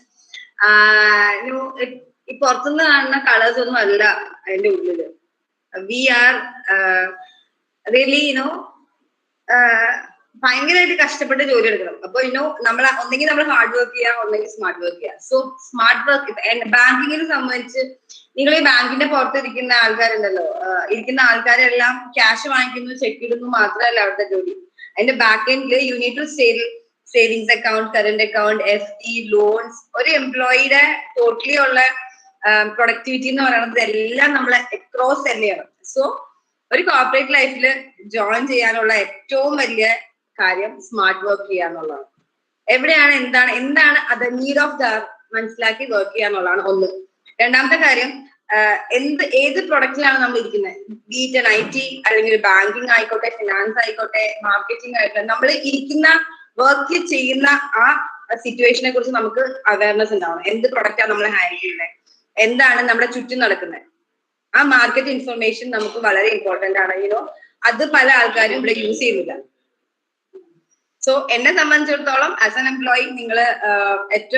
ഈ പുറത്തുനിന്ന് കാണുന്ന കളേഴ്സ് ഒന്നും അല്ല അതിന്റെ ഉള്ളില്. വി ആർ റിയലി ഭയങ്കരമായിട്ട് കഷ്ടപ്പെട്ട് ജോലി എടുക്കണം. അപ്പൊ നമ്മൾ ഒന്നെങ്കിൽ നമ്മൾ ഹാർഡ് വർക്ക് ചെയ്യാം, ഒന്നെങ്കിൽ സ്മാർട്ട് വർക്ക് ചെയ്യാം. സോ സ്മാർട്ട് വർക്ക് ബാങ്കിങ്ങിനെ സംബന്ധിച്ച് നിങ്ങൾ ഈ ബാങ്കിന്റെ പുറത്തിരിക്കുന്ന ആൾക്കാരുണ്ടല്ലോ, ഇരിക്കുന്ന ആൾക്കാരെല്ലാം ക്യാഷ് വാങ്ങിക്കുന്നു, ചെക്ക് ഇടുന്നു മാത്രമല്ല അവിടുത്തെ ജോലി. അതിന്റെ ബാക്ക് എൻഡില് you need to savings account, current account, FD, loans. ഒരു എംപ്ലോയിയുടെ ടോട്ടലി ഉള്ള പ്രൊഡക്ടിവിറ്റി എന്ന് പറയുന്നത് എല്ലാം നമ്മളെ അക്രോസ് തന്നെയാണ്. സോ ഒരു കോർപ്പറേറ്റ് ലൈഫിൽ ജോയിൻ ചെയ്യാനുള്ള ഏറ്റവും വലിയ കാര്യം സ്മാർട്ട് വർക്ക് ചെയ്യാന്നുള്ളതാണ്. എവിടെയാണ് എന്താണ് അത് നീഡ് ഓഫ് ദ മനസ്സിലാക്കി വർക്ക് ചെയ്യാന്നുള്ളതാണ് ഒന്ന്. രണ്ടാമത്തെ കാര്യം, ഏത് പ്രൊഡക്റ്റിലാണ് നമ്മൾ ഇരിക്കുന്നത്, ബീറ്റ് IT അല്ലെങ്കിൽ ബാങ്കിങ് ആയിക്കോട്ടെ, ഫിനാൻസ് ആയിക്കോട്ടെ, മാർക്കറ്റിംഗ് ആയിക്കോട്ടെ, നമ്മൾ ഇരിക്കുന്ന വർക്ക് ചെയ്യുന്ന ആ സിറ്റുവേഷനെ കുറിച്ച് നമുക്ക് അവയർനെസ് ഉണ്ടാവണം. എന്ത് പ്രൊഡക്റ്റാണ് നമ്മൾ ഹാൻഡിൽ ചെയ്യുന്നത്, എന്താണ് നമ്മുടെ ചുറ്റും നടക്കുന്നത്, ആ മാർക്കറ്റ് ഇൻഫർമേഷൻ നമുക്ക് വളരെ ഇമ്പോർട്ടന്റ് ആണ്. അത് പല ആൾക്കാരും ഇവിടെ യൂസ് ചെയ്യുന്നില്ല. സോ എന്നെ സംബന്ധിച്ചിടത്തോളം ആസ് എൻ എംപ്ലോയി നിങ്ങൾ ഏറ്റവും